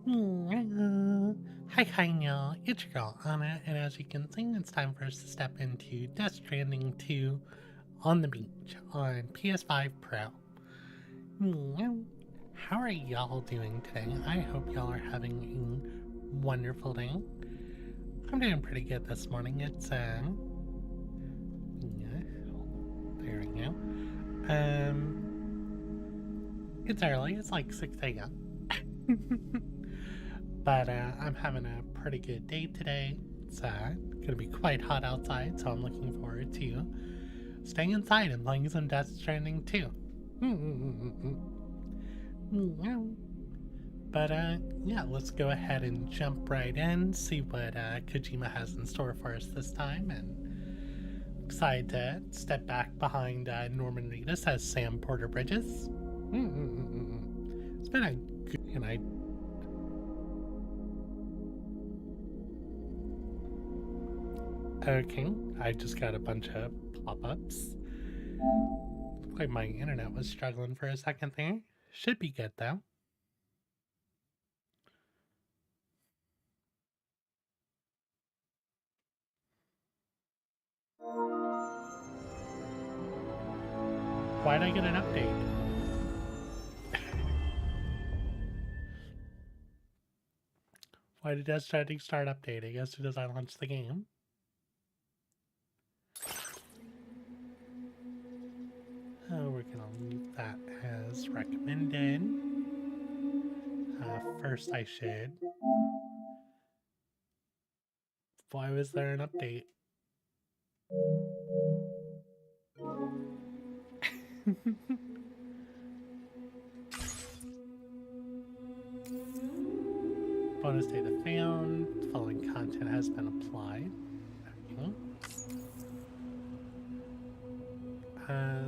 Hi, Neil. It's your girl, Anna, and as you can see, it's time for us to step into Death Stranding 2 on the beach on PS5 Pro. How are y'all doing today? I hope y'all are having a wonderful day. I'm doing pretty good this morning. It's, there we go. It's early. It's like 6 a.m. But I'm having a pretty good day today. It's gonna be quite hot outside, so I'm looking forward to staying inside and playing some Death Stranding too. But yeah, let's go ahead and jump right in, see what Kojima has in store for us this time, and excited to step back behind Norman Reedus as Sam Porter Bridges. It's been a good, Okay, I just got a bunch of pop-ups. Looked like my internet was struggling for a second there. Should be good though. Why'd I get an update? Why did Death Stranding start updating as soon as I launched the game? Oh, we're gonna leave that as recommended. First I should. Why was there an update? Bonus data found. The following content has been applied. Okay.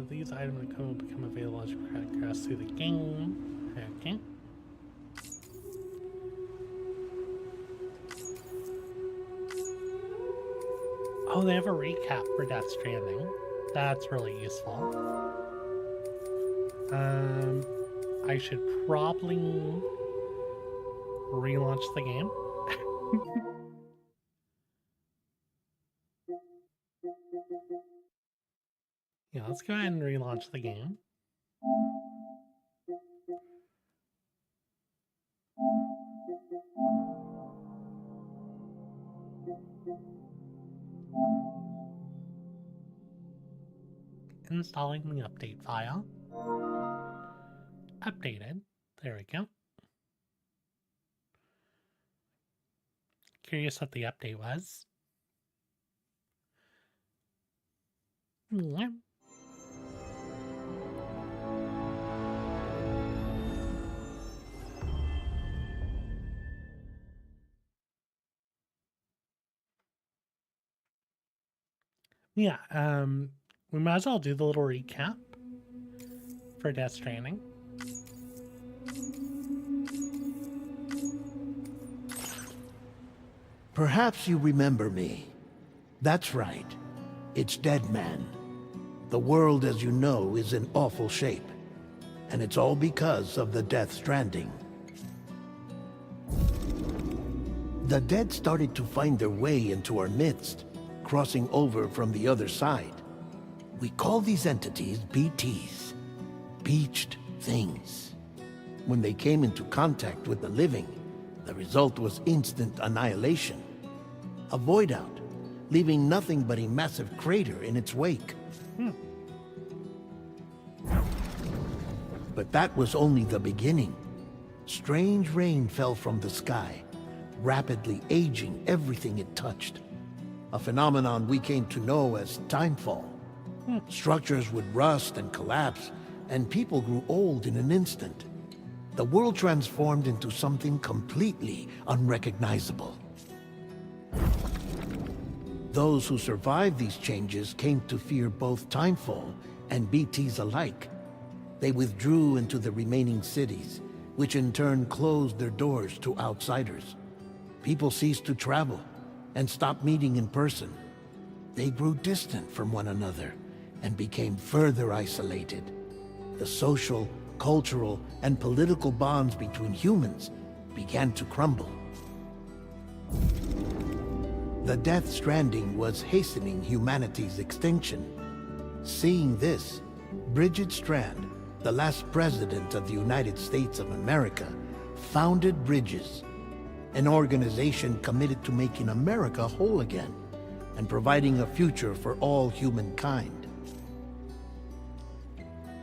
These items will become available as you progress through the game. Okay. Oh, they have a recap for Death Stranding. That's really useful. I should probably relaunch the game. Yeah, let's go ahead and relaunch the game. Installing the update file. Updated. There we go. Curious what the update was. Yeah. Yeah, we might as well do the little recap for Death Stranding. Perhaps you remember me. That's right. It's Dead Man. The world, as you know, is in awful shape. And it's all because of the Death Stranding. The dead started to find their way into our midst, crossing over from the other side. We call these entities BTs. Beached Things. When they came into contact with the living, the result was instant annihilation. A void out, leaving nothing but a massive crater in its wake. But that was only the beginning. Strange rain fell from the sky, rapidly aging everything it touched. A phenomenon we came to know as timefall. Structures would rust and collapse, and people grew old in an instant. The world transformed into something completely unrecognizable. Those who survived these changes came to fear both timefall and BTs alike. They withdrew into the remaining cities, which in turn closed their doors to outsiders. People ceased to travel and stopped meeting in person. They grew distant from one another and became further isolated. The social, cultural, and political bonds between humans began to crumble. The Death Stranding was hastening humanity's extinction. Seeing this, Bridget Strand, the last president of the United States of America, founded Bridges, an organization committed to making America whole again and providing a future for all humankind.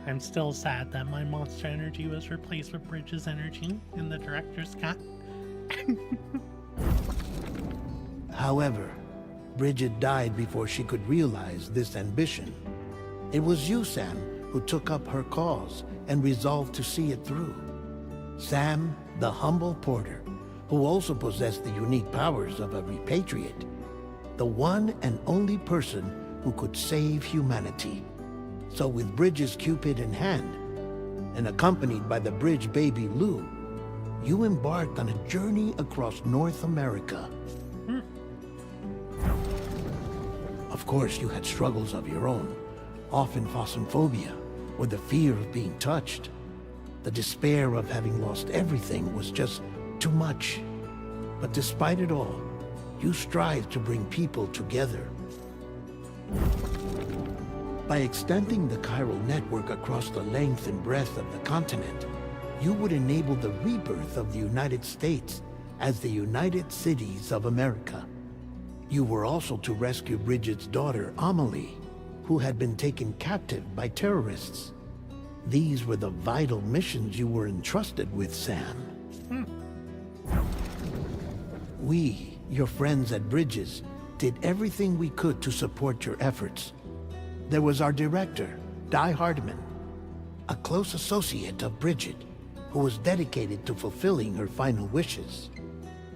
I'm still sad that my monster energy was replaced with Bridges energy in the director's cut. However, Bridget died before she could realize this ambition. It was you, Sam, who took up her cause and resolved to see it through. Sam, the humble porter, who also possessed the unique powers of a repatriate. The one and only person who could save humanity. So with Bridges' Cupid in hand, and accompanied by the bridge baby Lou, you embarked on a journey across North America. Of course, you had struggles of your own, often phasmophobia, or the fear of being touched. The despair of having lost everything was just too much. But despite it all, you strive to bring people together. By extending the chiral network across the length and breadth of the continent, you would enable the rebirth of the United States as the United Cities of America. You were also to rescue Bridget's daughter, Amelie, who had been taken captive by terrorists. These were the vital missions you were entrusted with, Sam. We, your friends at Bridges, did everything we could to support your efforts. There was our director, Di Hardman, a close associate of Bridget, who was dedicated to fulfilling her final wishes.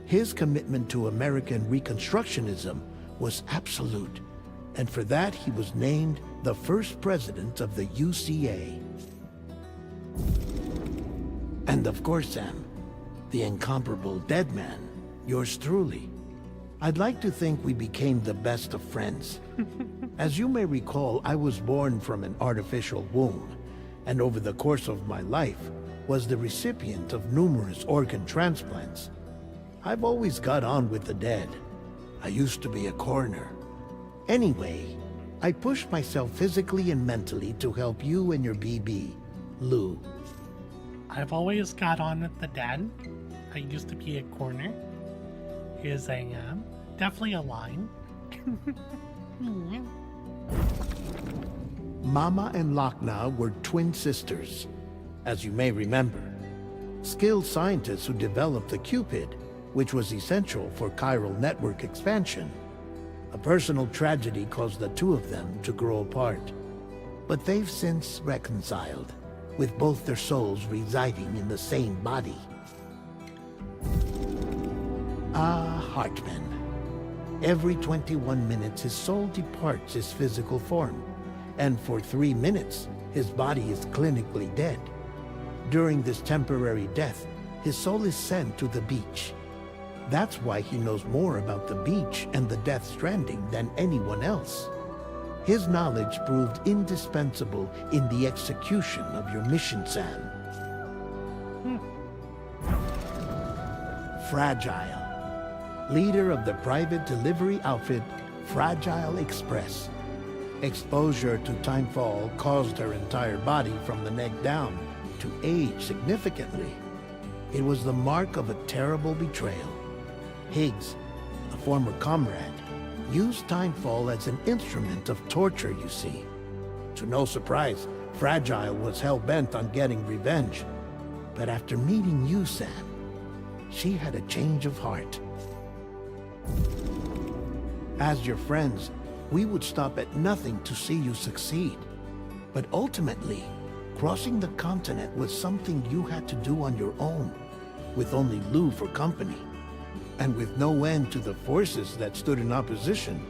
His commitment to American Reconstructionism was absolute, and for that he was named the first president of the UCA. And of course, Sam, the incomparable Dead Man, yours truly. I'd like to think we became the best of friends. As you may recall, I was born from an artificial womb, and over the course of my life, was the recipient of numerous organ transplants. I've always got on with the dead. I used to be a coroner. Anyway, I pushed myself physically and mentally to help you and your BB, Lou. I've always got on with the dead. I used to be a corner. Is a definitely a line. Mama and Lakna were twin sisters, as you may remember. Skilled scientists who developed the Cupid, which was essential for chiral network expansion. A personal tragedy caused the two of them to grow apart. But they've since reconciled, with both their souls residing in the same body. Hartman. Every 21 minutes his soul departs his physical form, and for 3 minutes his body is clinically dead. During this temporary death, his soul is sent to the beach. That's why he knows more about the beach and the Death Stranding than anyone else. His knowledge proved indispensable in the execution of your mission, Sam. Fragile. Leader of the private delivery outfit, Fragile Express. Exposure to timefall caused her entire body from the neck down to age significantly. It was the mark of a terrible betrayal. Higgs, a former comrade, used timefall as an instrument of torture, you see. To no surprise, Fragile was hell-bent on getting revenge. But after meeting you, Sam, she had a change of heart. As your friends, we would stop at nothing to see you succeed. But ultimately, crossing the continent was something you had to do on your own, with only Lou for company. And with no end to the forces that stood in opposition.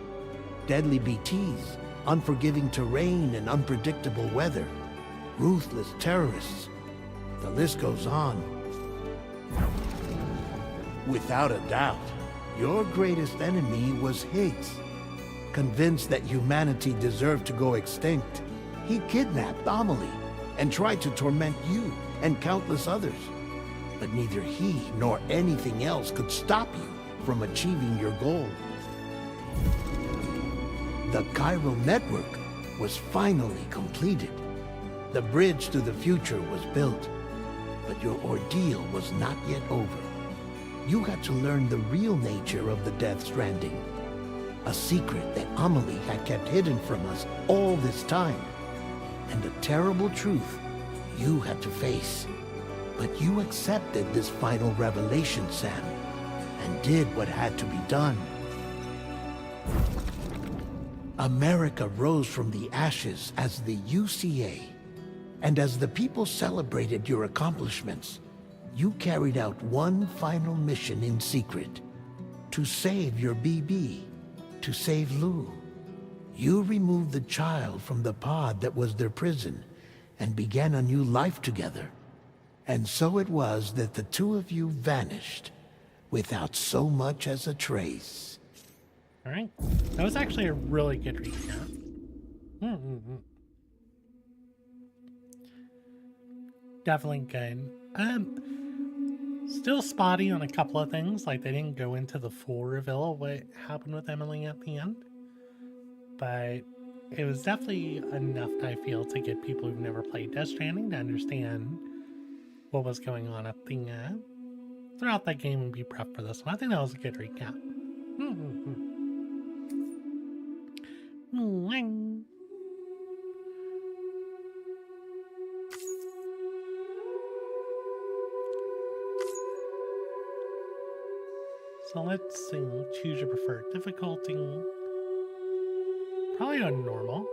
Deadly BTs, unforgiving terrain and unpredictable weather, ruthless terrorists. The list goes on. Without a doubt, your greatest enemy was Higgs. Convinced that humanity deserved to go extinct, he kidnapped Amelie and tried to torment you and countless others. but neither he nor anything else could stop you from achieving your goal. The chiral network was finally completed. The bridge to the future was built, but your ordeal was not yet over. You had to learn the real nature of the Death Stranding, a secret that Amelie had kept hidden from us all this time, and a terrible truth you had to face. But you accepted this final revelation, Sam, and did what had to be done. America rose from the ashes as the UCA, and as the people celebrated your accomplishments, you carried out one final mission in secret, to save your BB, to save Lou. You removed the child from the pod that was their prison, and began a new life together. And so it was that the two of you vanished, without so much as a trace. All right. That was actually a really good recap. Definitely good. Still spotty on a couple of things, like they didn't go into the full reveal of what happened with Emily at the end. But it was definitely enough, I feel, to get people who've never played Death Stranding to understand what was going on at the throughout that game and be prepped for this one. I think that was a good recap. So let's see. Choose your preferred difficulty. Probably on normal.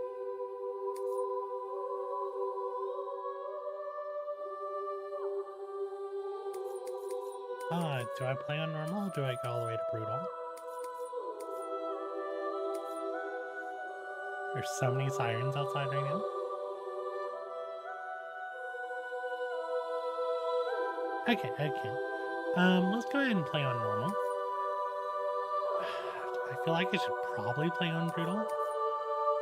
Do I play on normal or do I go all the way to brutal? There's so many sirens outside right now. Okay. Let's go ahead and play on normal. I feel like I should probably play on brutal.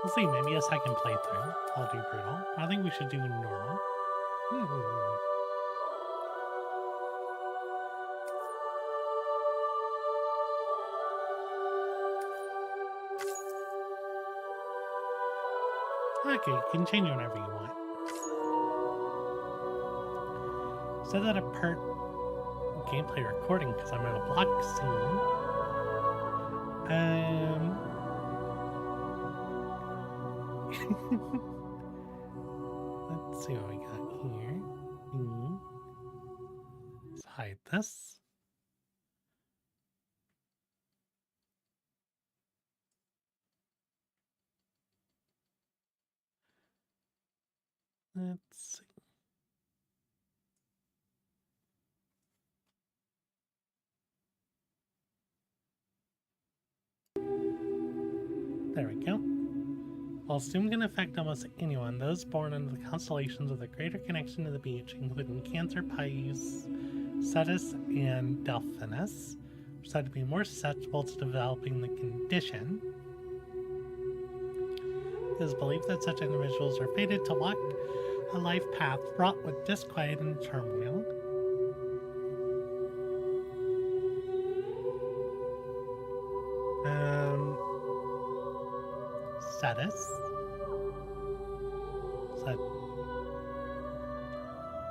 We'll see, maybe a second playthrough I'll do brutal. I think we should do normal. Okay, you can change whenever you want. Set that up per gameplay recording because I'm in a block scene. Let's see what we got here. Let's hide this. Let's see. There we go. While Zoom can affect almost anyone, those born under the constellations with a greater connection to the beach, including Cancer, Pisces, Cetus, and Delphinus, are said to be more susceptible to developing the condition. It is believed that such individuals are fated to walk a life path fraught with disquiet and turmoil. Cetus.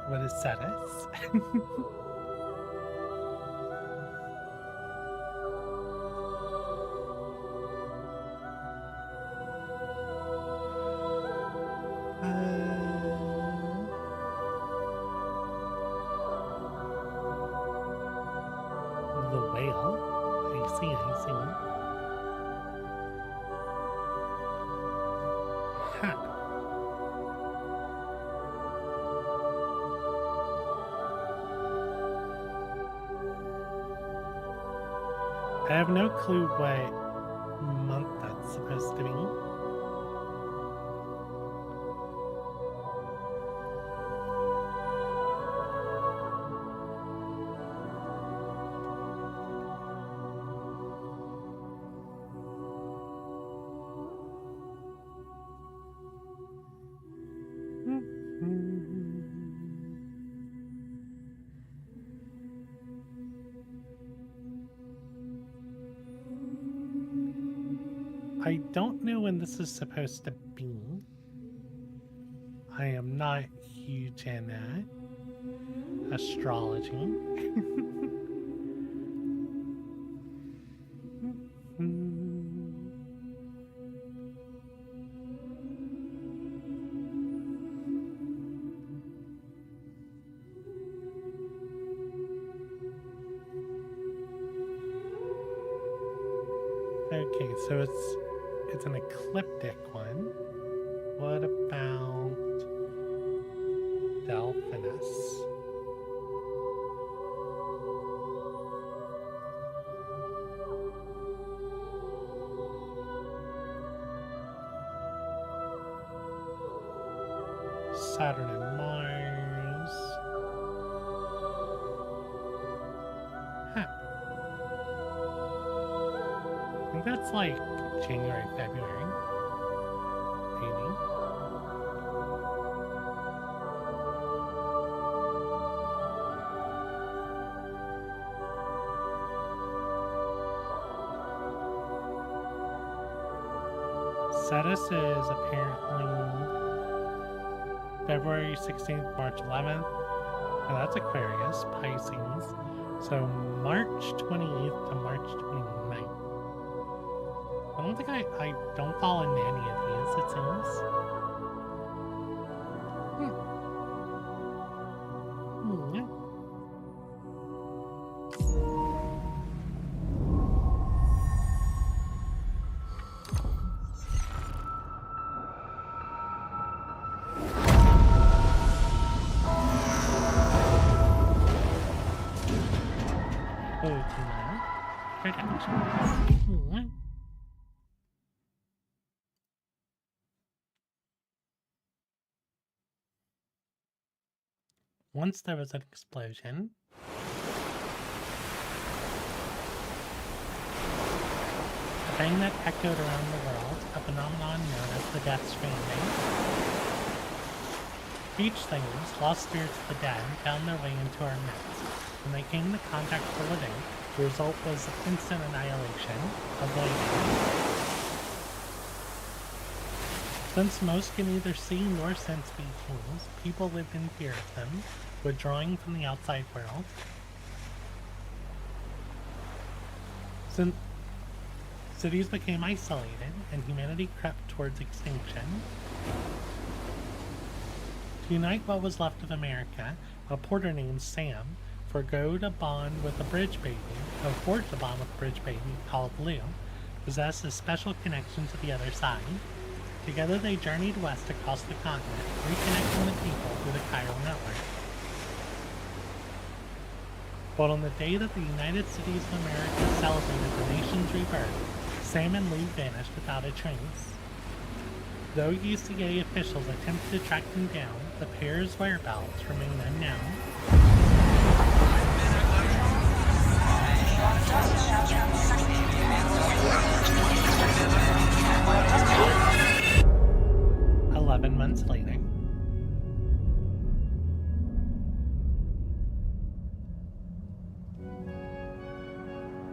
What is Cetus? The whale. I see. I have no clue what month that's supposed to be. I don't know when this is supposed to be. I am not huge in astrology. Okay, so it's an ecliptic one. What about Delphinus? Saturn and Mars. Huh. I think that's like January, February. Maybe. Cetus is apparently February 16th, March 11th. Oh, that's Aquarius, Pisces. So March 28th to March 29th. I don't think I don't fall into any of these, it seems. Yeah. Once there was an explosion. A bang that echoed around the world, a phenomenon known as the Death Stranding. Beach things, lost spirits of the dead, found their way into our midst. When they came into contact with the living, the result was instant annihilation, avoiding. Since most can neither see nor sense beings, people lived in fear of them, withdrawing from the outside world. Since cities became isolated and humanity crept towards extinction. To unite what was left of America, a porter named Sam forged a bond with a bridge baby called Lou, possessed a special connection to the other side. Together they journeyed west across the continent, reconnecting the people through the chiral network. But on the day that the United Cities of America celebrated the nation's rebirth, Sam and Lou vanished without a trace. Though UCA officials attempted to track them down, the pair's whereabouts remain unknown. 11 months later.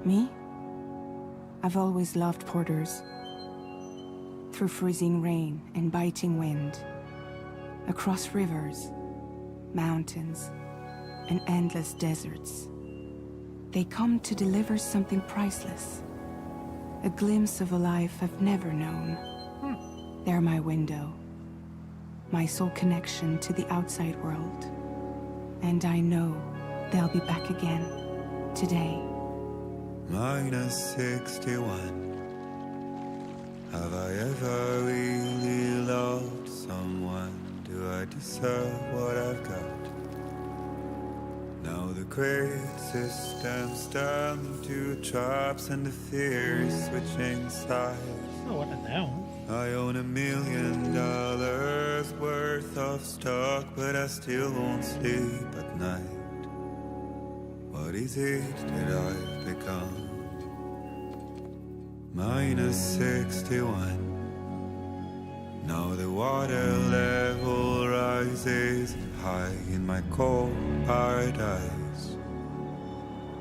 Me? I've always loved porters. Through freezing rain and biting wind, across rivers, mountains, and endless deserts, they come to deliver something priceless. A glimpse of a life I've never known. They're my window, my sole connection to the outside world. And I know they'll be back again, today. -61. Have I ever really loved someone? Do I deserve what I've got? Now the great systems turn to traps and the fears switching sides. Oh, what a no. I own $1 million worth of stock, but I still won't sleep at night. What is it that I've become? -61. Now the water level rises high in my cold paradise,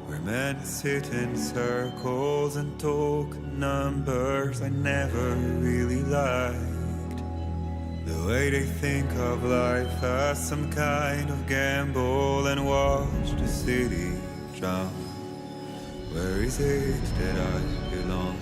where men sit in circles and talk numbers I never really liked. The way they think of life as some kind of gamble and watch the city drown. Where is it that I belong?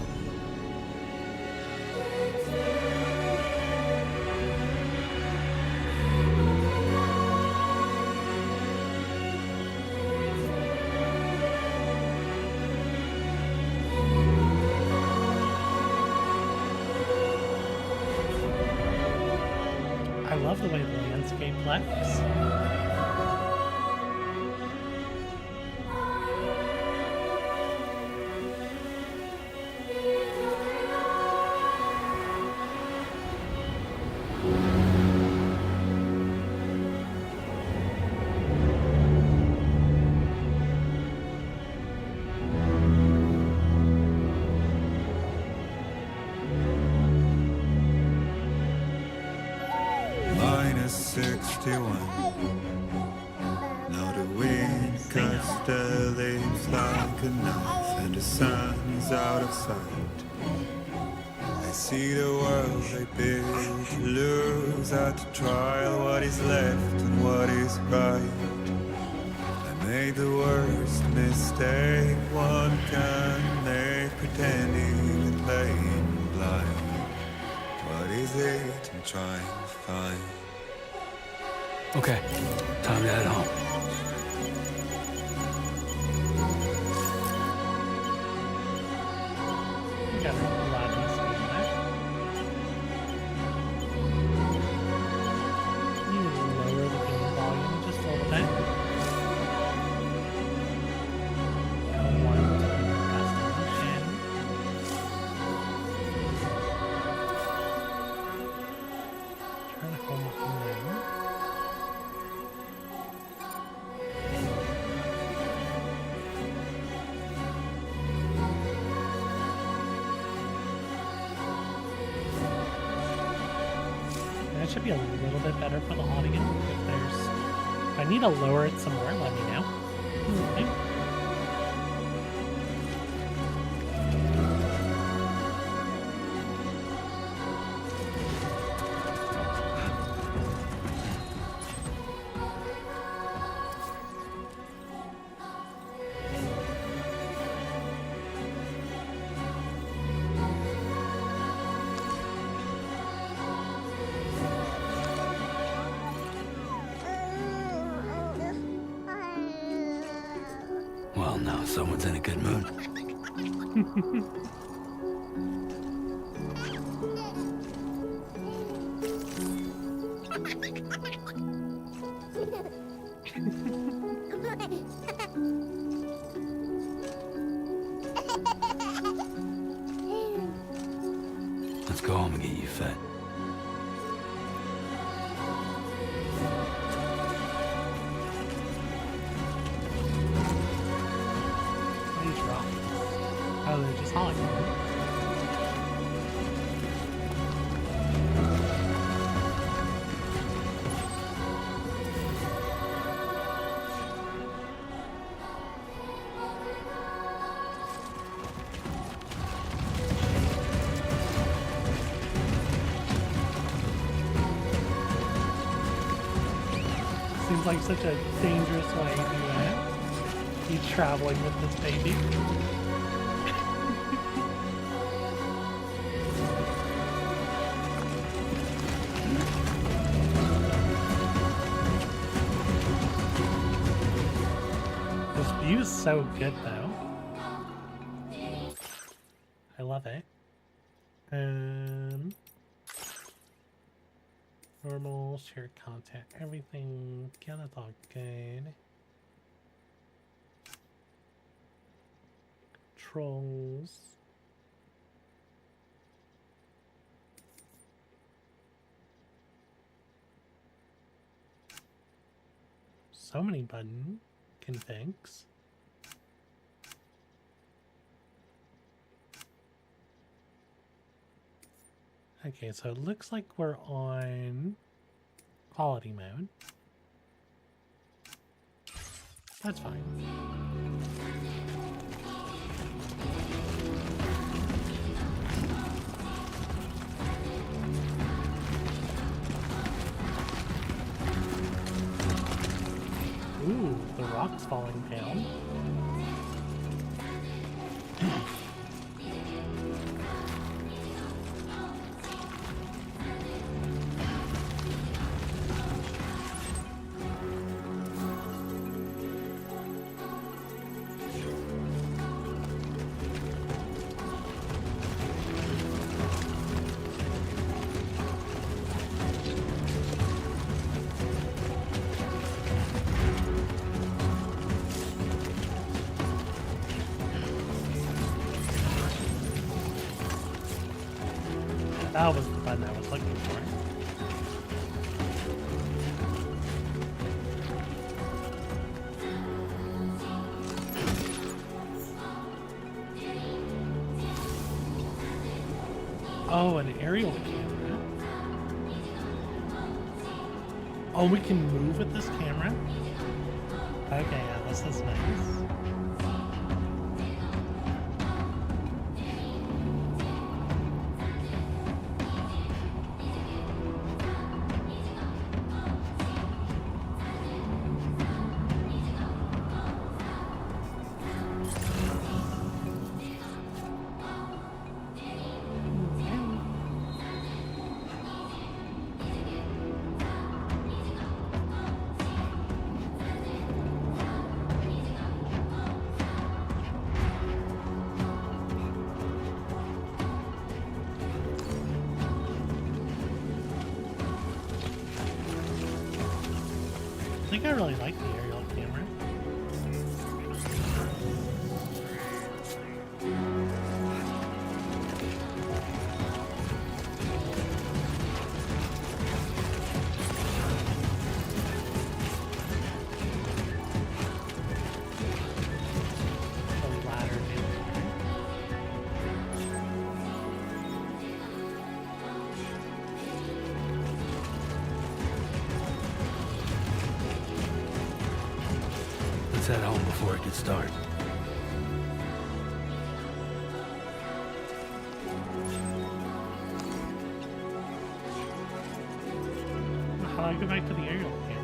I love the way the landscape looks. Minus 61. Now the wind cuts the leaves like a knife, and the sun is out of sight. I see the world I built lose at the trial what is left and what is right. I made the worst mistake one can make, pretending and playing blind. What is it I'm trying to find? Okay, time to head home. You got a lot of speed there. You need to lower the game volume just a little bit. I want to be your destination. Turn home now. That should be a little bit better for the audio. If I need to lower it some more, let me know. Okay. Well, now someone's in a good mood. Let's go home and get you fed. These rocks. Oh, they're just Hollywood. Seems like such a dangerous way to be traveling with this baby. This view is so good, though. I love it. Normal, shared content, everything. Yeah, that's all good. Controls. So many button configs. Okay, so it looks like we're on quality mode. That's fine. rocks falling down. That was the button I was looking for. Oh, an aerial camera. Oh, we can move with this camera? Okay, yeah, this is nice. I think I really like the aerial camera. The ladder too. Let's head home before it gets dark. How do I go back to the aerial camera?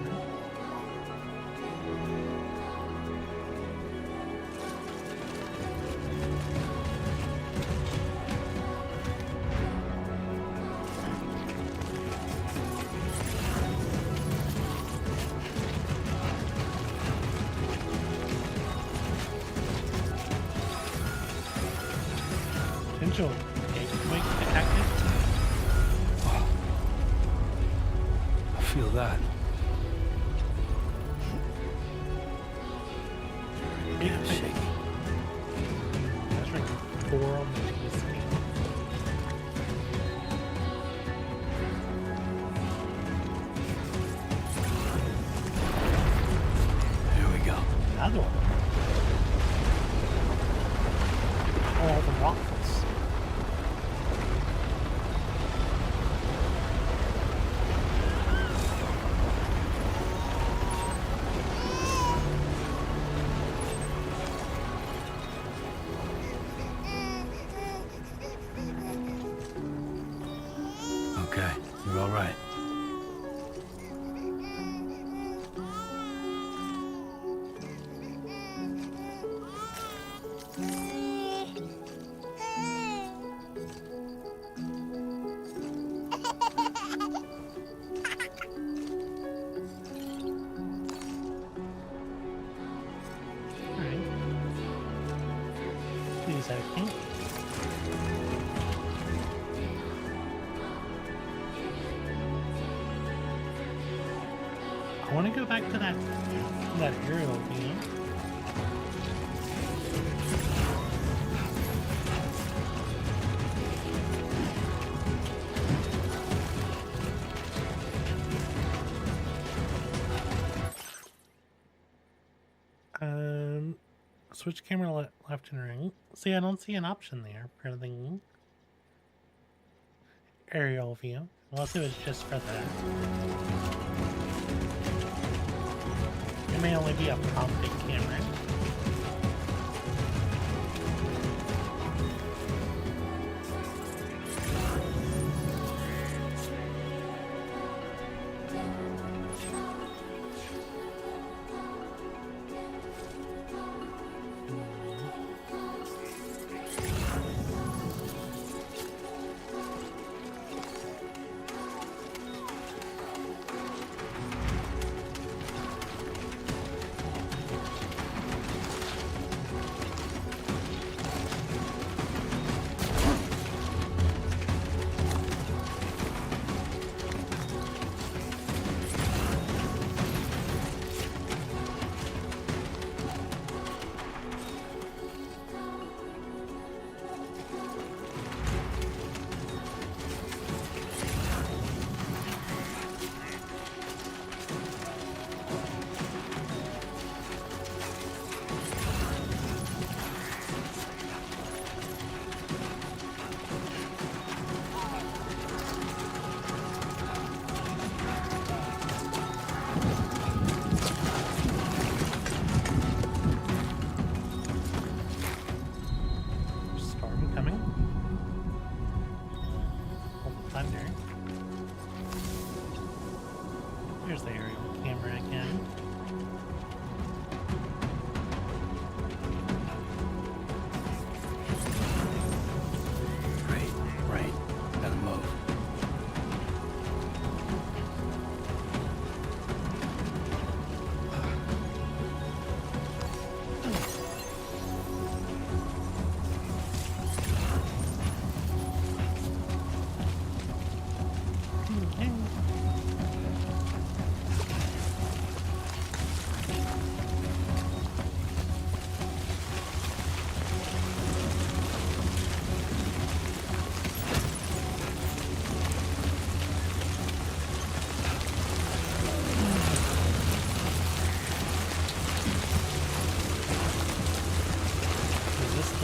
Potential gateway active. I feel that. Yeah, Shaky. that's right. 4 on the screen. Here we go. Another one. All the rocks. Okay, you're all right. Alright. Please, I think. I want to go back to that aerial view. Switch camera left and right. See, I don't see an option there for the aerial view, unless it was just for that. It may only be a prompted camera.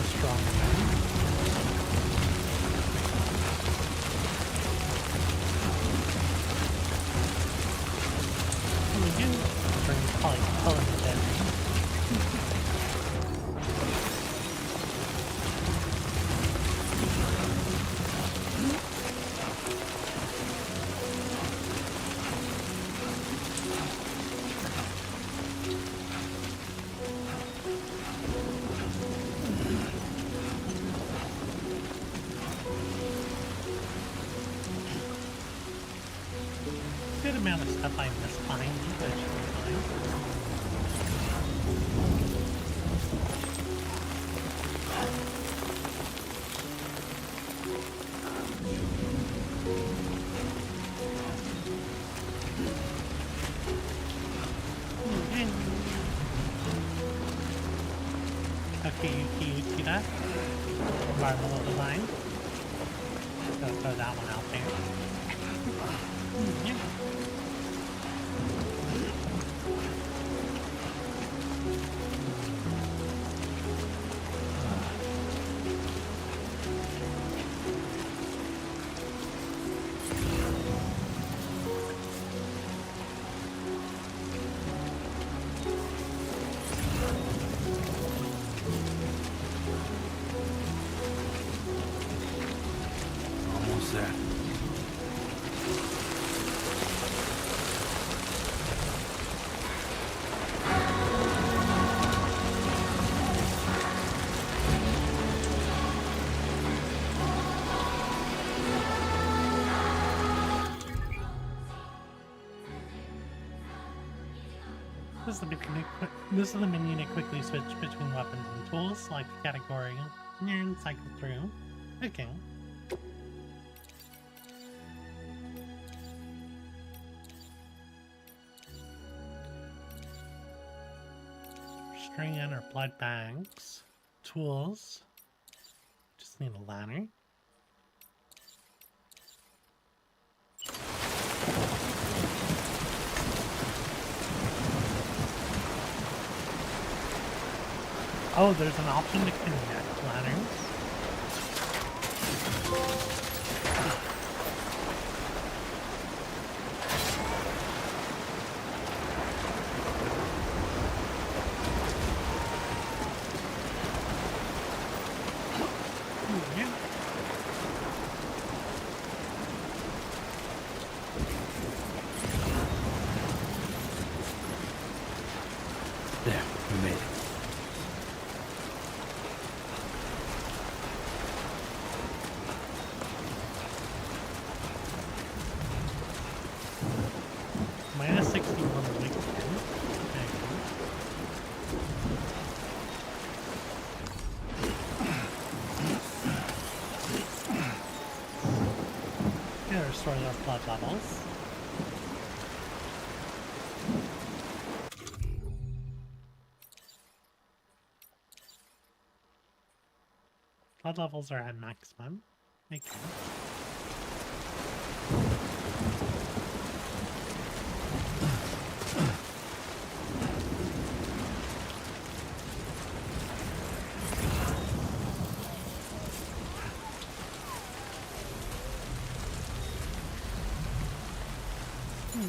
a strong wind. And we do bring probably pulling the dead. Good amount of stuff I missed behind you, but it should be fine. Okay, you see that? Environmental design. Gotta throw that one out there. Yeah. Almost there. This is the menu to quickly switch between weapons and tools, select the category, and cycle through. Okay. String in or blood bags. Tools. Just need a ladder. Oh, there's an option to connect ladders. Yeah. There, we made it. Minus 61 weekend. Okay. Yeah, restore our blood levels. Blood levels are at maximum. Okay.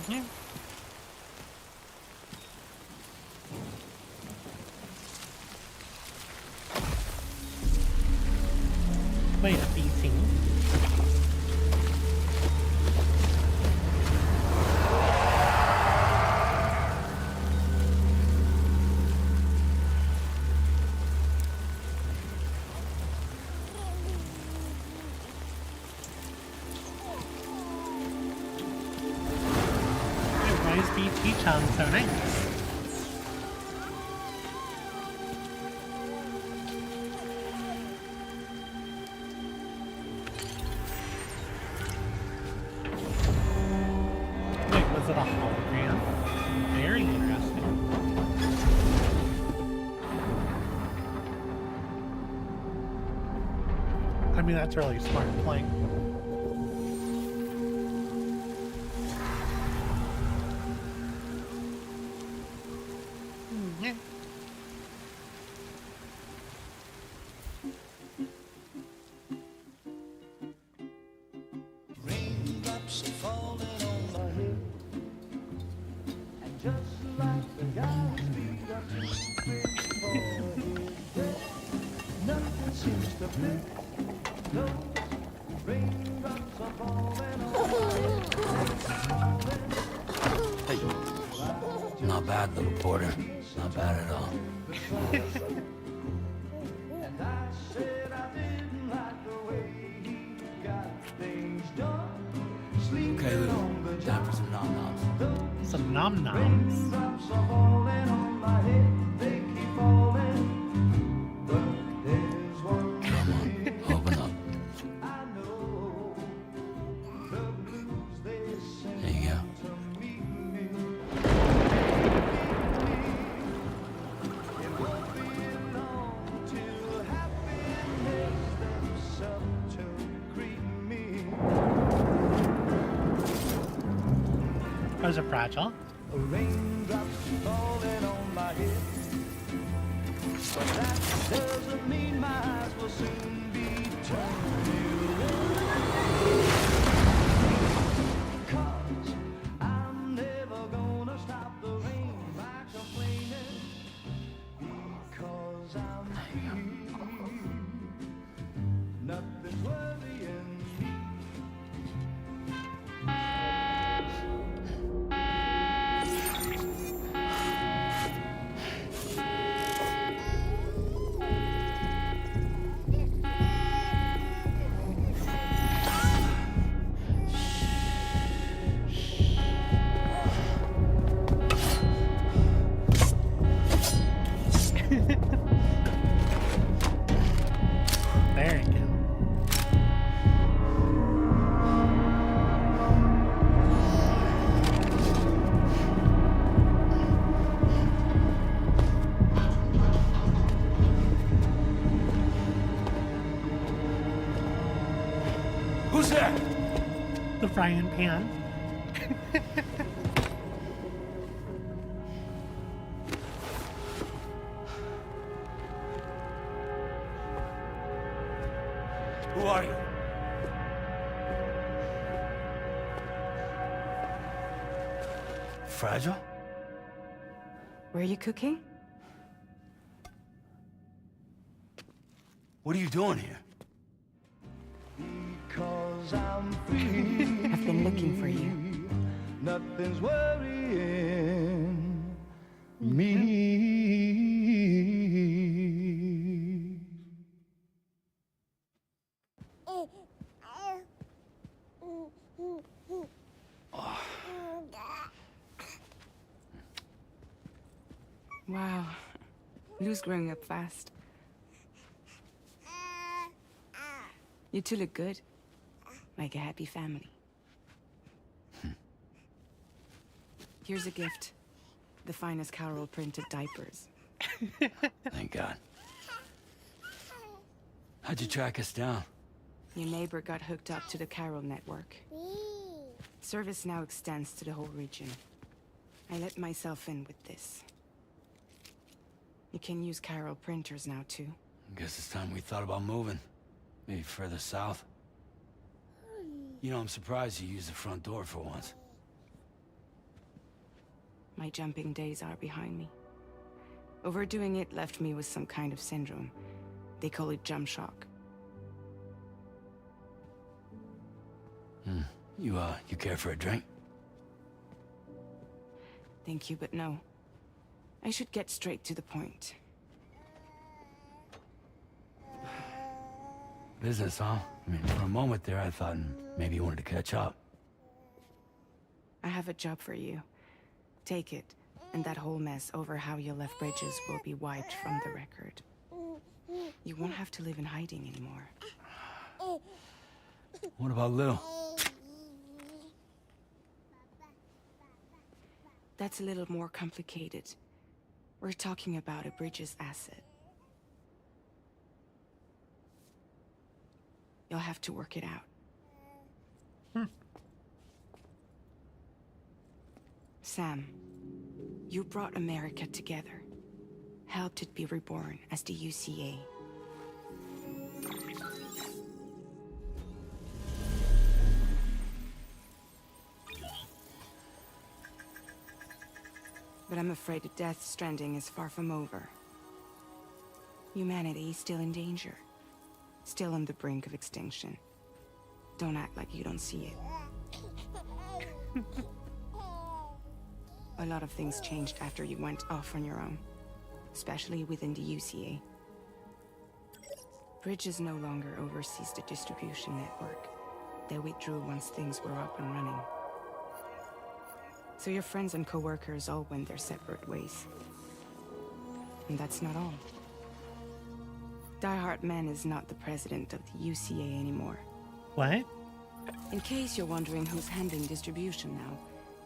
Yeah. Wait, a beating. Why is BT sound so nice? Wait, was it a hologram? Very interesting. I mean, that's really smart playing. Yeah. Hey. Not bad, little porter. Not bad at all. Okay, Lou. Time for some nom-noms. Some nom noms. Come on, open up. There you go. Those are fragile. Raindrops falling on my head, but that doesn't mean my eyes will soon be turning red. 'Cause I'm never gonna stop the rain by complaining, because I'm free. Nothing's worrying me. There you go. Who's there? The frying pan. Who are you? Fragile? Were you cooking? What are you doing here? Because I'm free. I've been looking for you. Nothing's worrying me. Wow. Lou's growing up fast. You two look good. Like a happy family. Here's a gift. The finest Carol printed diapers. Thank God. How'd you track us down? Your neighbor got hooked up to the Carol network. Service now extends to the whole region. I let myself in with this. You can use Carol printers now too. Guess it's time we thought about moving. Maybe further south. You know, I'm surprised you used the front door for once. My jumping days are behind me. Overdoing it left me with some kind of syndrome. They call it jump shock. You care for a drink? Thank you, but no. I should get straight to the point. Business, huh? I mean, for a moment there, I thought maybe you wanted to catch up. I have a job for you. Take it, and that whole mess over how you left bridges will be wiped from the record. You won't have to live in hiding anymore. What about Lil? That's a little more complicated. We're talking about a bridges asset. You'll have to work it out. Sam, you brought America together. Helped it be reborn as the UCA. But I'm afraid the Death Stranding is far from over. Humanity is still in danger. Still on the brink of extinction. Don't act like you don't see it. A lot of things changed after you went off on your own. Especially within the UCA. Bridges no longer oversees the distribution network. They withdrew once things were up and running. So your friends and co-workers all went their separate ways. And that's not all. Die Hard Man is not the president of the UCA anymore. What? In case you're wondering who's handling distribution now,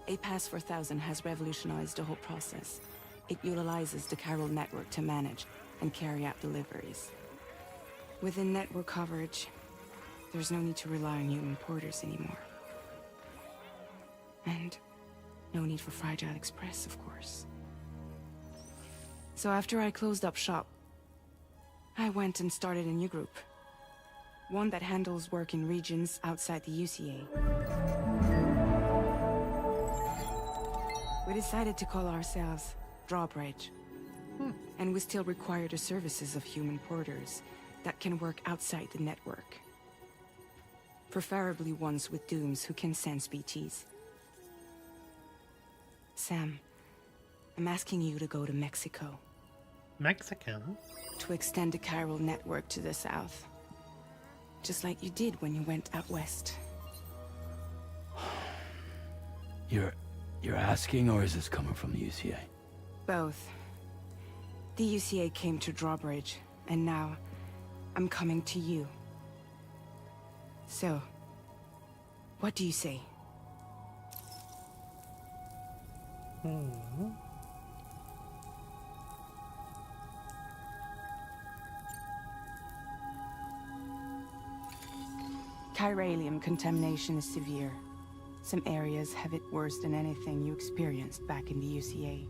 A Pass 4000 has revolutionized the whole process. It utilizes the chiral network to manage and carry out deliveries. Within network coverage, there's no need to rely on human porters anymore. And no need for Fragile Express, of course. So after I closed up shop, I went and started a new group. One that handles work in regions outside the UCA. We decided to call ourselves Drawbridge. And we still require the services of human porters that can work outside the network. Preferably ones with dooms who can sense BTs. Sam, I'm asking you to go to Mexico. Mexico? To extend the chiral network to the south. Just like you did when you went out west. You're asking, or is this coming from the UCA? Both. The UCA came to Drawbridge, and now I'm coming to you. So, what do you say? Chiralium contamination is severe. Some areas have it worse than anything you experienced back in the UCA.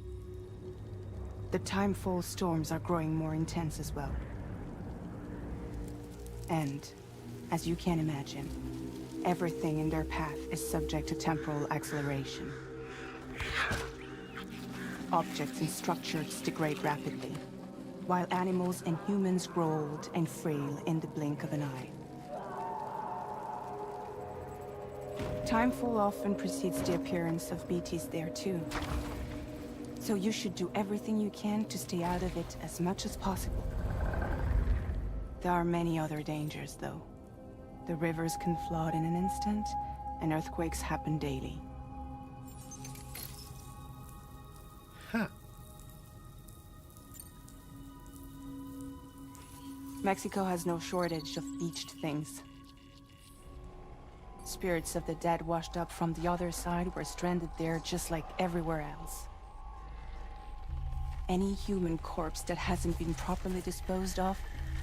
The timefall storms are growing more intense as well. And, as you can imagine, everything in their path is subject to temporal acceleration. Objects and structures degrade rapidly, while animals and humans grow old and frail in the blink of an eye. Timefall often precedes the appearance of BTs there too. So you should do everything you can to stay out of it as much as possible. There are many other dangers, though. The rivers can flood in an instant, and earthquakes happen daily. Huh. Mexico has no shortage of beached things. Spirits of the dead washed up from the other side were stranded there just like everywhere else. Any human corpse that hasn't been properly disposed of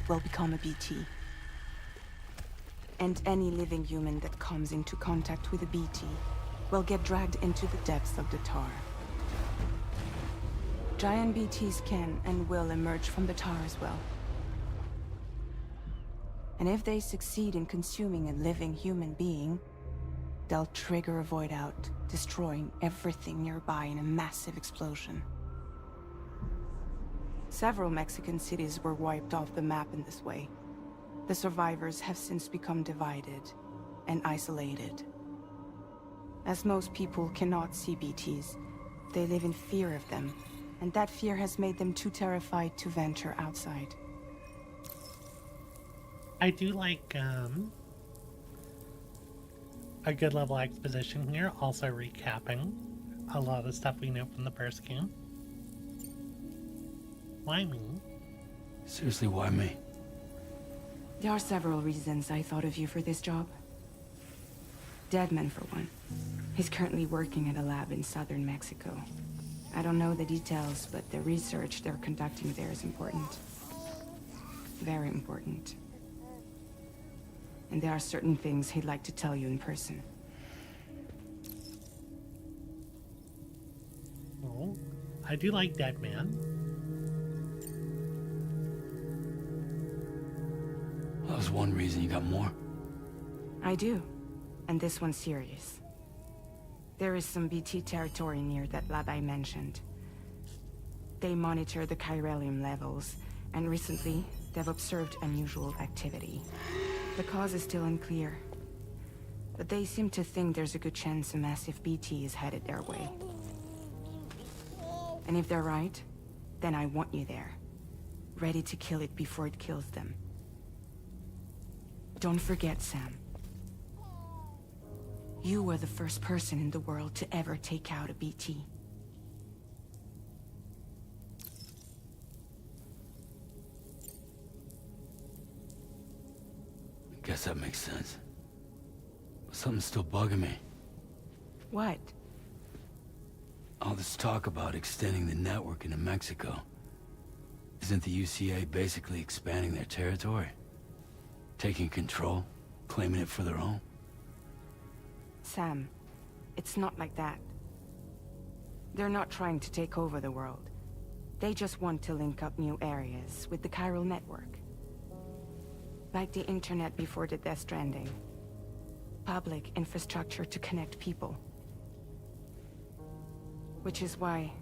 will become a BT. And any living human that comes into contact with a BT will get dragged into the depths of the tar. Giant BTs can and will emerge from the tar as well. And if they succeed in consuming a living human being, they'll trigger a void out, destroying everything nearby in a massive explosion. Several Mexican cities were wiped off the map in this way. The survivors have since become divided and isolated. As most people cannot see BTs, they live in fear of them, and that fear has made them too terrified to venture outside. I do like a good level exposition here, also recapping a lot of stuff we know from the first game. Why me? Seriously, why me? There are several reasons I thought of you for this job. Deadman, for one. He's currently working at a lab in southern Mexico. I don't know the details, but the research they're conducting there is important. Very important. And there are certain things he'd like to tell you in person. Well, I do like Deadman. That was one reason. You got more? I do. And this one's serious. There is some BT territory near that lab I mentioned. They monitor the chiralium levels And recently, they've observed unusual activity. The cause is still unclear, but they seem to think there's a good chance a massive BT is headed their way. And if they're right, then I want you there, ready to kill it before it kills them. Don't forget, Sam. You were the first person in the world to ever take out a BT. Guess that makes sense. But something's still bugging me. What? All this talk about extending the network into Mexico. Isn't the UCA basically expanding their territory? Taking control? Claiming it for their own? Sam, it's not like that. They're not trying to take over the world. They just want to link up new areas with the chiral network. Like the internet before the Death Stranding. Public infrastructure to connect people. Which is why,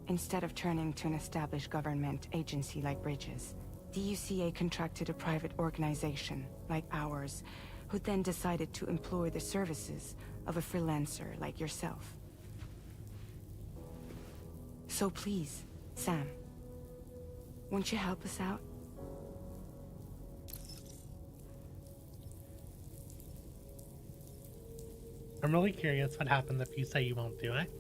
instead of turning to an established government agency like Bridges, the UCA contracted a private organization, like ours, who then decided to employ the services of a freelancer like yourself. So please, Sam, won't you help us out? I'm really curious what happens if you say you won't do it.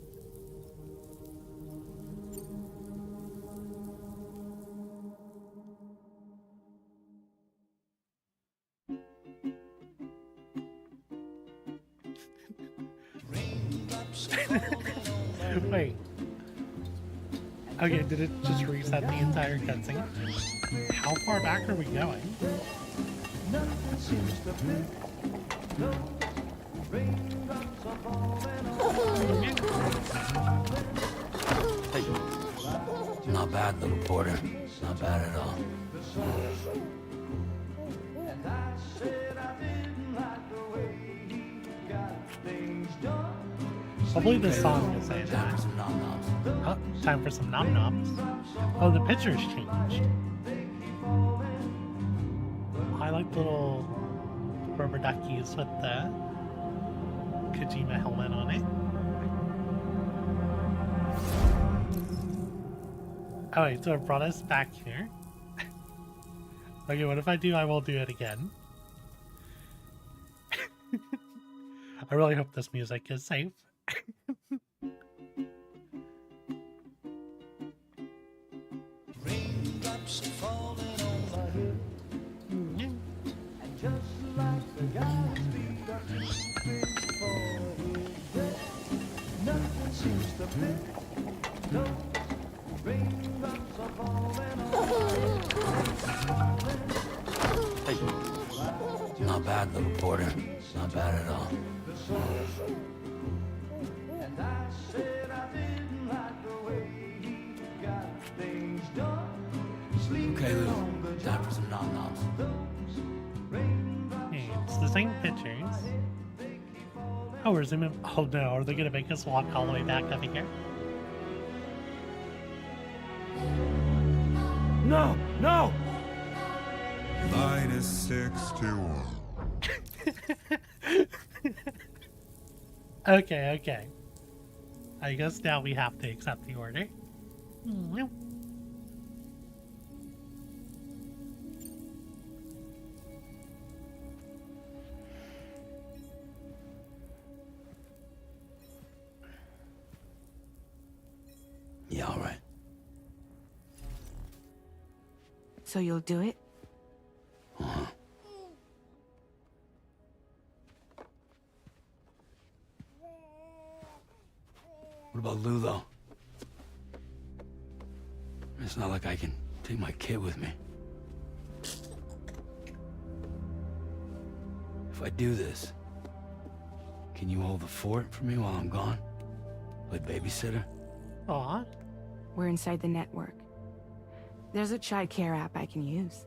Wait. Okay, did it just reset the entire cutscene? How far back are we going? Not bad, little porter. Not bad at all. Hopefully this song will say Time that. for some nom-noms. Oh, time for some nom-noms. Oh, the picture's changed. I like the little rubber duckies with the Kojima helmet on it. Oh wait, so it brought us back here. Okay, what if I won't do it again? I really hope this music is safe. Raindrops are falling on my head, and just like the guy's feet are keeping for his nothing seems to fit. No, raindrops are falling on my head. Not bad, little porter. Not bad at all. And I said I didn't like the way he got things done. Okay, Lou. Time for some nom-noms. Hey, it's the same pictures. Oh, we're zooming. Oh no, are they gonna make us walk all the way back up here? No! No! Minus 61. Okay. I guess now we have to accept the order. Yeah, all right. So you'll do it? Uh-huh. What about Lou, though? It's not like I can take my kid with me. If I do this, can you hold the fort for me while I'm gone? Play babysitter? Aw. We're inside the network. There's a child care app I can use.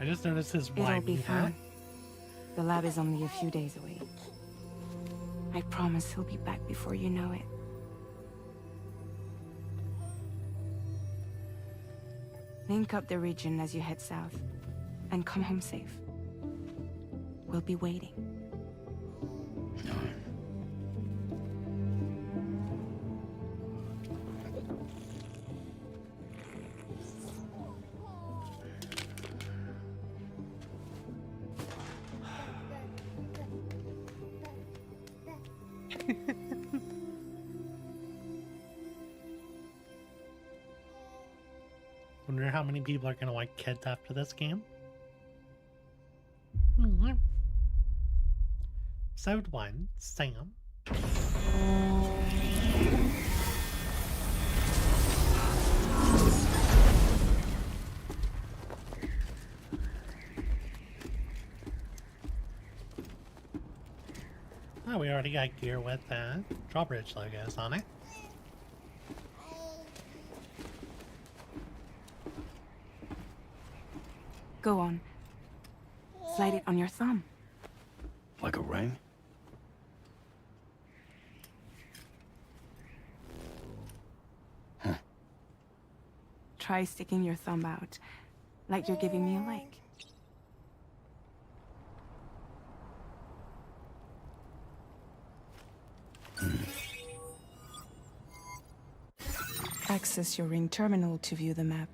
I just noticed his It'll wide be hat. fine. The lab is only a few days away. I promise he'll be back before you know it. Link up the region as you head south, and come home safe. We'll be waiting. Wonder how many people are gonna like kids after this game. Episode 1, Sam. Oh, we already got gear with drawbridge logos on it. Go on. Slide it on your thumb. Like a ring? Huh. Try sticking your thumb out, like you're giving me a like. Access your ring terminal to view the map.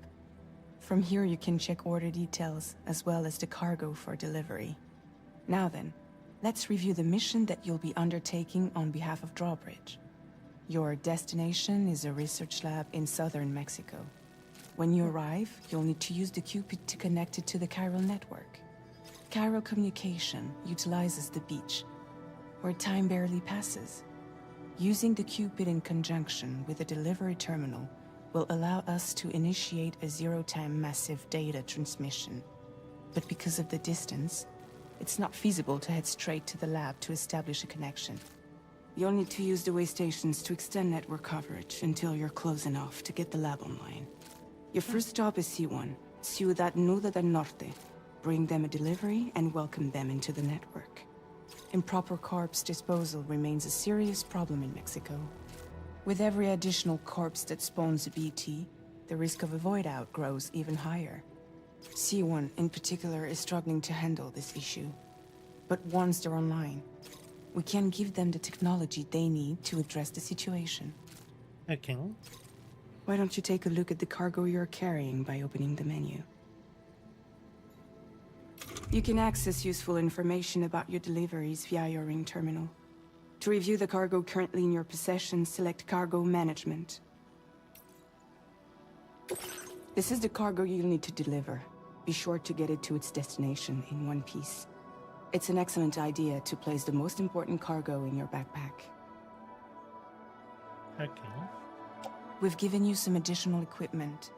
From here you can check order details, as well as the cargo for delivery. Now then, let's review the mission that you'll be undertaking on behalf of Drawbridge. Your destination is a research lab in southern Mexico. When you arrive, you'll need to use the Cupid to connect it to the chiral network. Chiral communication utilizes the beach, where time barely passes. Using the Cupid in conjunction with the delivery terminal will allow us to initiate a zero-time massive data transmission. But because of the distance, it's not feasible to head straight to the lab to establish a connection. You'll need to use the way stations to extend network coverage until you're close enough to get the lab online. Your first stop is C1, Ciudad Nuda del Norte. Bring them a delivery and welcome them into the network. Improper corpse disposal remains a serious problem in Mexico. With every additional corpse that spawns a BT, the risk of a void out grows even higher. C1 in particular is struggling to handle this issue. But once they're online, we can give them the technology they need to address the situation. Okay. Why don't you take a look at the cargo you're carrying by opening the menu? You can access useful information about your deliveries via your ring terminal. To review the cargo currently in your possession, select Cargo Management. This is the cargo you'll need to deliver. Be sure to get it to its destination in one piece. It's an excellent idea to place the most important cargo in your backpack. Okay. We've given you some additional equipment.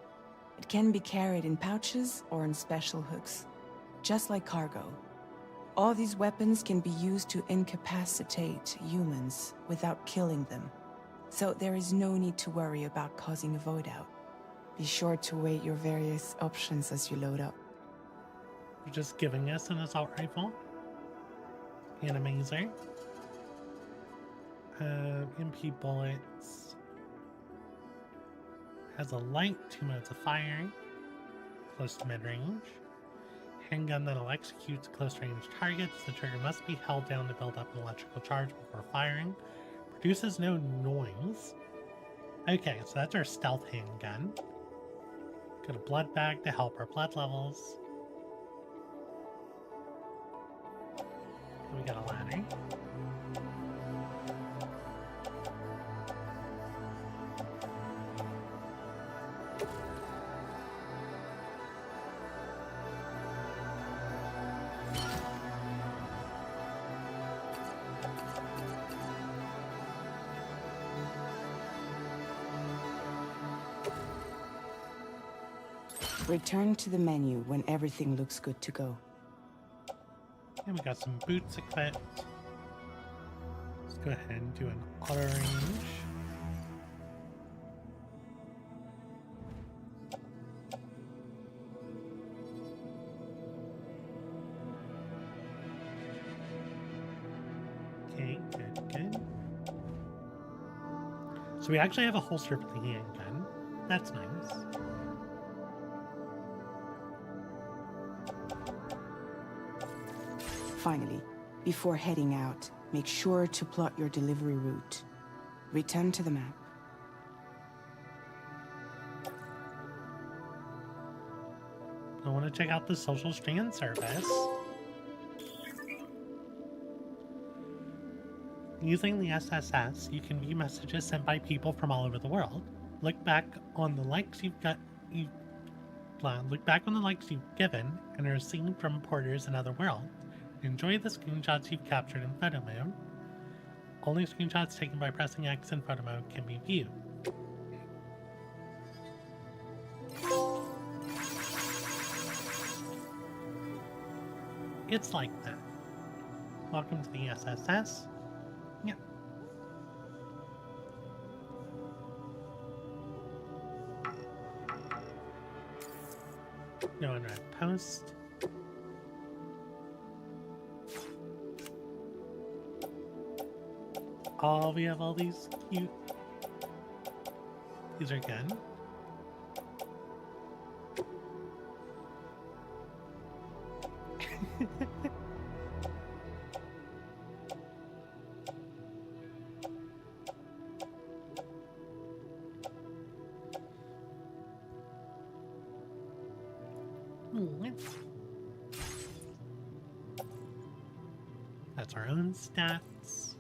It can be carried in pouches or in special hooks, just like cargo. All these weapons can be used to incapacitate humans without killing them. So there is no need to worry about causing a void out. Be sure to weigh your various options as you load up. You're just giving us an assault rifle and a mazer. MP bullets. Has a light, 2 modes of firing. Close to mid-range. Handgun that executes close-range targets. The trigger must be held down to build up an electrical charge before firing. Produces no noise. Okay, so that's our stealth handgun. Got a blood bag to help our blood levels. We got a ladder. Return to the menu when everything looks good to go. And we got some boots equipped. Let's go ahead and do an auto range. Okay, good, good. So we actually have a holster for the handgun. That's nice. Finally, before heading out, make sure to plot your delivery route. Return to the map. I want to check out the social strand service. Using the SSS, you can view messages sent by people from all over the world. Look back on the likes you've given and are seen from porters in other worlds. Enjoy the screenshots you've captured in photo mode. Only screenshots taken by pressing X in photo mode can be viewed. It's like that. Welcome to the SSS. Yeah. No unread post. Oh, we have all these cute. These are good. That's our own stats.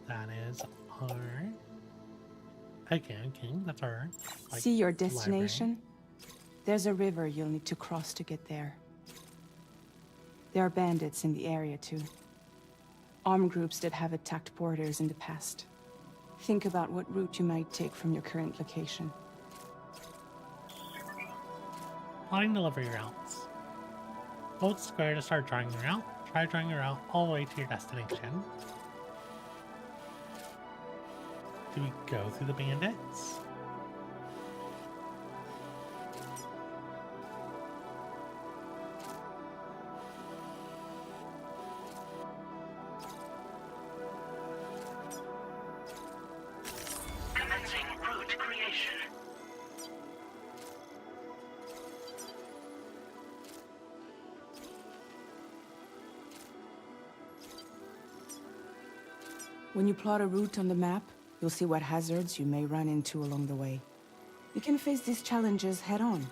That is our... Okay, that's our... like, See your destination? library. There's a river you'll need to cross to get there. There are bandits in the area too. Armed groups that have attacked borders in the past. Think about what route you might take from your current location. Plotting delivery routes. Hold square to start drawing the route. Try drawing the route all the way to your destination. Do we go through the bandits? Commencing route creation. When you plot a route on the map, you'll see what hazards you may run into along the way. You can face these challenges head-on,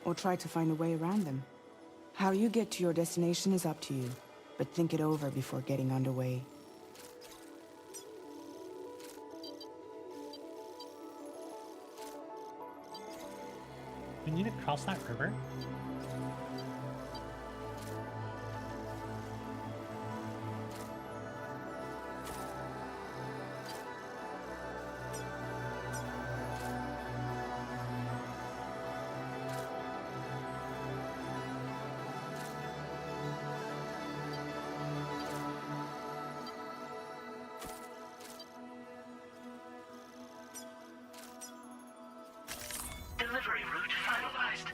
or try to find a way around them. How you get to your destination is up to you, but think it over before getting underway. We need to cross that river. Delivery route finalized.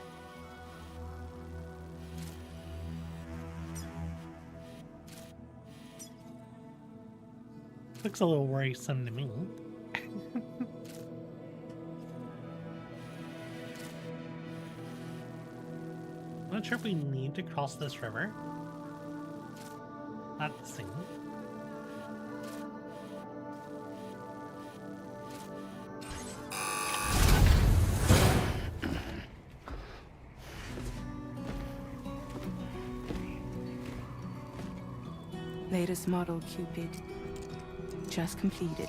Looks a little worrisome to me. Not sure if we need to cross this river. Not the same. Latest model, Cupid. Just completed.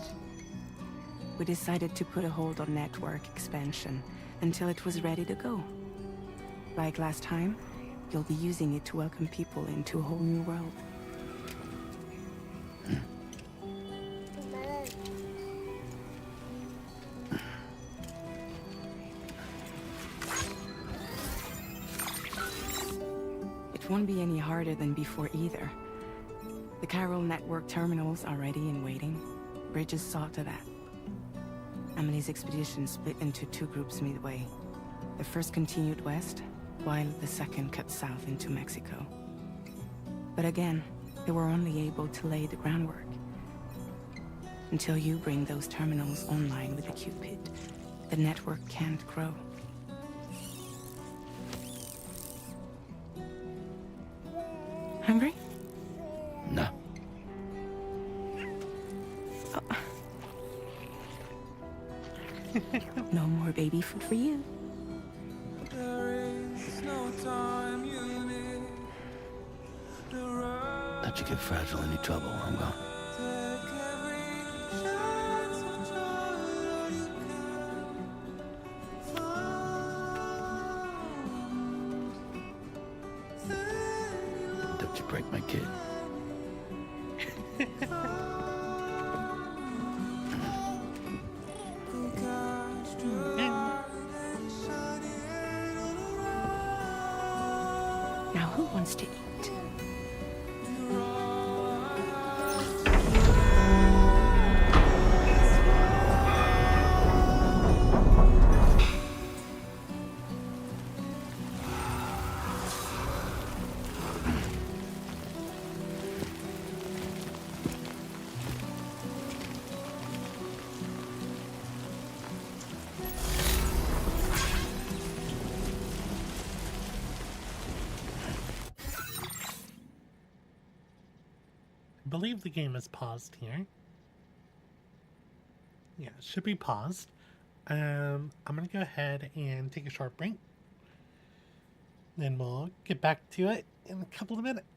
We decided to put a hold on network expansion until it was ready to go. Like last time, you'll be using it to welcome people into a whole new world. It won't be any harder than before either. The Carol network terminals are ready and waiting. Bridges saw to that. Emily's expedition split into two groups midway. The first continued west, while the second cut south into Mexico. But again, they were only able to lay the groundwork. Until you bring those terminals online with the Cupid, the network can't grow. Hungry? No. No more baby food for you. Let you get fragile, any trouble, I'm gone. Don't you break my kid. Now who wants to eat? I believe the game is paused here. Yeah, it should be paused. I'm gonna go ahead and take a short break. Then we'll get back to it in a couple of minutes.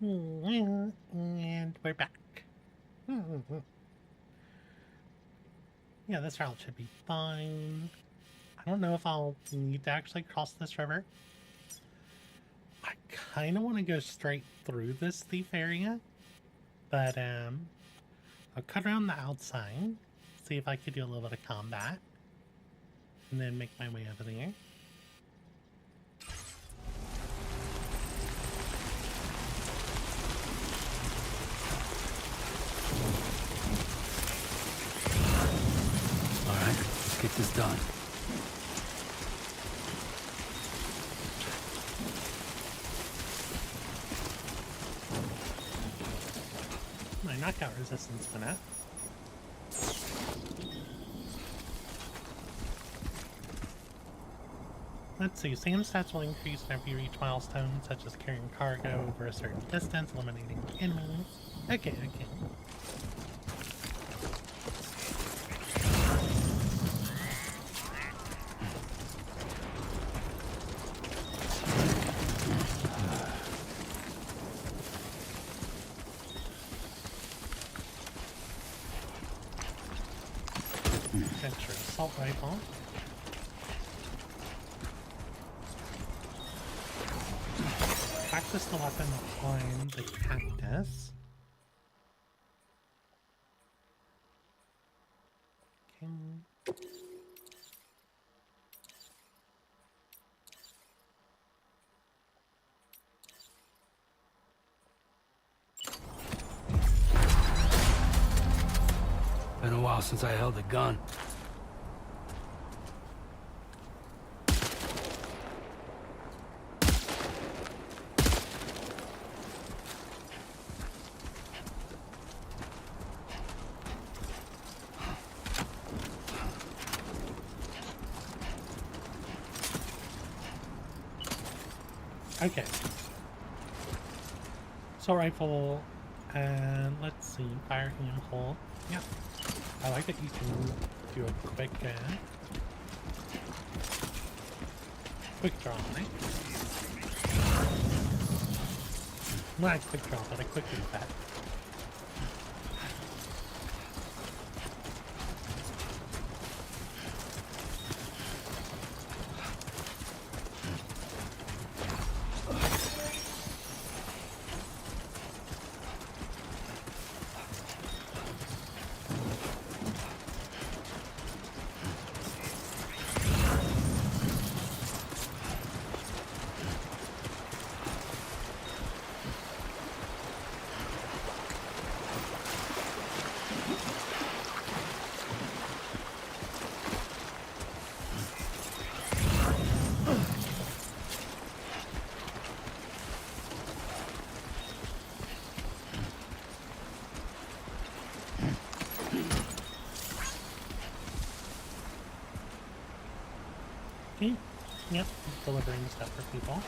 And we're back. Yeah, this route should be fine. I don't know if I'll need to actually cross this river. I kind of want to go straight through this thief area, but I'll cut around the outside, see if I could do a little bit of combat, and then make my way over there. Alright, let's get this done. My knockout resistance went up. Let's see, SAM stats will increase whenever you reach milestones, such as carrying cargo over a certain distance, eliminating enemies. Okay. Adventure assault rifle. Practice the weapon behind the cactus. Okay. Been a while since I held a gun. Okay. Assault rifle, and let's see, fire hand hold. Yeah. I like that you can do a quick draw on it. Not a quick draw, but a quick effect. Okay. Yep, delivering stuff for people.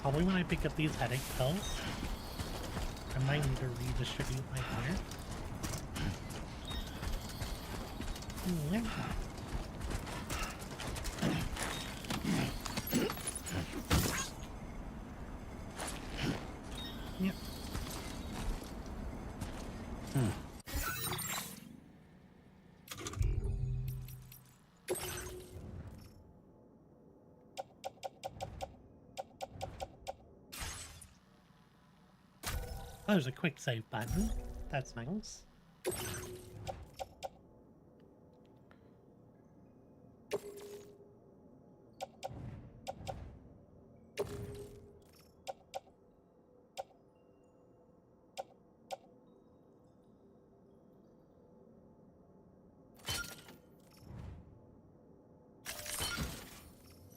Probably when I pick up these headache pills, I might need to redistribute my hair. Yeah. Yep. Oh, there's a quick save button. That's nice.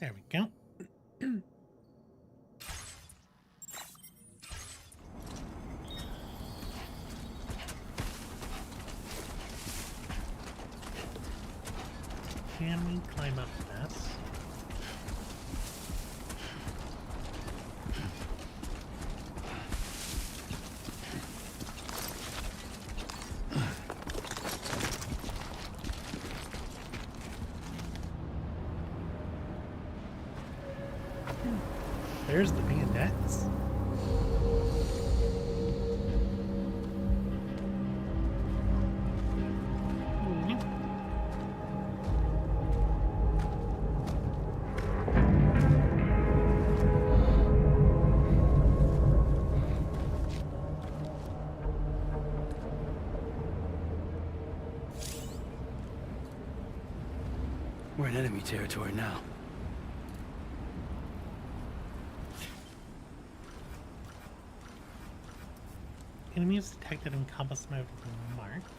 There we go. Can we climb up this? There's the bandits. We're in enemy territory now. Enemies detected in compass mode marked.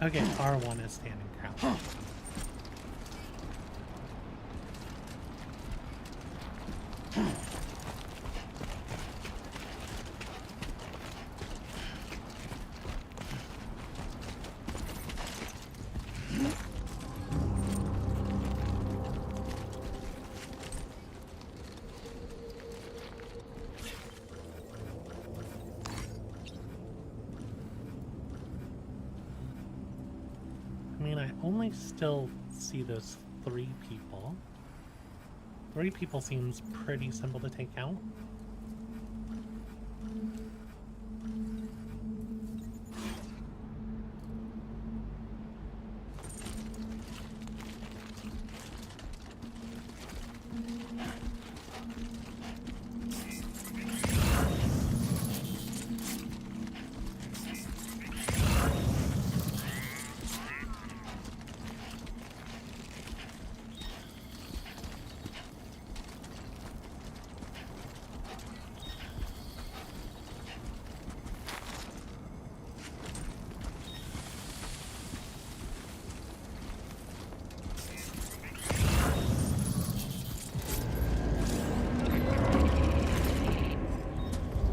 Okay, R1 is standing crouch. I mean, I only still see those 3 people. 3 people seems pretty simple to take out.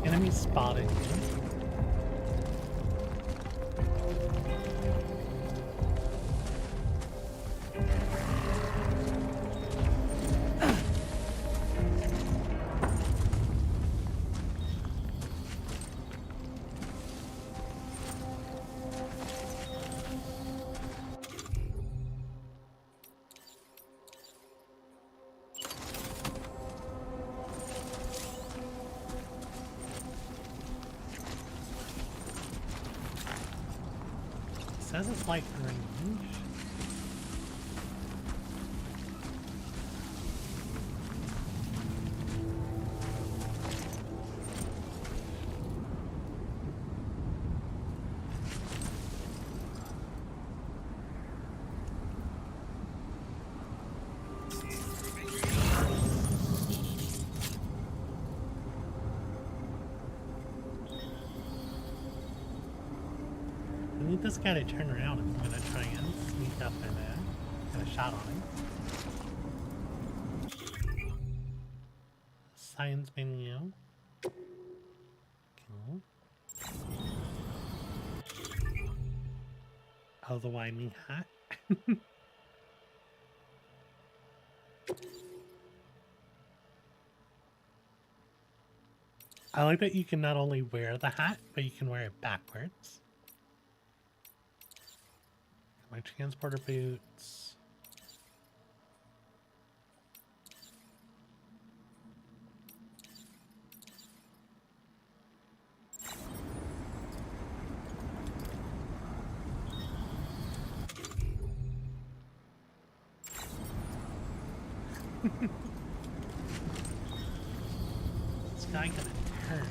Enemy spotted. Says it's like range. I need this guy to turn around if I'm gonna try and sneak up and get a shot on him. Science menu. Cool. Oh, the winding hat. I like that you can not only wear the hat, but you can wear it backwards. My transporter boots. This guy gonna turn.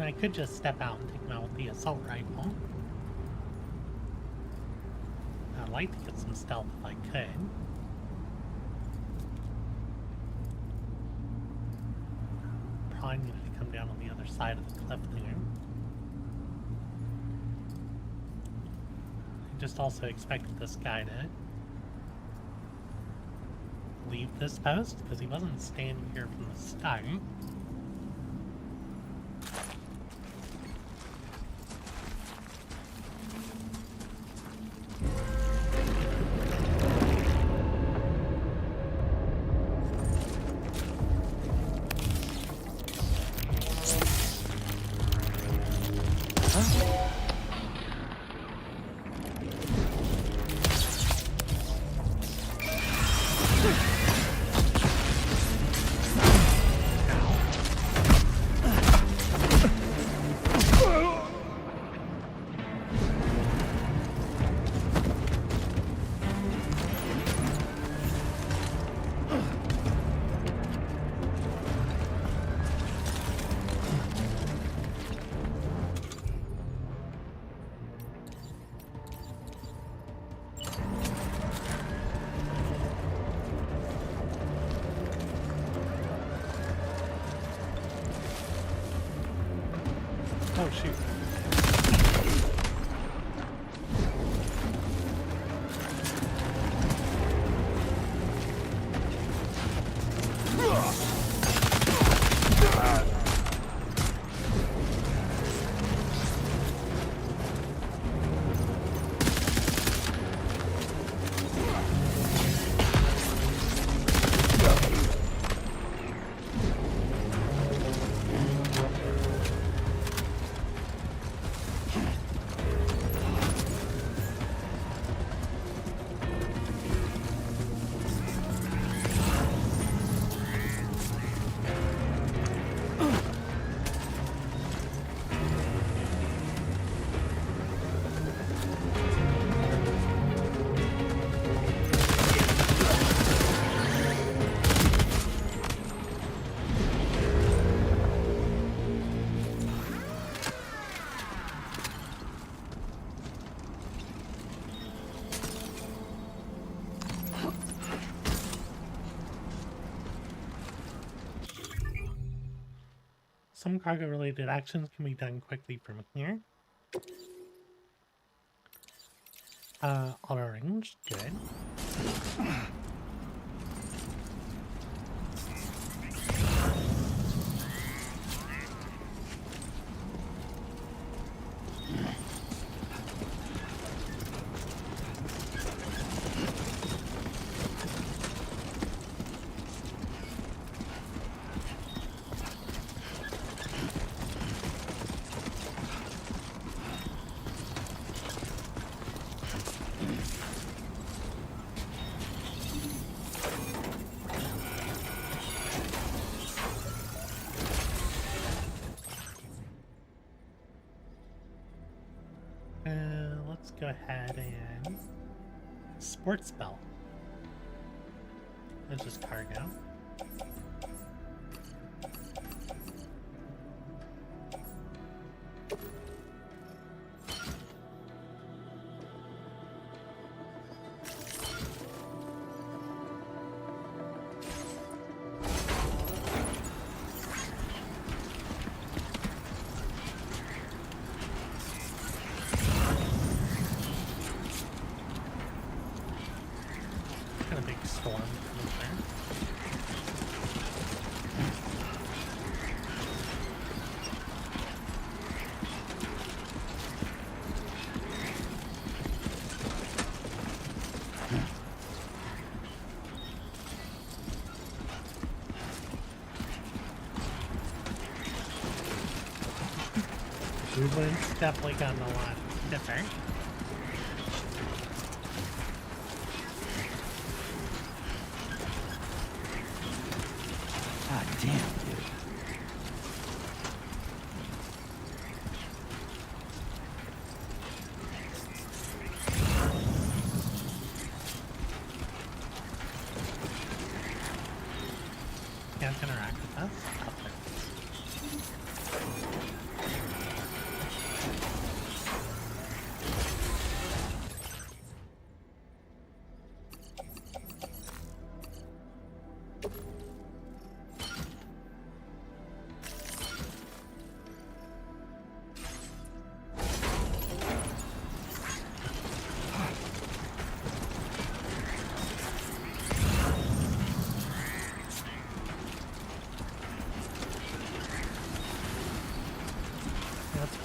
I could just step out and take him out with the assault rifle. I'd like to get some stealth if I could. Probably needed to come down on the other side of the cliff there. I just also expected this guy to leave this post because he wasn't standing here from the start. Oh, shoot. Some cargo-related actions can be done quickly from here. Auto range, good. Let's go ahead and sports belt. That's just cargo. Movement's definitely gotten a lot different. God damn, dude. Can't interact with us. Perfect.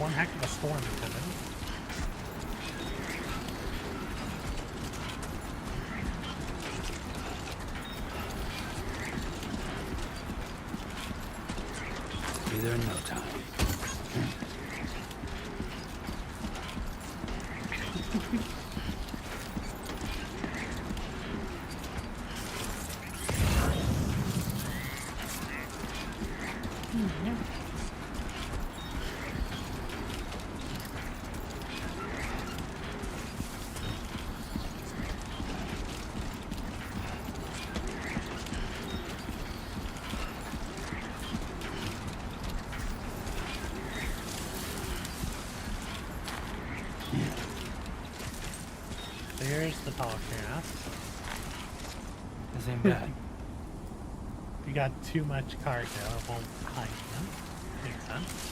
one heck of a storm coming. Be there in no time. Yeah. There's the talk here. This ain't bad. If you got too much cargo, it won't hide them. Makes sense.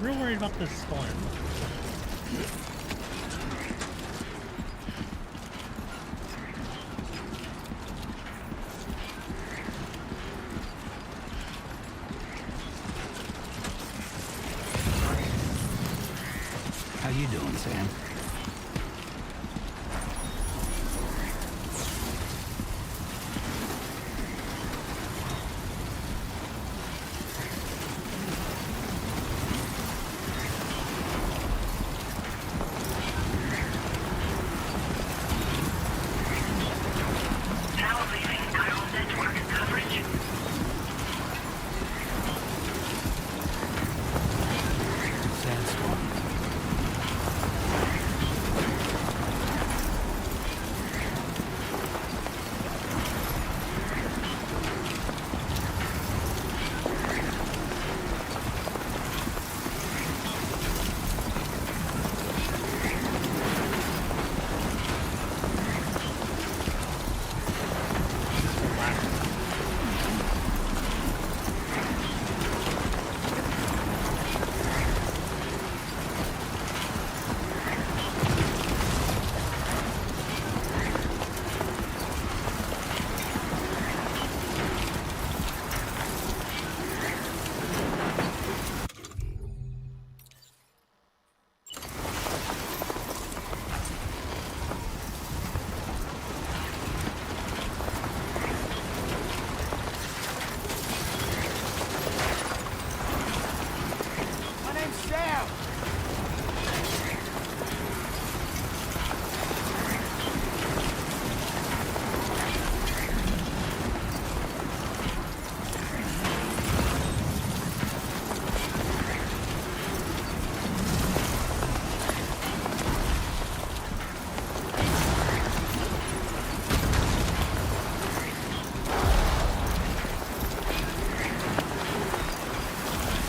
Real worried about this storm. How you doing, Sam? Now leaving neural network coverage. Sandstorm.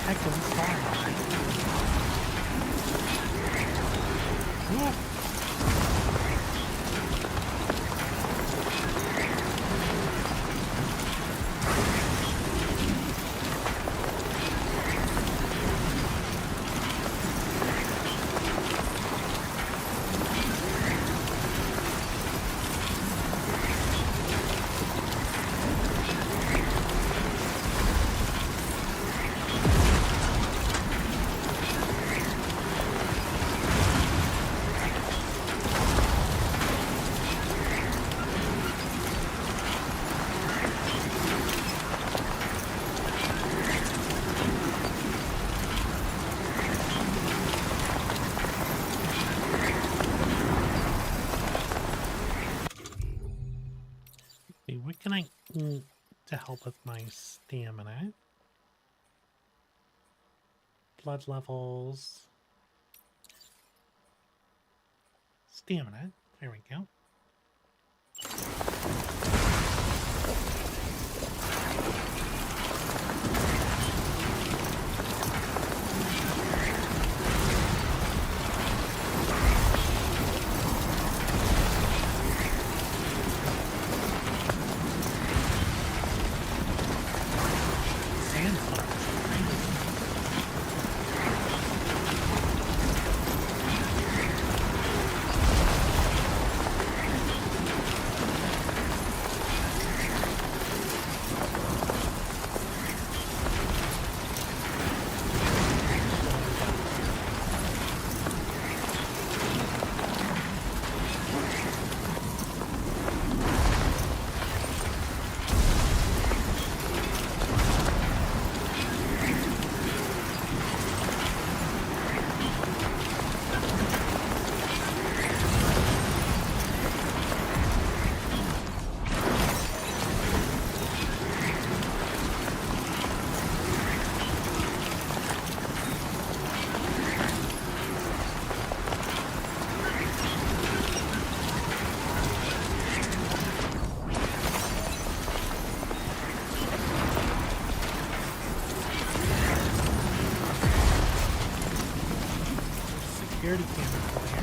Heck of a storm. Ooh. See, what can I eat to help with my stamina? Blood levels. Stamina. There we go. security cameras over here.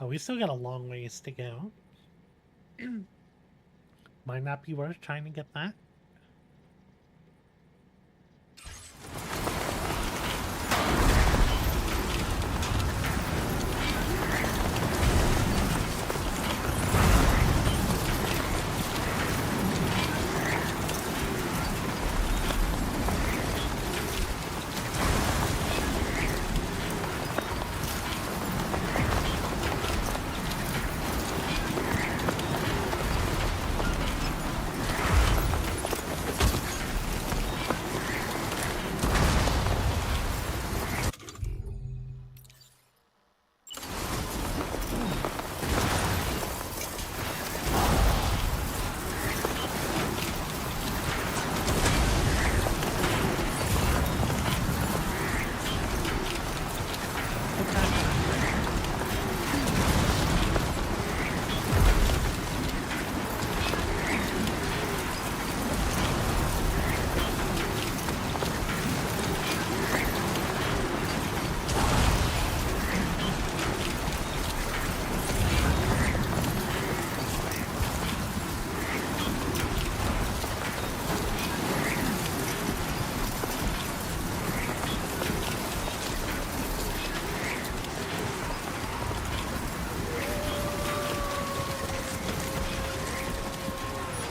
Oh, we still got a long ways to go. Might not be worth trying to get that.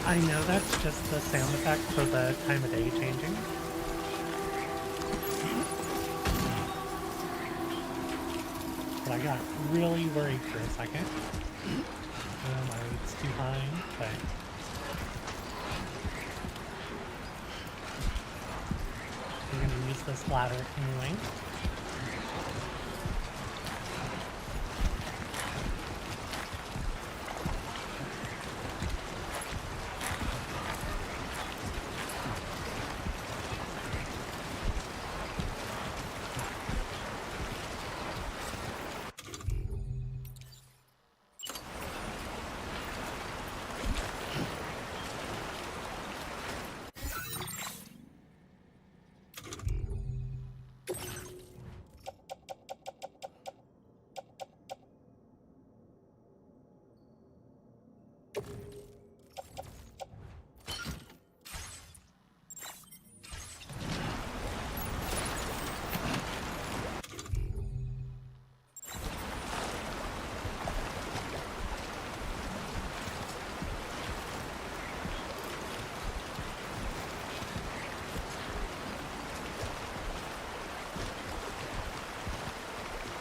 I know that's just the sound effect for the time of day changing. But I got really worried for a second. My rate's too high, but... we're gonna use this ladder anyway.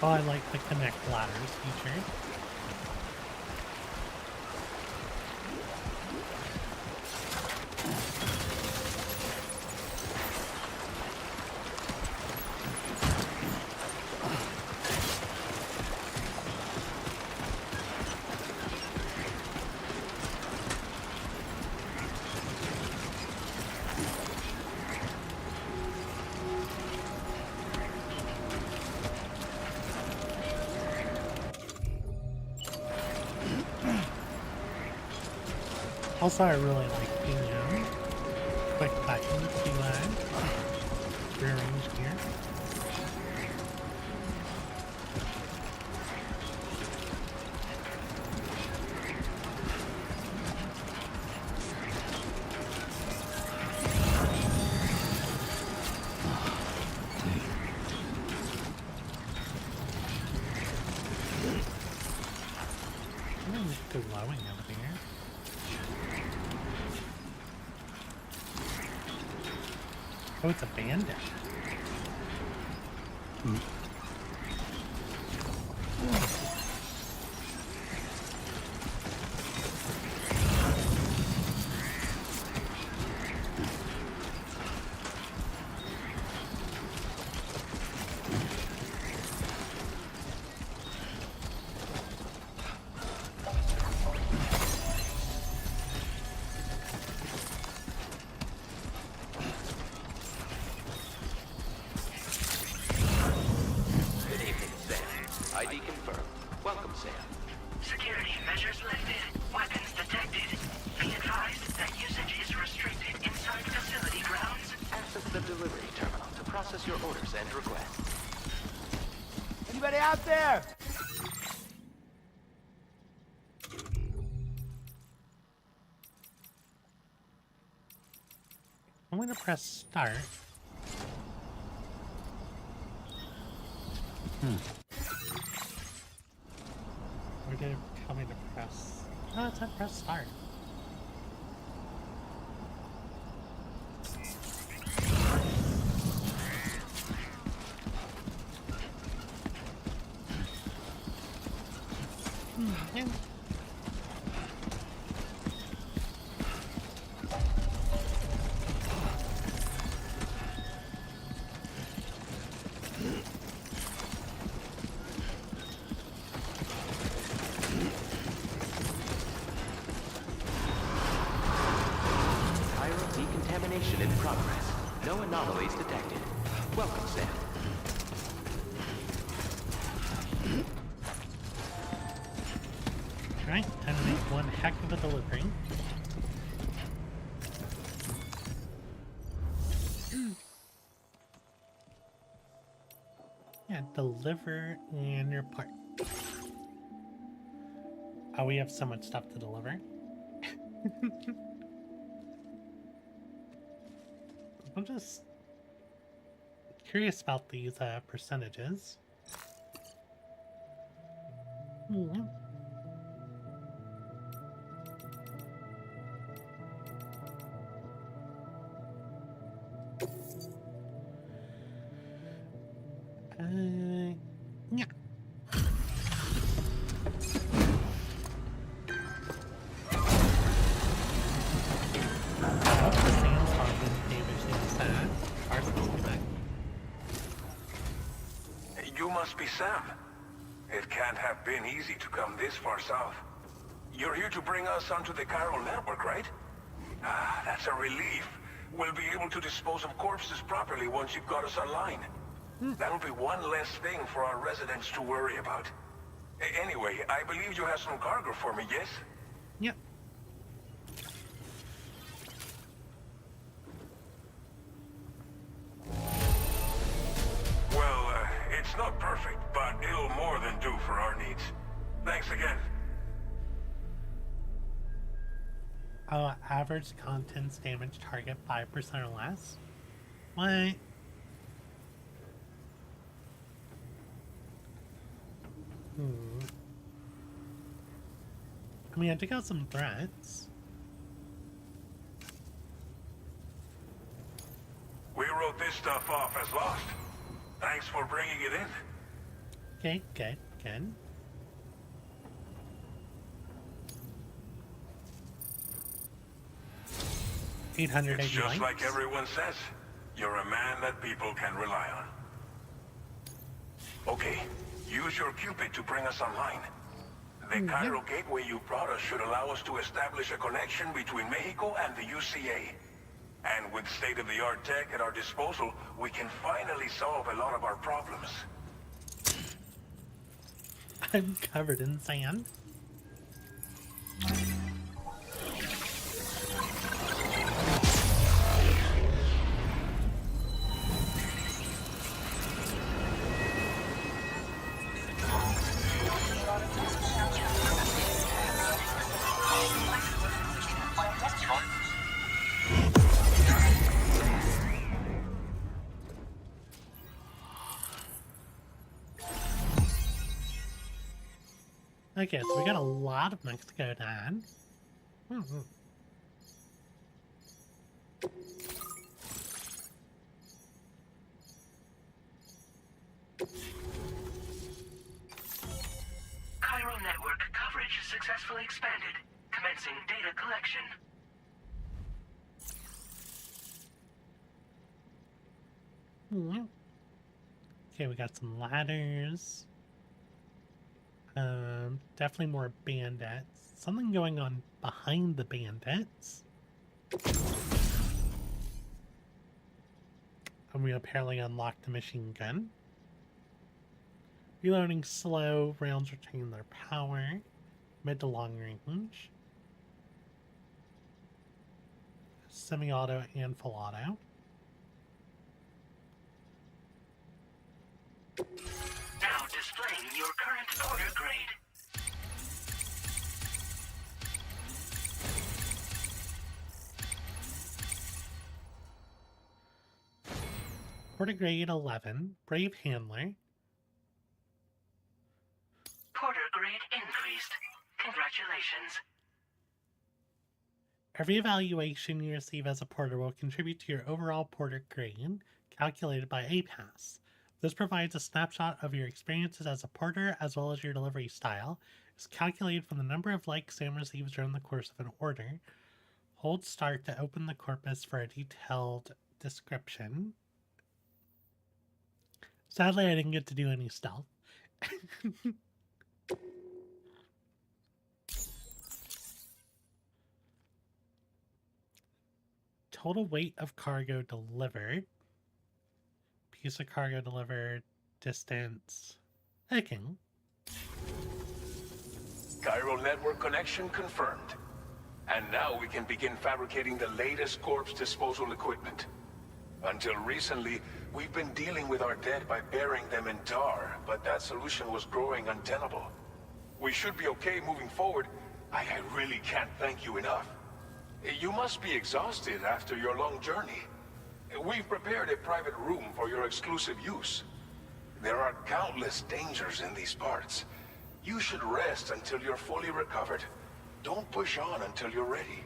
Oh, I like the connect ladders feature. Also, I really like the quick button to rearrange gear. Good glowing over here. Oh, it's a bandit. out there! I'm gonna press start. Or did it tell me to press? Oh, it said press start. Yeah. Pyro decontamination in progress. No anomalies detected. Welcome, Sam. Alright, time to make one heck of a delivery. Yeah, deliver and your part. Oh, we have so much stuff to deliver. I'm just curious about these percentages. Yeah. Oh, the sandstorm didn't damage these parcels tonight. You must be Sam. It can't have been easy to come this far south. You're here to bring us onto the chiral network, right? Ah, that's a relief. We'll be able to dispose of corpses properly once you've got us online. That'll be one less thing for our residents to worry about. Anyway, I believe you have some cargo for me, yes? Yep. Well, it's not perfect, but it'll more than do for our needs. Thanks again. Average contents damage target 5% or less? What? I mean, I took out some threats. We wrote this stuff off as lost. Thanks for bringing it in. Okay, good, good. $880 It's just likes. like everyone says. You're a man that people can rely on. Okay, use your Cupid to bring us online. The chiral gateway you brought us should allow us to establish a connection between Mexico and the UCA. And with state-of-the-art tech at our disposal, we can finally solve a lot of our problems. I'm covered in sand. Okay, so we got a lot of Mexico done. Chiral network coverage successfully expanded. Commencing data collection. Okay, we got some ladders. Definitely more bandits. Something going on behind the bandits. And we apparently unlocked the machine gun. Reloading slow, rounds retain their power. Mid to long range. Semi-auto and full auto. Now displaying Porter grade 11, Brave Handler. Porter grade increased. Congratulations. Every evaluation you receive as a porter will contribute to your overall porter grade, calculated by APAS. This provides a snapshot of your experiences as a porter as well as your delivery style. It's calculated from the number of likes Sam receives during the course of an order. Hold start to open the corpus for a detailed description. Sadly, I didn't get to do any stealth. Total weight of cargo delivered. Piece of cargo delivered. Distance. Okay. Chiral network connection confirmed. And now we can begin fabricating the latest corpse disposal equipment. Until recently, we've been dealing with our dead by burying them in tar, but that solution was growing untenable. We should be okay moving forward. I really can't thank you enough. You must be exhausted after your long journey. We've prepared a private room for your exclusive use. There are countless dangers in these parts. You should rest until you're fully recovered. Don't push on until you're ready.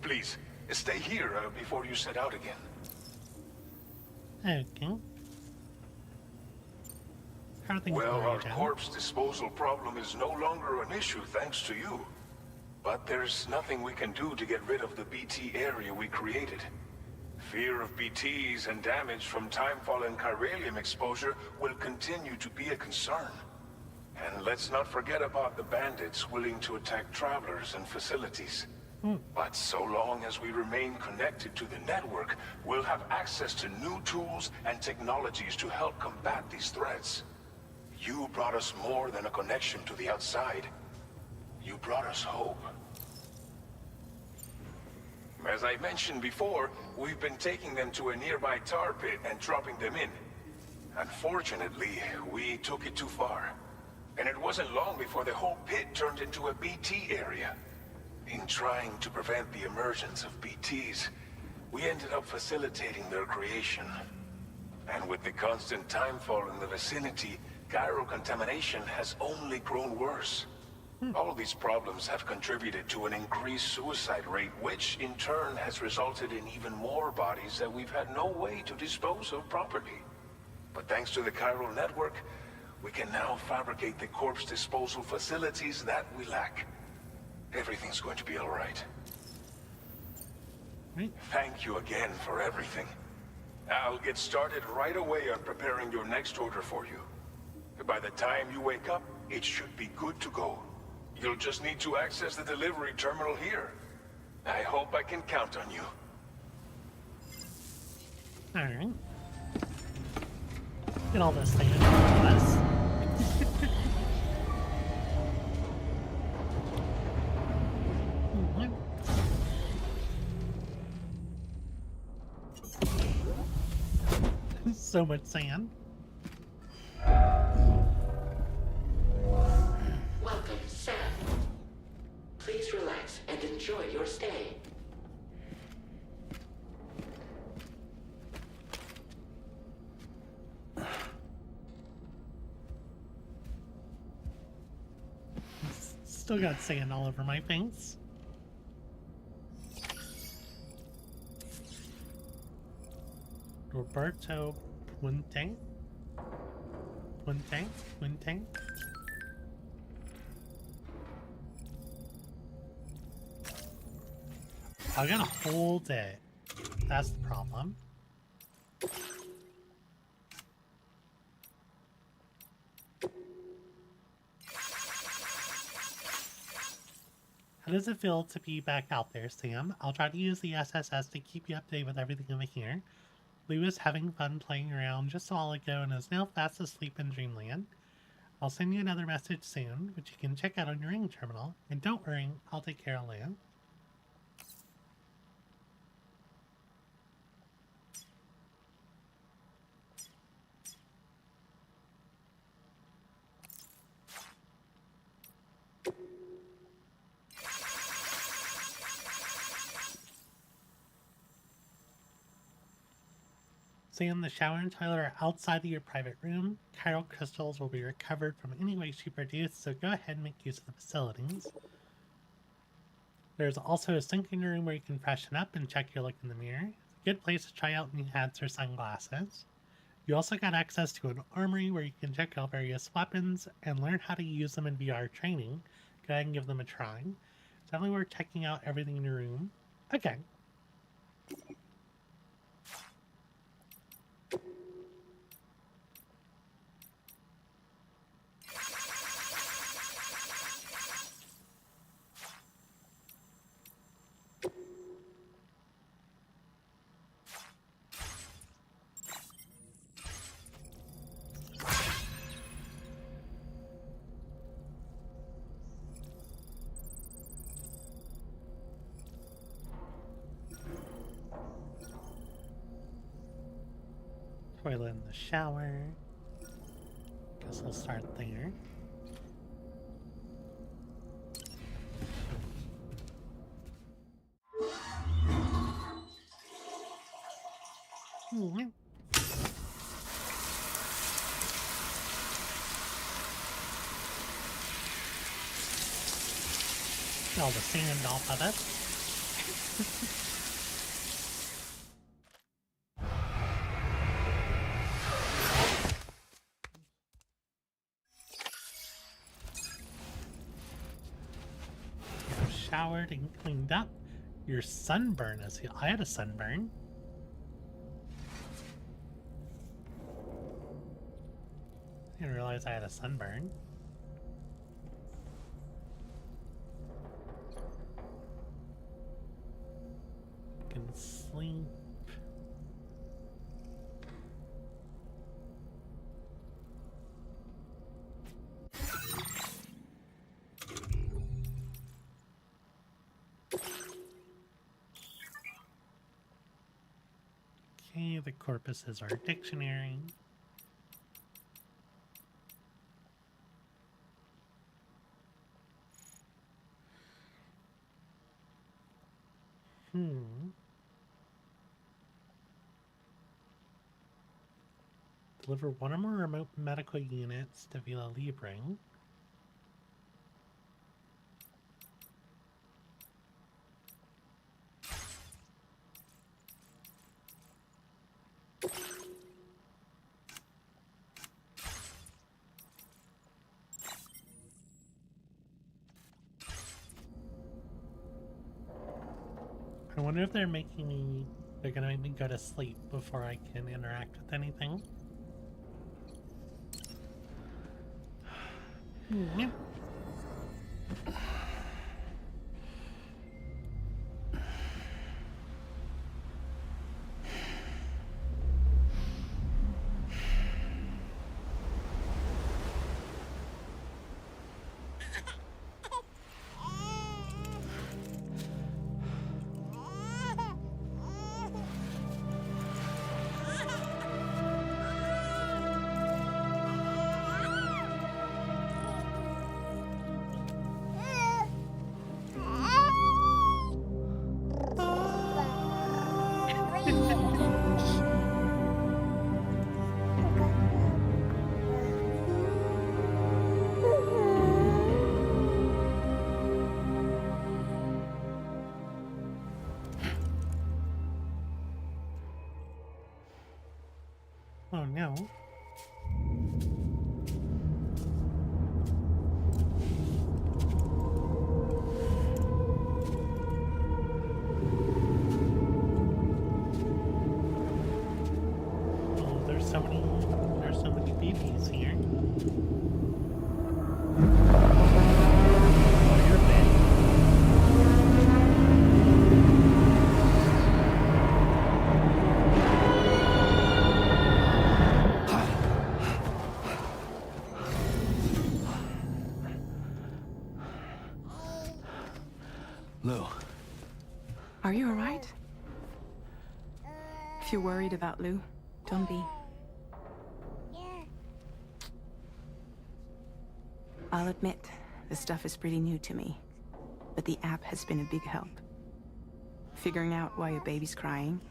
Please, stay here before you set out again. Okay. How are things Well, going, our Jen? corpse disposal problem is no longer an issue thanks to you. But there's nothing we can do to get rid of the BT area we created. Fear of BTs and damage from timefall and chiralium exposure will continue to be a concern. And let's not forget about the bandits willing to attack travelers and facilities. But so long as we remain connected to the network, we'll have access to new tools and technologies to help combat these threats. You brought us more than a connection to the outside. You brought us hope. As I mentioned before, we've been taking them to a nearby tar pit and dropping them in. Unfortunately, we took it too far. And it wasn't long before the whole pit turned into a BT area. In trying to prevent the emergence of BTs, we ended up facilitating their creation. And with the constant timefall in the vicinity, chiral contamination has only grown worse. All these problems have contributed to an increased suicide rate, which in turn has resulted in even more bodies that we've had no way to dispose of properly. But thanks to the chiral network, we can now fabricate the corpse disposal facilities that we lack. Everything's going to be all right. Thank you again for everything. I'll get started right away on preparing your next order for you. By the time you wake up, it should be good to go. You'll just need to access the delivery terminal here. I hope I can count on you. Alright. Get all this thing in front of us. So much sand. Welcome, Sam. Please relax and enjoy your stay. Still got sand all over my face. Roberto Puente. Puente. I gotta hold it. That's the problem. How does it feel to be back out there, Sam? I'll try to use the SSS to keep you updated with everything over here. Lou was having fun playing around just a while ago and is now fast asleep in Dreamland. I'll send you another message soon, which you can check out on your ring terminal. And don't worry, I'll take care of Lou. Sam, the shower and toilet are outside of your private room. Chiral crystals will be recovered from any waste you produce, so go ahead and make use of the facilities. There's also a sink in your room where you can freshen up and check your look in the mirror. It's a good place to try out new hats or sunglasses. You also got access to an armory where you can check out various weapons and learn how to use them in VR training. Go ahead and give them a try. It's definitely worth checking out everything in your room. Okay. Toilet in the shower. Guess we'll start there. All the sand off of it. Showered and cleaned up. Your sunburn is here. I had a sunburn. I didn't realize I had a sunburn. Can sleep. Okay, the corpus is our dictionary. Deliver one or more remote medical units to Villa Libre. I wonder if they're gonna make me go to sleep before I can interact with anything. Oh no. Oh, there's so many babies here. Oh, you're big. Lou. Are you alright? If you're worried about Lou, don't be. I'll admit, the stuff is pretty new to me, but the app has been a big help. Figuring out why a baby's crying,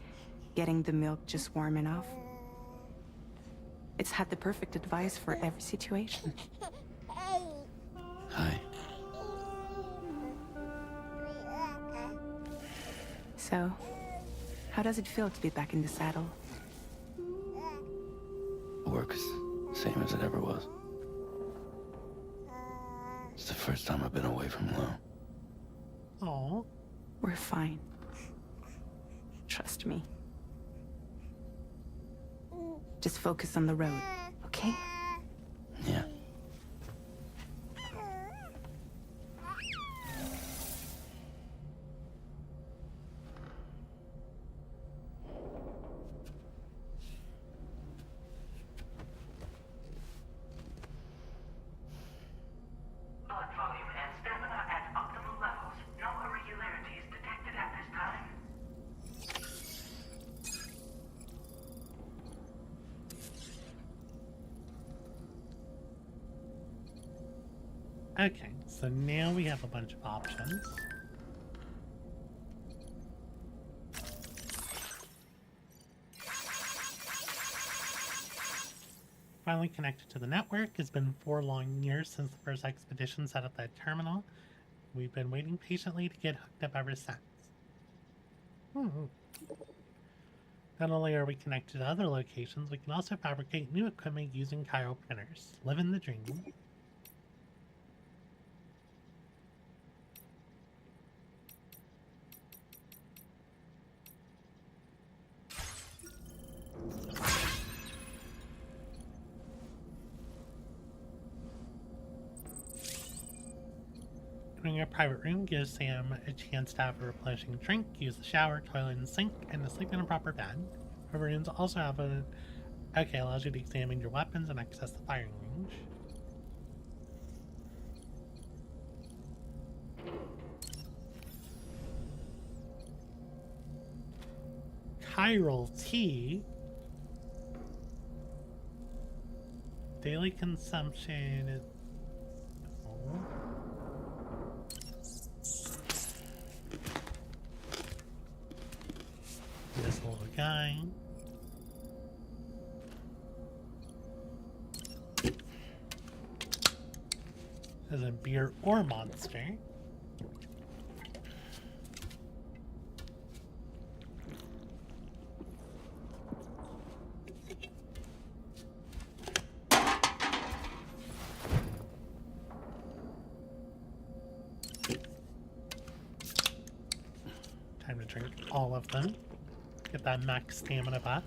getting the milk just warm enough, It's had the perfect advice for every situation. Hi. So, how does it feel to be back in the saddle? Works same as it ever was. It's the first time I've been away from Lo. Oh, We're fine. Trust me. Just focus on the road, okay? Yeah. Blood volume and stamina at optimal levels. No irregularities detected at this time. okay. So now we have a bunch of options. Finally connected to the network. It's been 4 long years since the first expedition set up that terminal. We've been waiting patiently to get hooked up ever since. Not only are we connected to other locations, we can also fabricate new equipment using chiral printers. Living the dream. Entering a private room gives Sam a chance to have a replenishing drink, use the shower, toilet, and sink, and to sleep in a proper bed. Private rooms also have a... Okay, allows you to examine your weapons and access the firing range. Chiral tea. Daily consumption is... Oh. This little guy. As a beer or monster. Time to drink all of them. Get that max stamina back.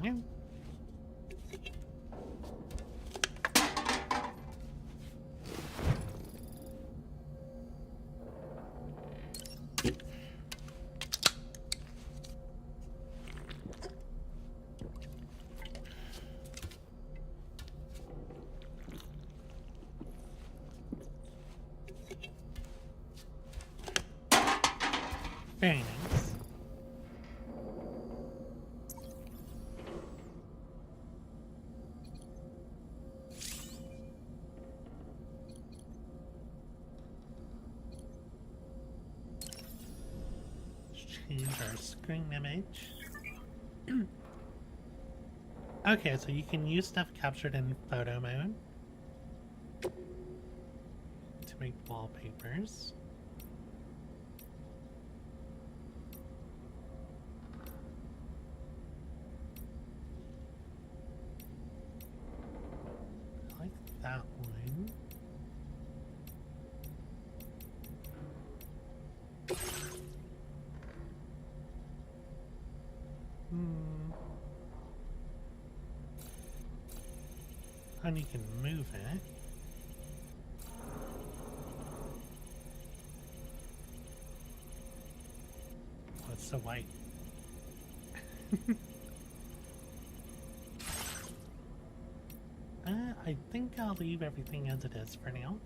Yeah. Very nice. Let's change our screen image. Okay, so you can use stuff captured in photo mode to make wallpapers. That one. And you can move it. Oh, it's so white. I think I'll leave everything as it is for now.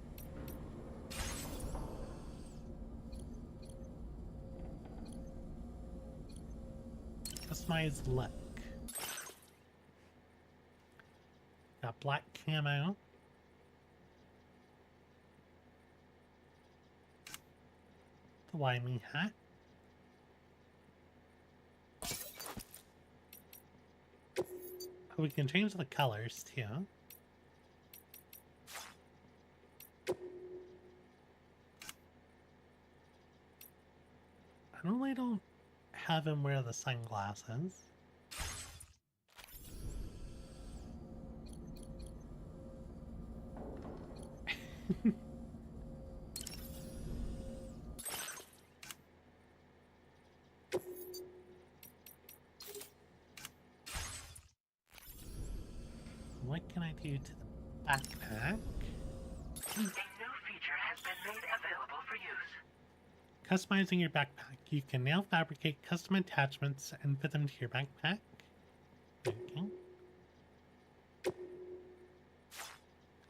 Customize look. Got black camo. The Wyoming hat. We can change the colors too. I normally don't have him wear the sunglasses. What can I do to the backpack? A new feature has been made available for use. Customizing your backpack. You can now fabricate custom attachments and fit them to your backpack. Okay.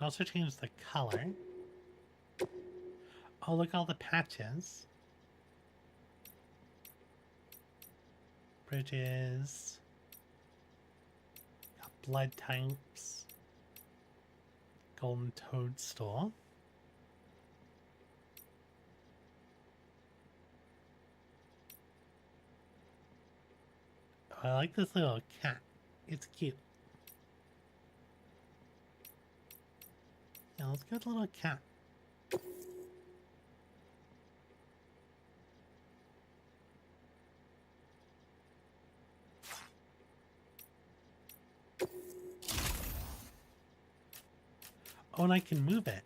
Also change the color. Oh, look at all the patches. Bridges. Got blood types. Golden toadstool. Oh, I like this little cat. It's cute. Yeah, let's get a little cat. Oh, and I can move it.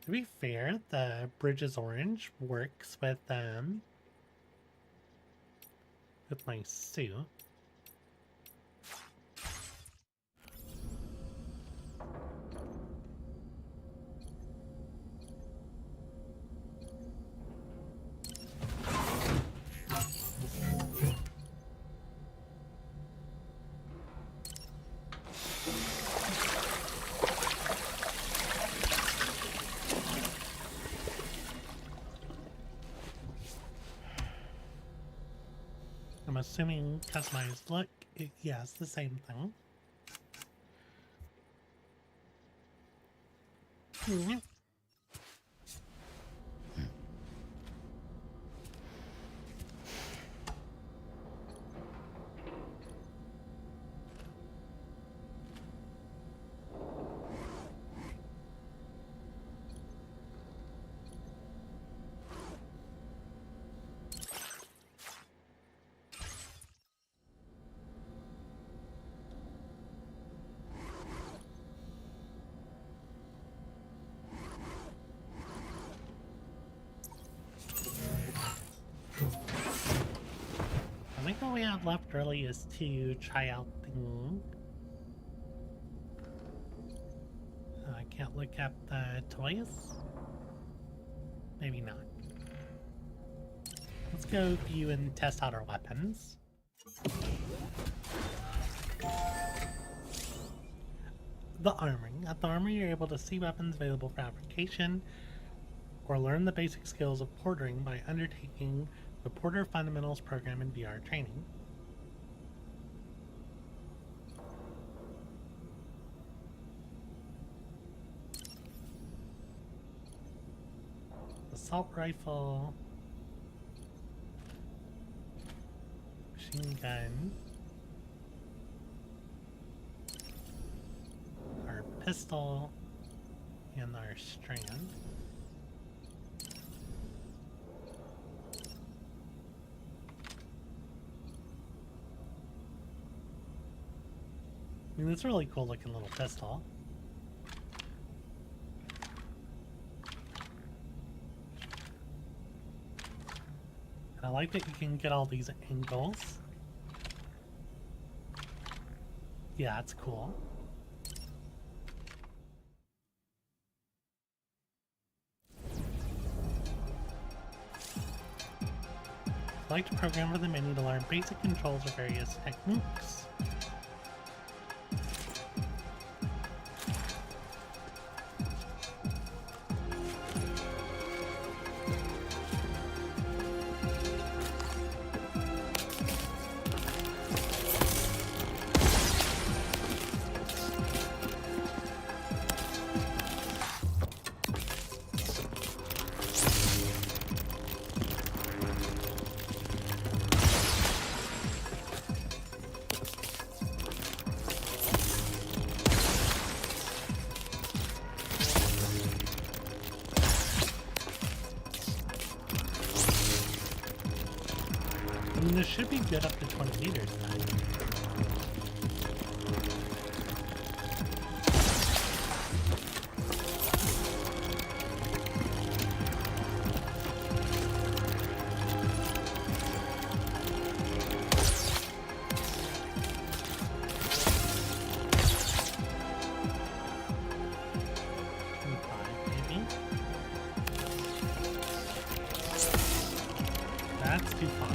To be fair, the Bridges Orange works with my suit. I'm assuming customized look. Yeah, it's the same thing. Yeah. I think all we have left really is to try out the... I can't look at the toys? Maybe not. Let's go view and test out our weapons. The armoring. At the armory, you're able to see weapons available for application or learn the basic skills of portering by undertaking the Porter Fundamentals program in VR training. Assault rifle, machine gun, our pistol, and our strand. I mean, it's a really cool looking little pistol. And I like that you can get all these angles. Yeah, it's cool. Select a program for the menu to learn basic controls of various techniques. should be good up to 20 meters then. That's too far.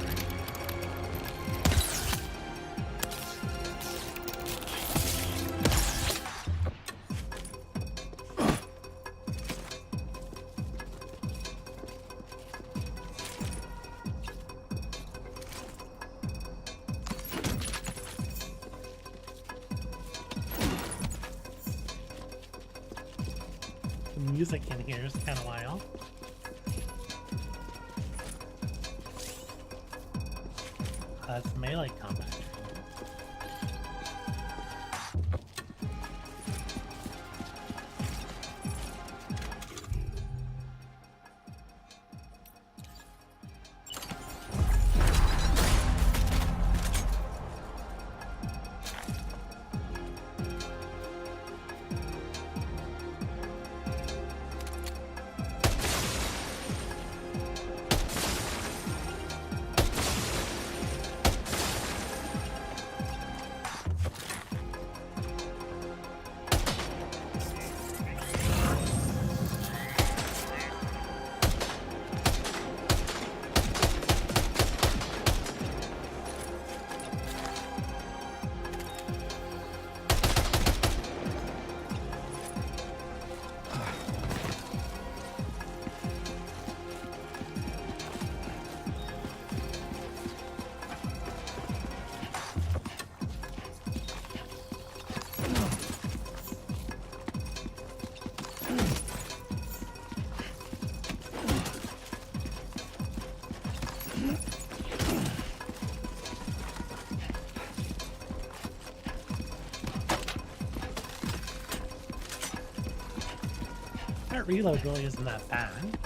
The music in here is kind of wild. That's melee combat. That reload really isn't that bad.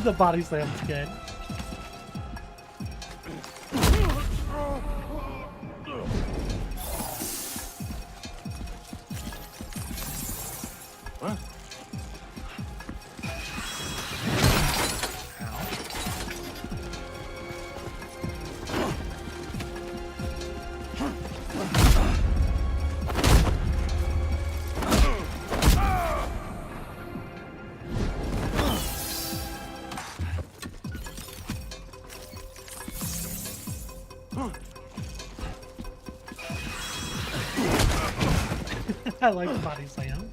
The body slam's good. I like the body slam.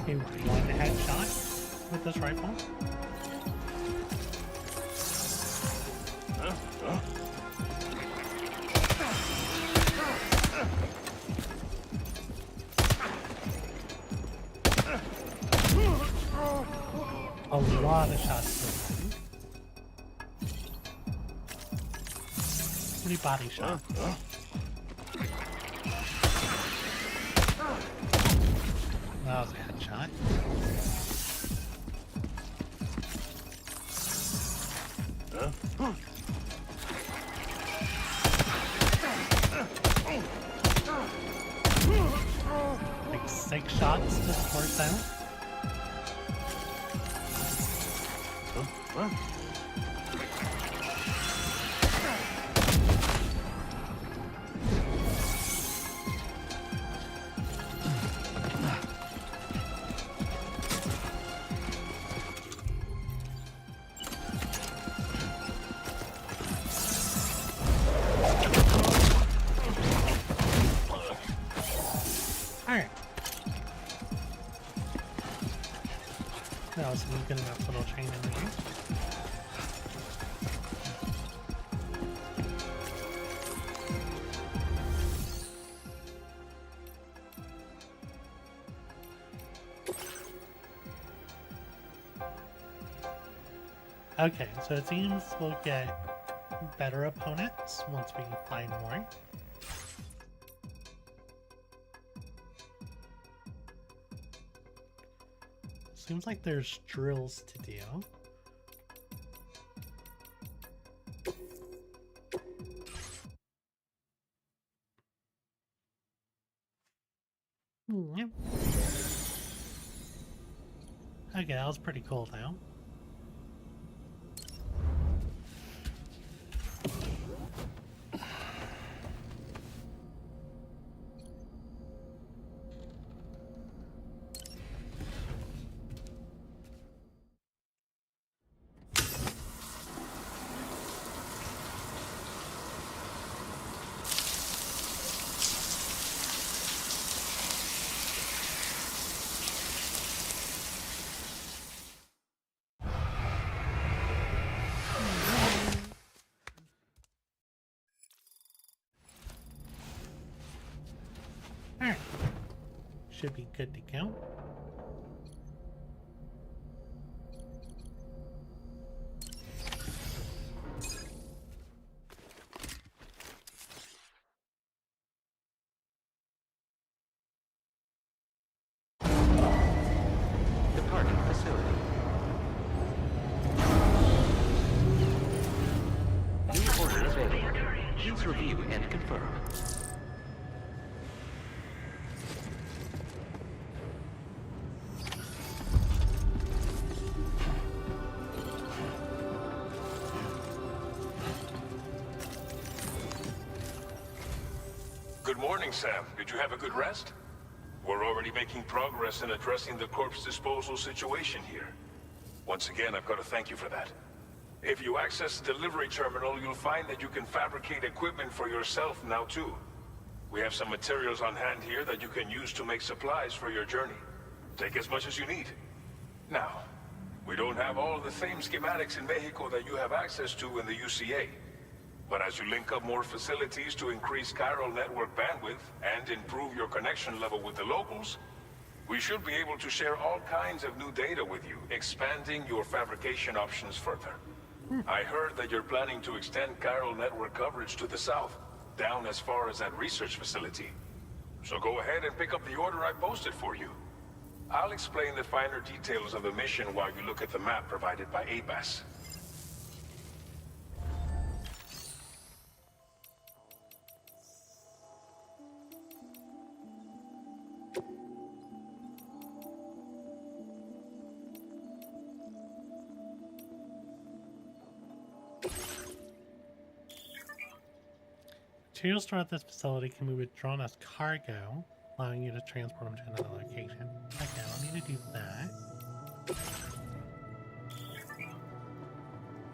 Okay, one headshot with this rifle. A lot of shots to the head. Pretty body shot. That was a headshot. Like 6 shots to the torso. Alright. That was a good enough little chain in there. Okay, so it seems we'll get better opponents once we find more. Seems like there's drills to do. Yep. Okay, that was pretty cool though. Alright. Should be good to go. Departing facility. New order available. Please review and confirm. Good morning, Sam. Did you have a good rest? We're already making progress in addressing the corpse disposal situation here. Once again, I've got to thank you for that. If you access the delivery terminal, you'll find that you can fabricate equipment for yourself now too. We have some materials on hand here that you can use to make supplies for your journey. Take as much as you need. Now, we don't have all the same schematics in Mexico that you have access to in the UCA. But as you link up more facilities to increase chiral network bandwidth and improve your connection level with the locals, we should be able to share all kinds of new data with you, expanding your fabrication options further. I heard that you're planning to extend chiral network coverage to the south, down as far as that research facility. So go ahead and pick up the order I posted for you. I'll explain the finer details of the mission while you look at the map provided by ABAS. Materials stored at this facility can be withdrawn as cargo, allowing you to transport them to another location. Okay, I'll need to do that.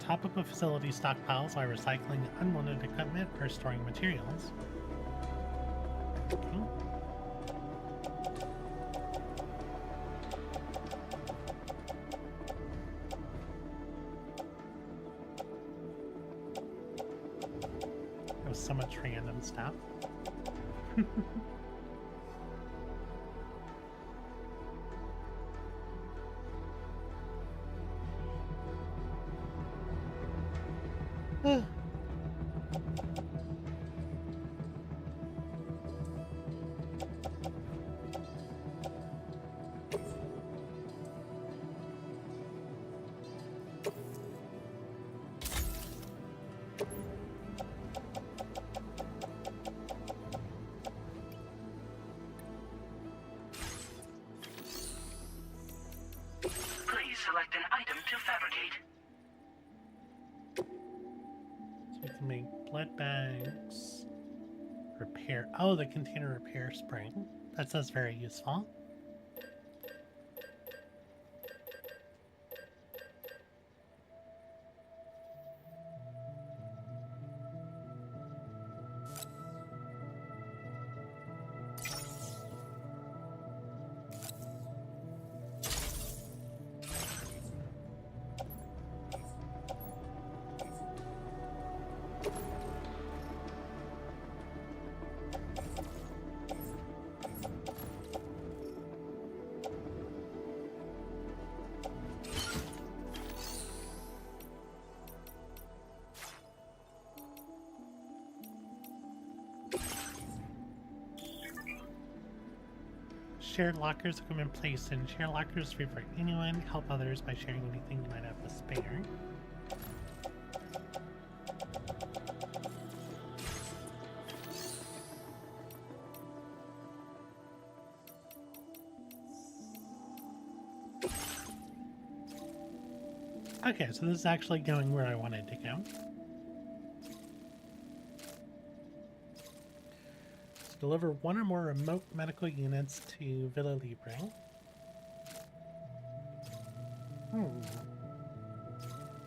Top up a facility stockpiles while recycling unwanted equipment or storing materials. Okay. There was so much random stuff. Please select an item to fabricate. So we can make blood bags. Repair. Oh, the container repair spring. That sounds very useful. Shared lockers come in place, and shared lockers free for anyone. Help others by sharing anything you might have to spare. Okay, so this is actually going where I wanted to go. Deliver one or more remote medical units to Villa Libre.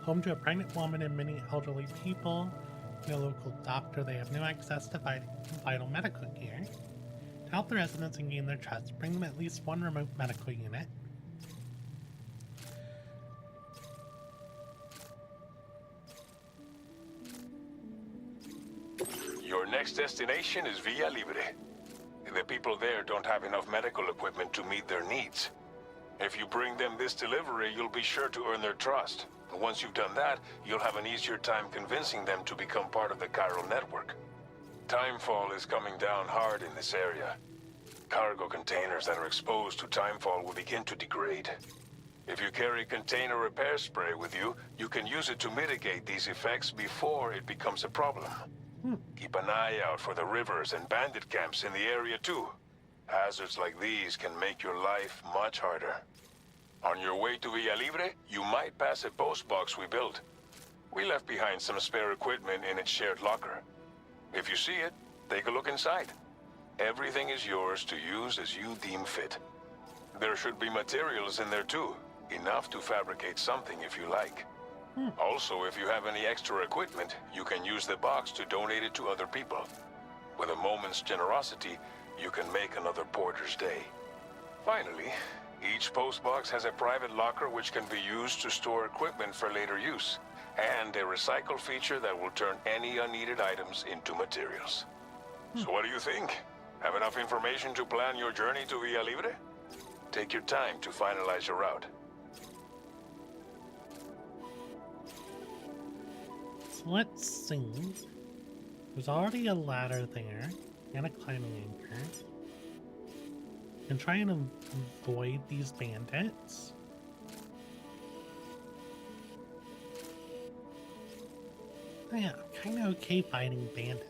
Home to a pregnant woman and many elderly people. No local doctor, they have no access to vital medical care. To help the residents and gain their trust, bring them at least one remote medical unit. Your next destination is Villa Libre. The people there don't have enough medical equipment to meet their needs. If you bring them this delivery, you'll be sure to earn their trust. And once you've done that, you'll have an easier time convincing them to become part of the chiral network. Timefall is coming down hard in this area. Cargo containers that are exposed to timefall will begin to degrade. If you carry container repair spray with you, you can use it to mitigate these effects before it becomes a problem. Keep an eye out for the rivers and bandit camps in the area too. Hazards like these can make your life much harder. On your way to Villa Libre, you might pass a post box we built. We left behind some spare equipment in its shared locker. If you see it, take a look inside. Everything is yours to use as you deem fit. There should be materials in there too, enough to fabricate something if you like. Also, if you have any extra equipment, you can use the box to donate it to other people. With a moment's generosity, you can make another porter's day. Finally, each postbox has a private locker which can be used to store equipment for later use, and a recycle feature that will turn any unneeded items into materials. So what do you think? Have enough information to plan your journey to Villa Libre? Take your time to finalize your route. So let's see. There's already a ladder there and a climbing anchor. And try and avoid these bandits. Oh yeah, I'm kind of okay fighting bandits.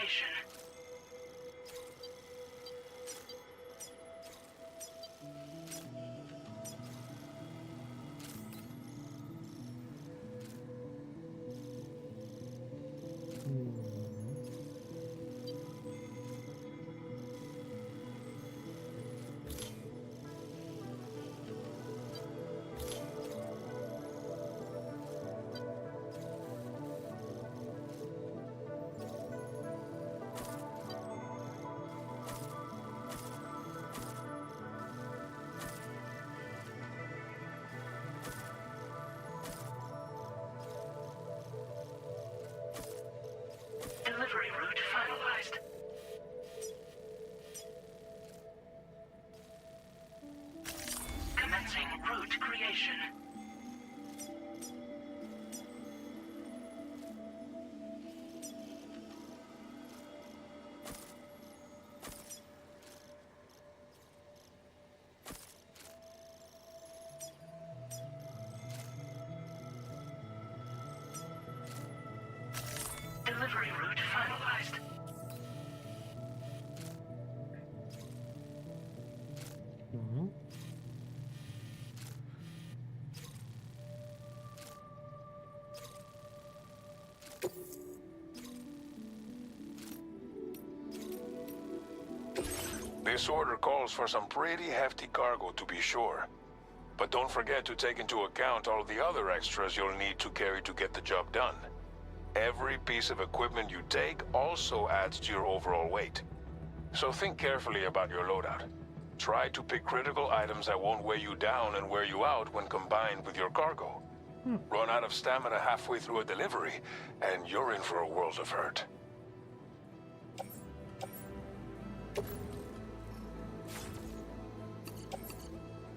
creation. Delivery route finalized. Commencing route creation. Delivery route finalized. This order calls for some pretty hefty cargo to be sure. But don't forget to take into account all the other extras you'll need to carry to get the job done. Every piece of equipment you take also adds to your overall weight. So think carefully about your loadout. Try to pick critical items that won't weigh you down and wear you out when combined with your cargo. Run out of stamina halfway through a delivery, and you're in for a world of hurt.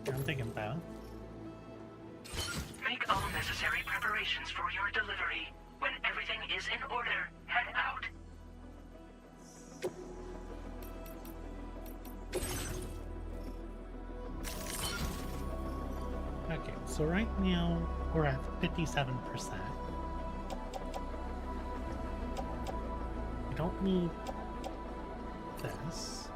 I'm thinking that. Make all necessary preparations for your delivery. When everything is in order, head out. Okay, so right now we're at 57%. We don't need this.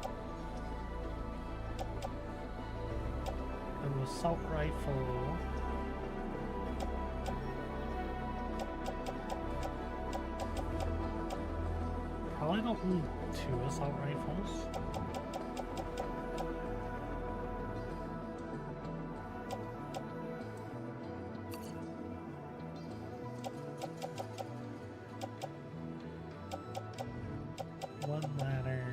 An assault rifle. Probably don't need 2 assault rifles. One ladder.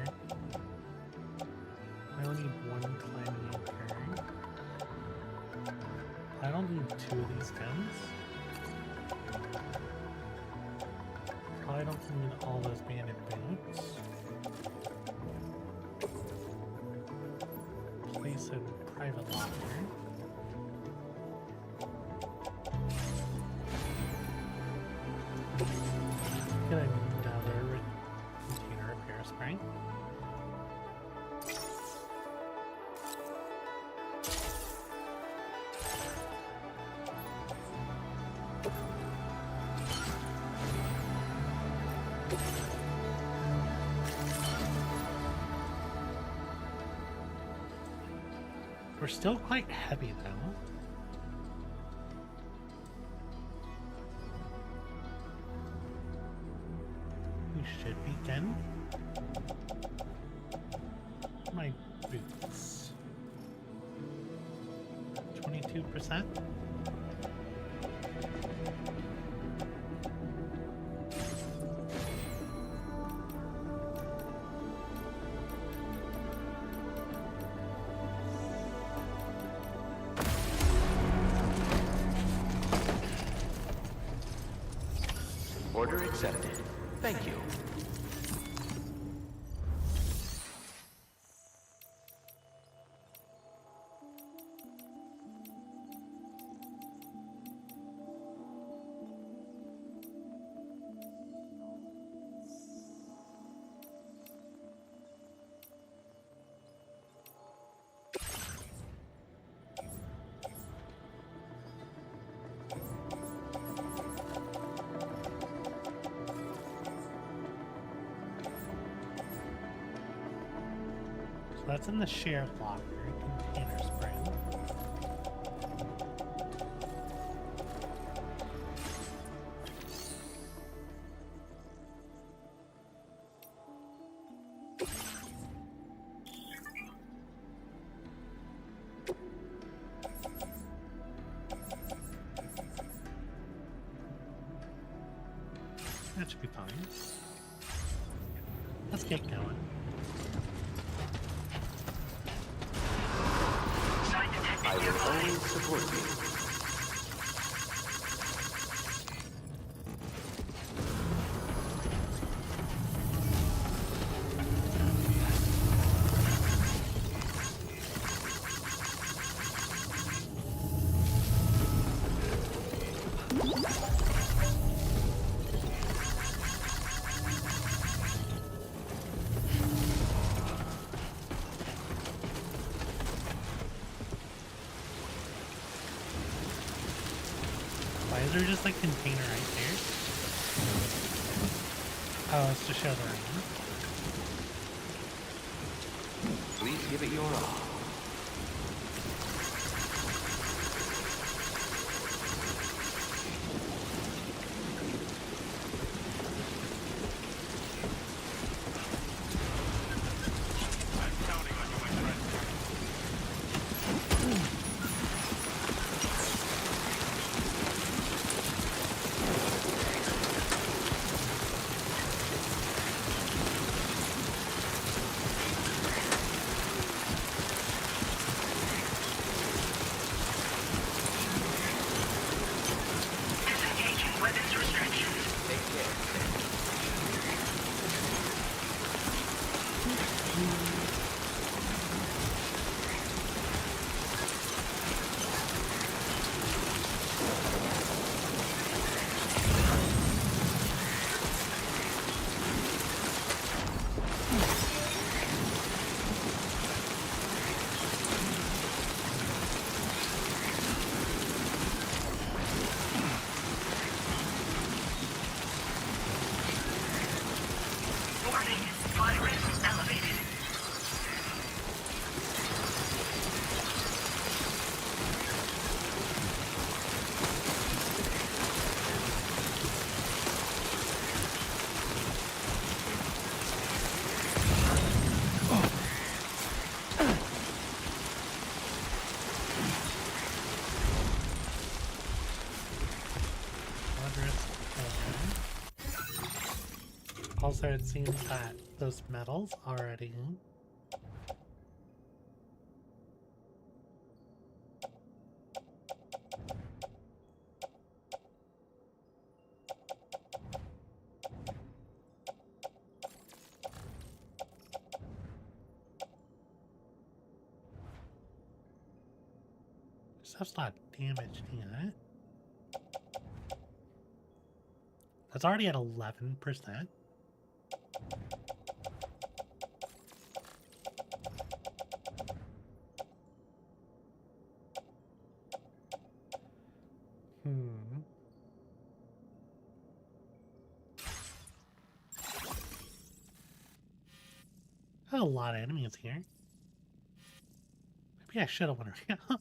I only need 1 climbing anchor. I don't need 2 of these guns. I don't need all those banded boots. Place a private locker. Get another container repair spray. We're still quite heavy though. We should begin. My boots. 22%. Order accepted. Thank you. That's in the shared locker. Container spring. That should be fine. Let's get going. I will always support you. Why is there just a container right there? Oh, it's to show the ring. Please give it your all. Disengaging weapons restrictions. Take care. Warning, virus elevated. Also, it seems that those metals already. Stuff's not damaged yet. That's already at 11%. There's a lot of enemies here. Maybe I should have went around.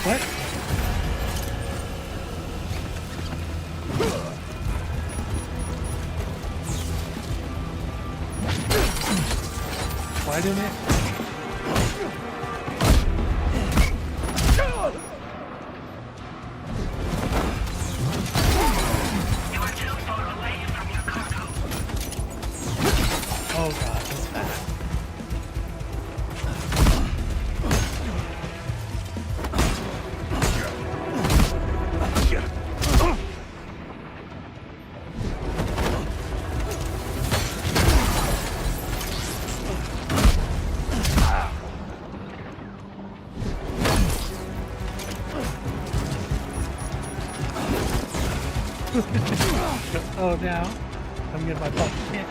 What? Why didn't it? You are too far away from your cargo. Oh god, that's bad. Oh no, I'm getting my butt kicked.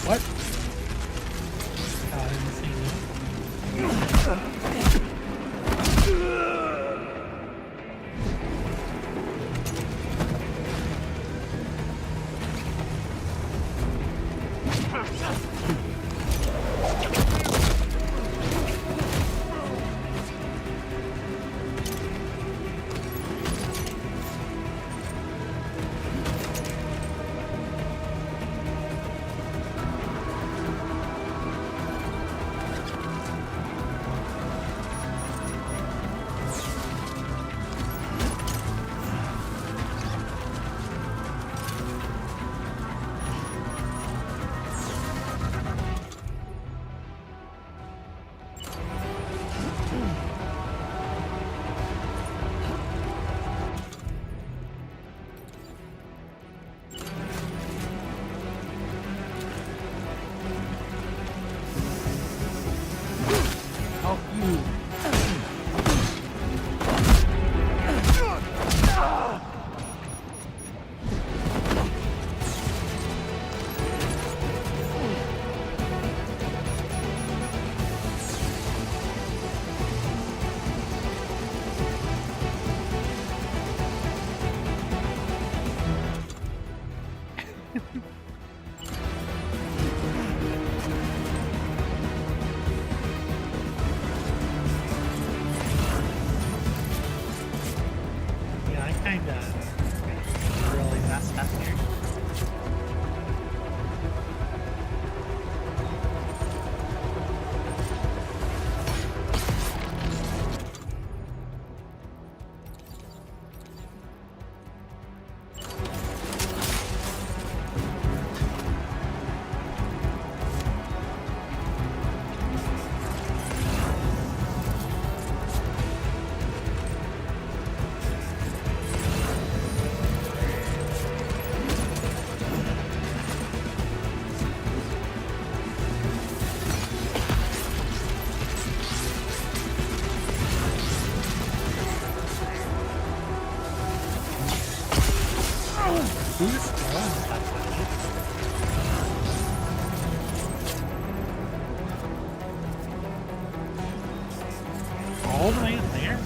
What? Oh, I didn't see Oh, you. Yeah, I kinda really messed up here. Who's throwing stuff at me? All the way up there?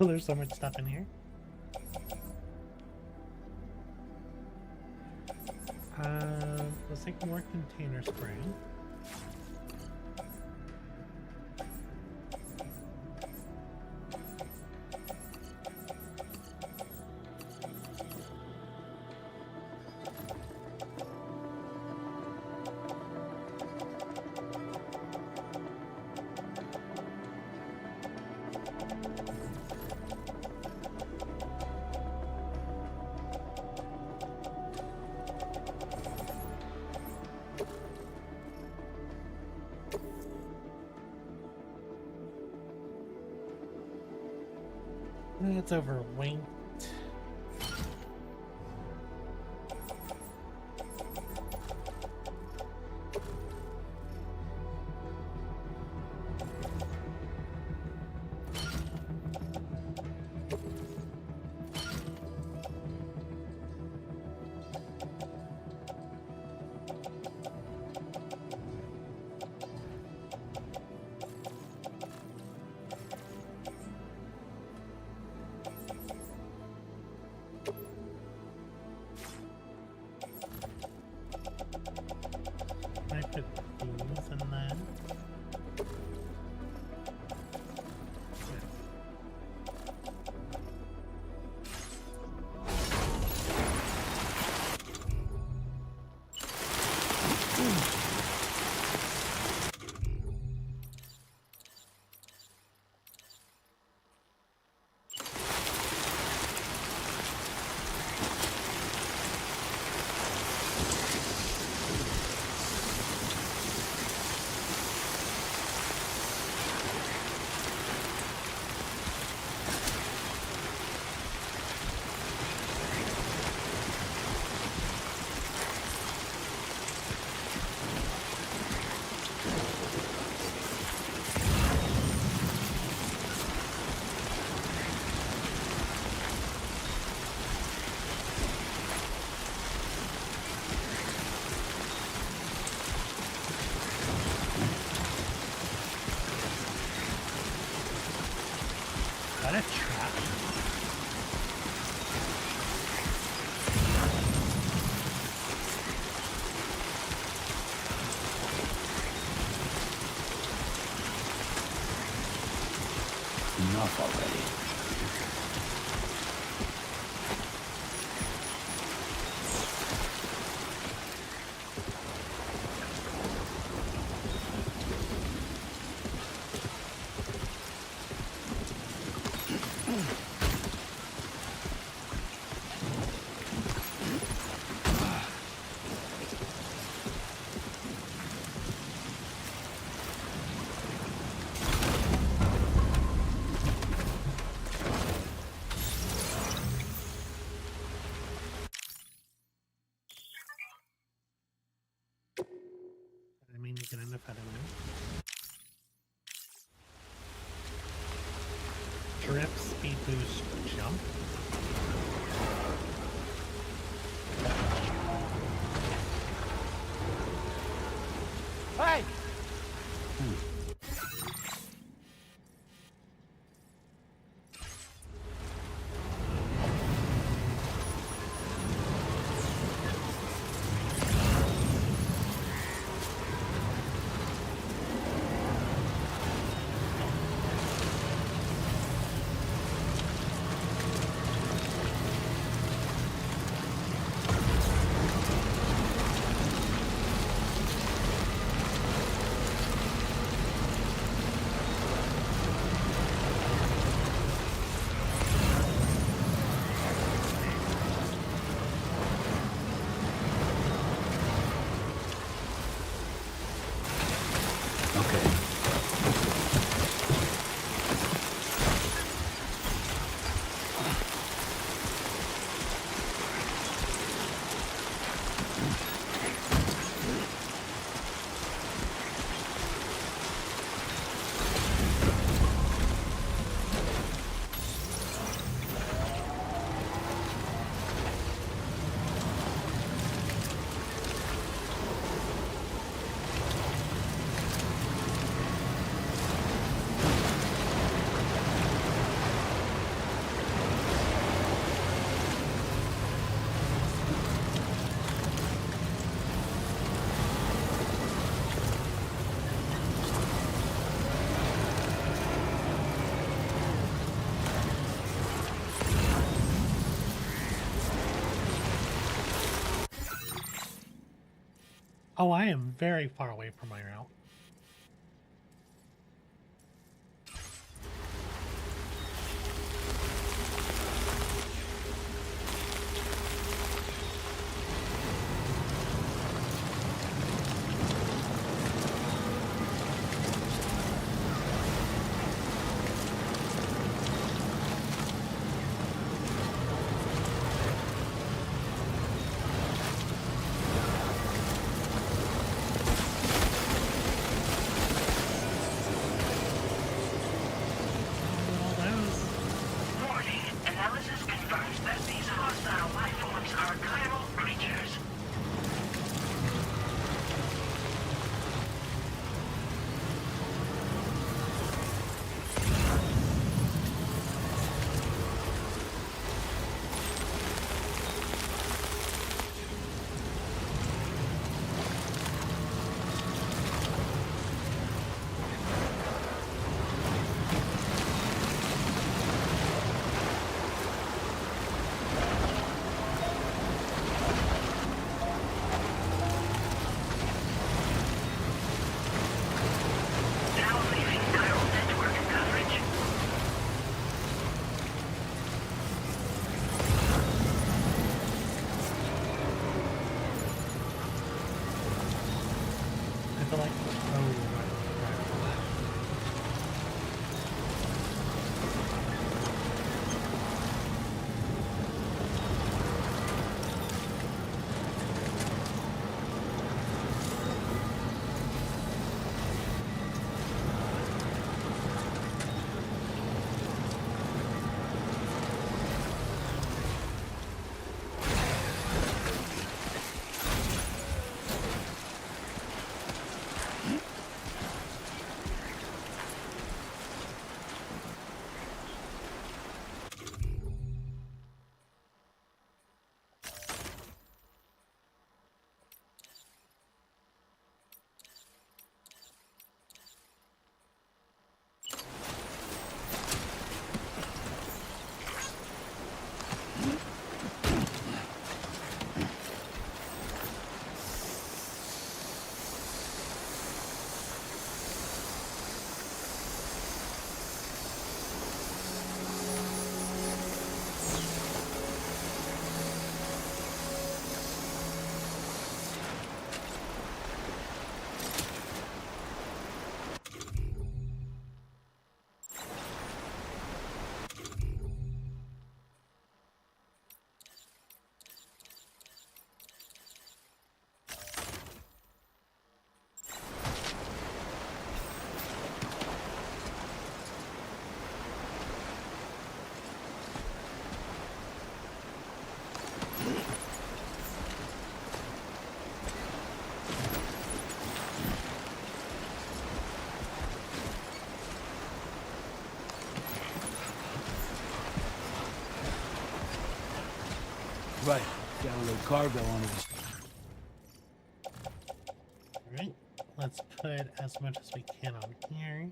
Oh, there's so much stuff in here. Let's take more container spray. It's overweight. I put these in there. Is that a trap? Enough already. I mean, you can end up at a drip, speed boost, jump. Hey! Oh, I am very far away from my route. Right. Gotta load cargo onto this. Alright, let's put as much as we can on here.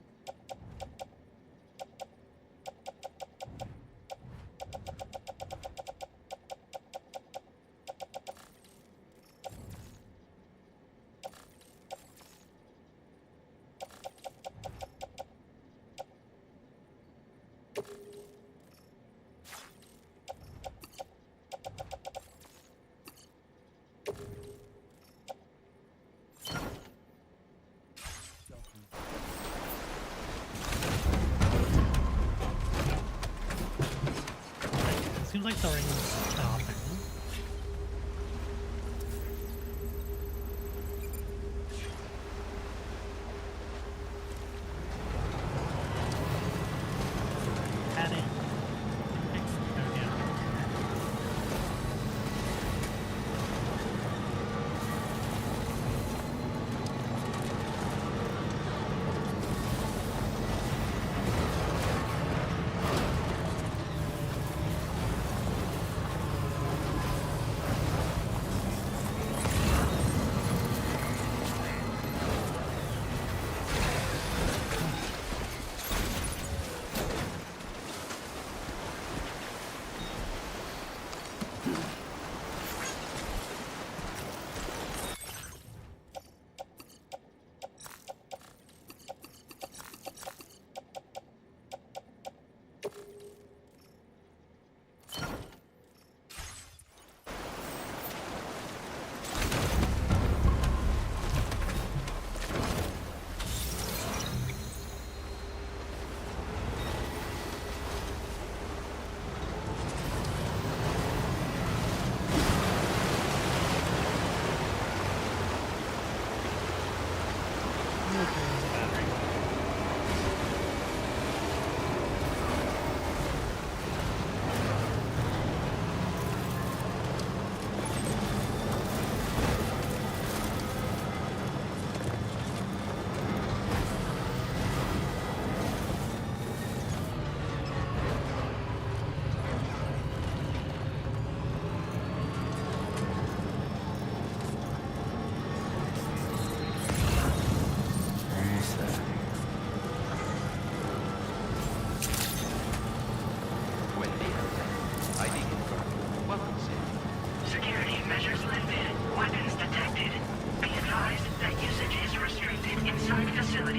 Seems like the ring is stopping. Had it. Oh, yeah.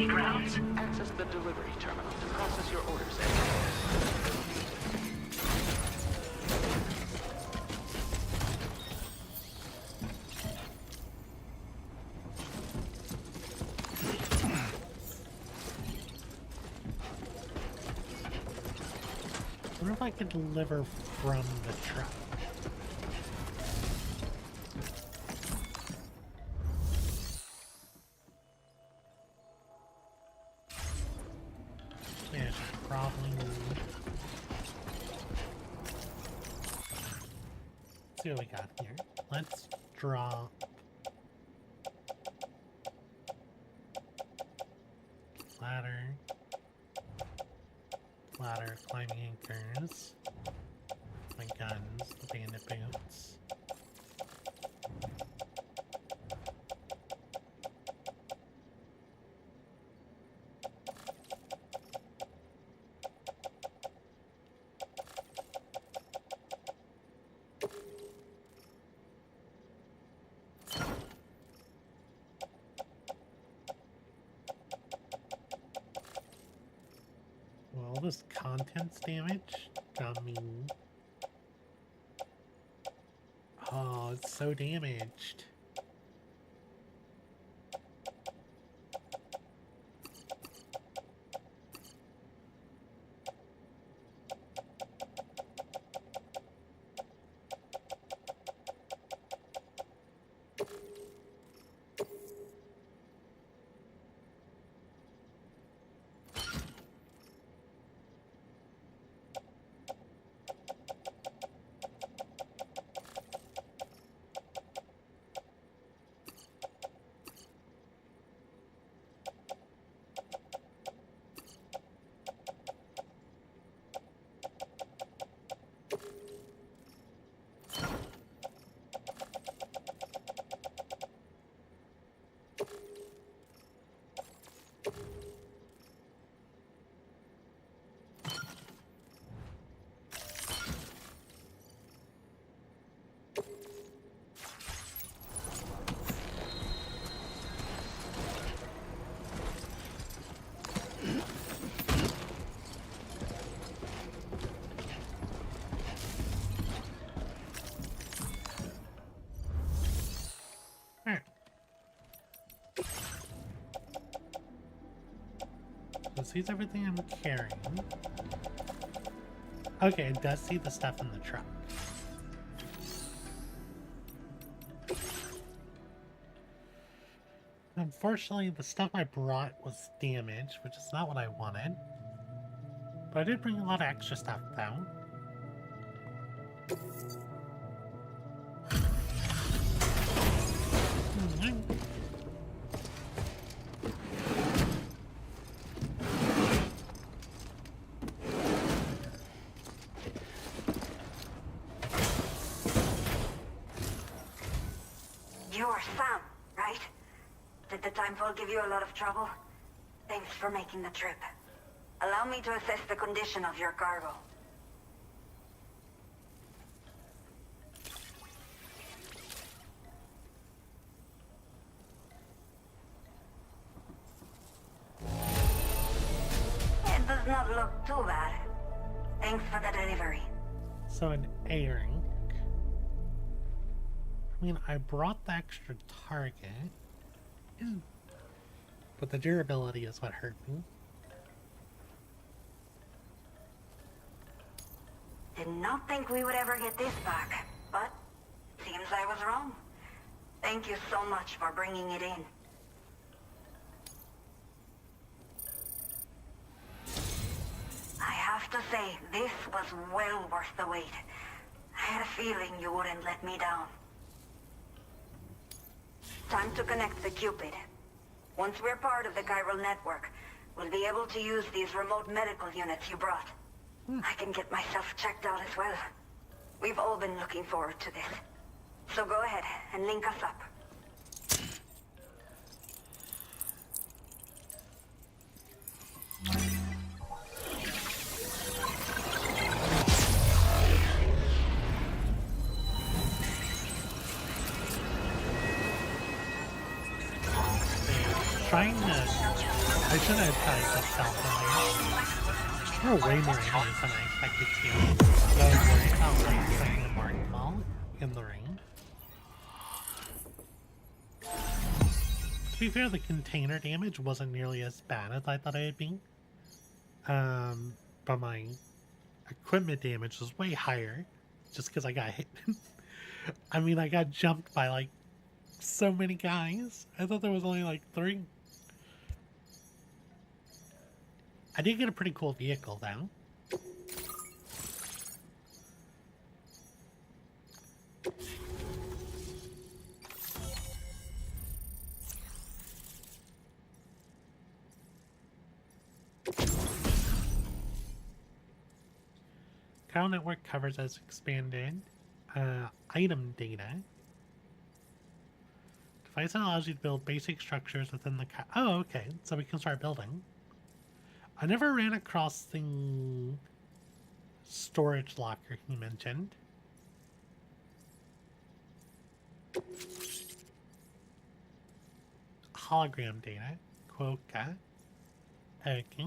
city grounds. Access the delivery terminal to process your orders. I wonder if I could deliver from the truck. Yeah, I should probably move. Let's see what we got here. Let's draw ladder. Ladder, climbing anchors, my guns, the bandit boots. Well, this contents damage got me. Oh, it's so damaged. So sees everything I'm carrying. Okay, it does see the stuff in the truck. Unfortunately, the stuff I brought was damaged, which is not what I wanted. But I did bring a lot of extra stuff, though. You're Sam, right? Did the timefall give you a lot of trouble? Thanks for making the trip. Allow me to assess the condition of your cargo. It does not look too bad. Thanks for the delivery. So an A-ring. I mean, I brought the extra target. But the durability is what hurt me. Did not think we would ever get this back, but seems I was wrong. Thank you so much for bringing it in. I have to say, this was well worth the wait. I had a feeling you wouldn't let me down. Time to connect the Cupid. Once we're part of the chiral network, we'll be able to use these remote medical units you brought. I can get myself checked out as well. We've all been looking forward to this. So go ahead and link us up. trying to... I should have tried to stealth earlier. There are way more enemies than I expected to. But I was worried about like putting the mark ball in the ring. To be fair, the container damage wasn't nearly as bad as I thought it would be. But my equipment damage was way higher just because I got hit. I mean, I got jumped by like so many guys. I thought there was only like 3. I did get a pretty cool vehicle though. Chiral network covers as expanded. Item data. Device that allows you to build basic structures within the... Oh, okay. So we can start building. I never ran across the storage locker he mentioned. Hologram data. Quokka. Okay.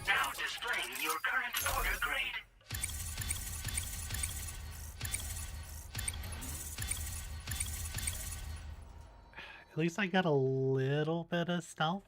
Now displaying your current order grade. At least I got a little bit of stealth.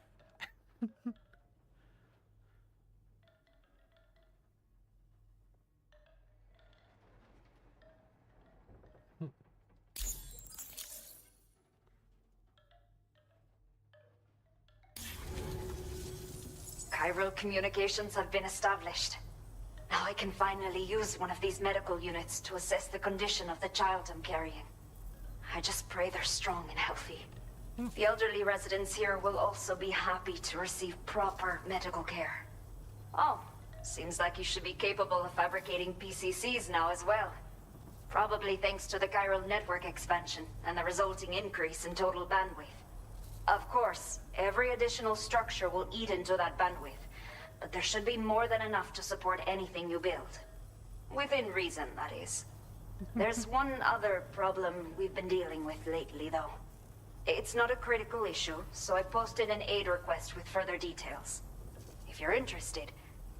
Chiral communications have been established. Now I can finally use one of these medical units to assess the condition of the child I'm carrying. I just pray they're strong and healthy. The elderly residents here will also be happy to receive proper medical care. Oh, seems like you should be capable of fabricating PCCs now as well. Probably thanks to the chiral network expansion and the resulting increase in total bandwidth. Of course, every additional structure will eat into that bandwidth, but there should be more than enough to support anything you build. Within reason, that is. There's one other problem we've been dealing with lately, though. It's not a critical issue, so I posted an aid request with further details. If you're interested,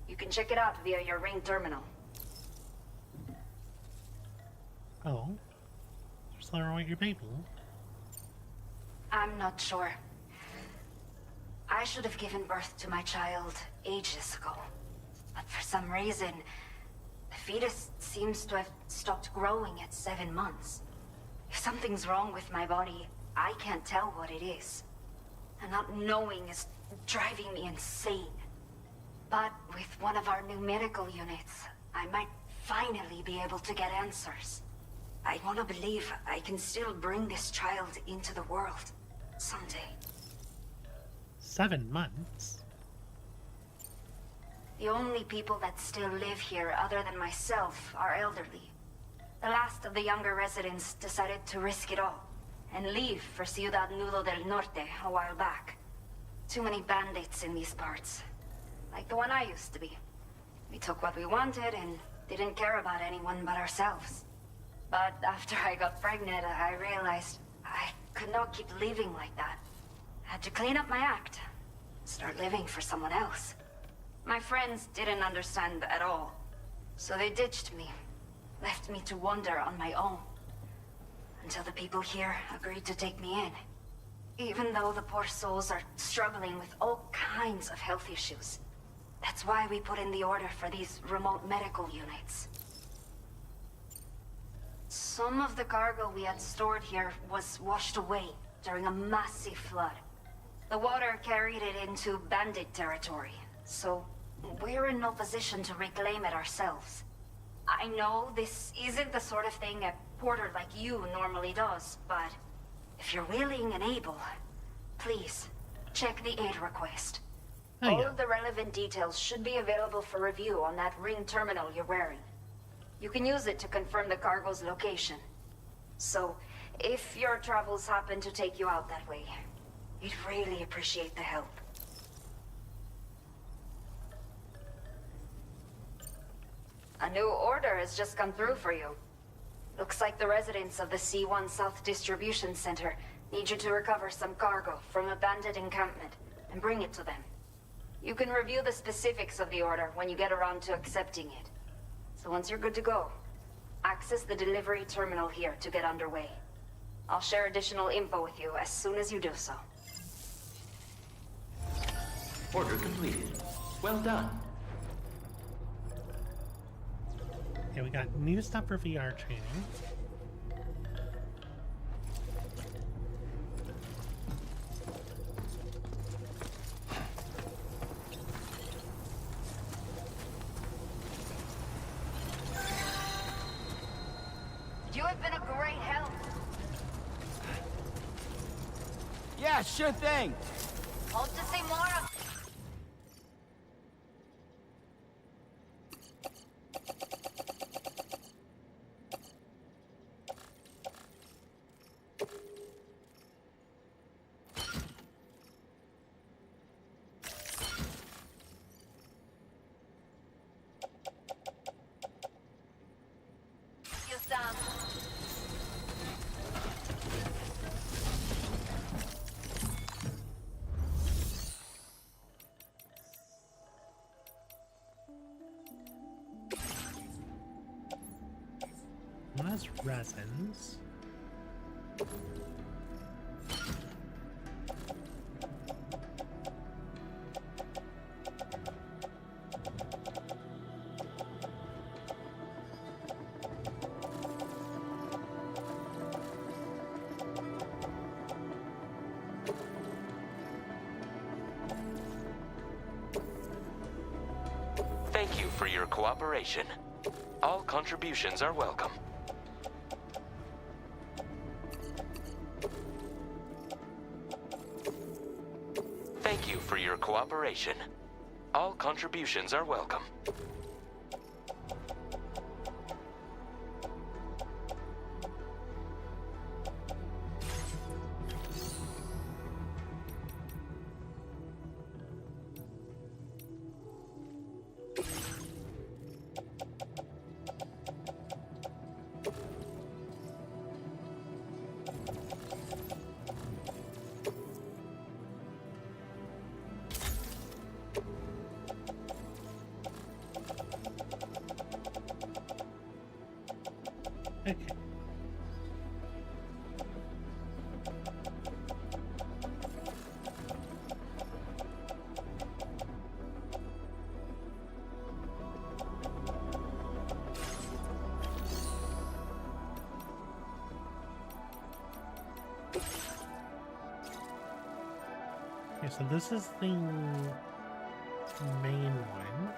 you can check it out via your ring terminal. Oh. Just let her wait your baby. I'm not sure. I should have given birth to my child ages ago. But for some reason, the fetus seems to have stopped growing at 7 months. If something's wrong with my body, I can't tell what it is. And not knowing is driving me insane. But with one of our new medical units, I might finally be able to get answers. I want to believe I can still bring this child into the world someday. 7 months? The only people that still live here other than myself are elderly. The last of the younger residents decided to risk it all and leave for Ciudad Nudo del Norte a while back. Too many bandits in these parts. Like the one I used to be. We took what we wanted and didn't care about anyone but ourselves. But after I got pregnant, I realized I could not keep living like that. I had to clean up my act. Start living for someone else. My friends didn't understand at all. So they ditched me. Left me to wander on my own. Until the people here agreed to take me in. Even though the poor souls are struggling with all kinds of health issues. That's why we put in the order for these remote medical units. Some of the cargo we had stored here was washed away during a massive flood. The water carried it into bandit territory, so we're in no position to reclaim it ourselves. I know this isn't the sort of thing a porter like you normally does, but if you're willing and able, please, check the aid request. All of the relevant details should be available for review on that ring terminal you're wearing. You can use it to confirm the cargo's location. So, if your travels happen to take you out that way, we'd really appreciate the help. A new order has just come through for you. Looks like the residents of the C1 South Distribution Center Need you to recover some cargo from a bandit encampment and bring it to them. You can review the specifics of the order when you get around to accepting it. So once you're good to go, access the delivery terminal here to get underway. I'll share additional info with you as soon as you do so. Order completed. Well done. Yeah, we got new stuff for VR training. You have been a great help. Yeah, sure thing. Hope to see more of you, Sam. One has resins. Thank you for your cooperation. All contributions are welcome. Thank you for your cooperation. All contributions are welcome. Okay. Okay, so this is the main one.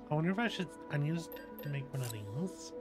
I wonder if I need to make one of these.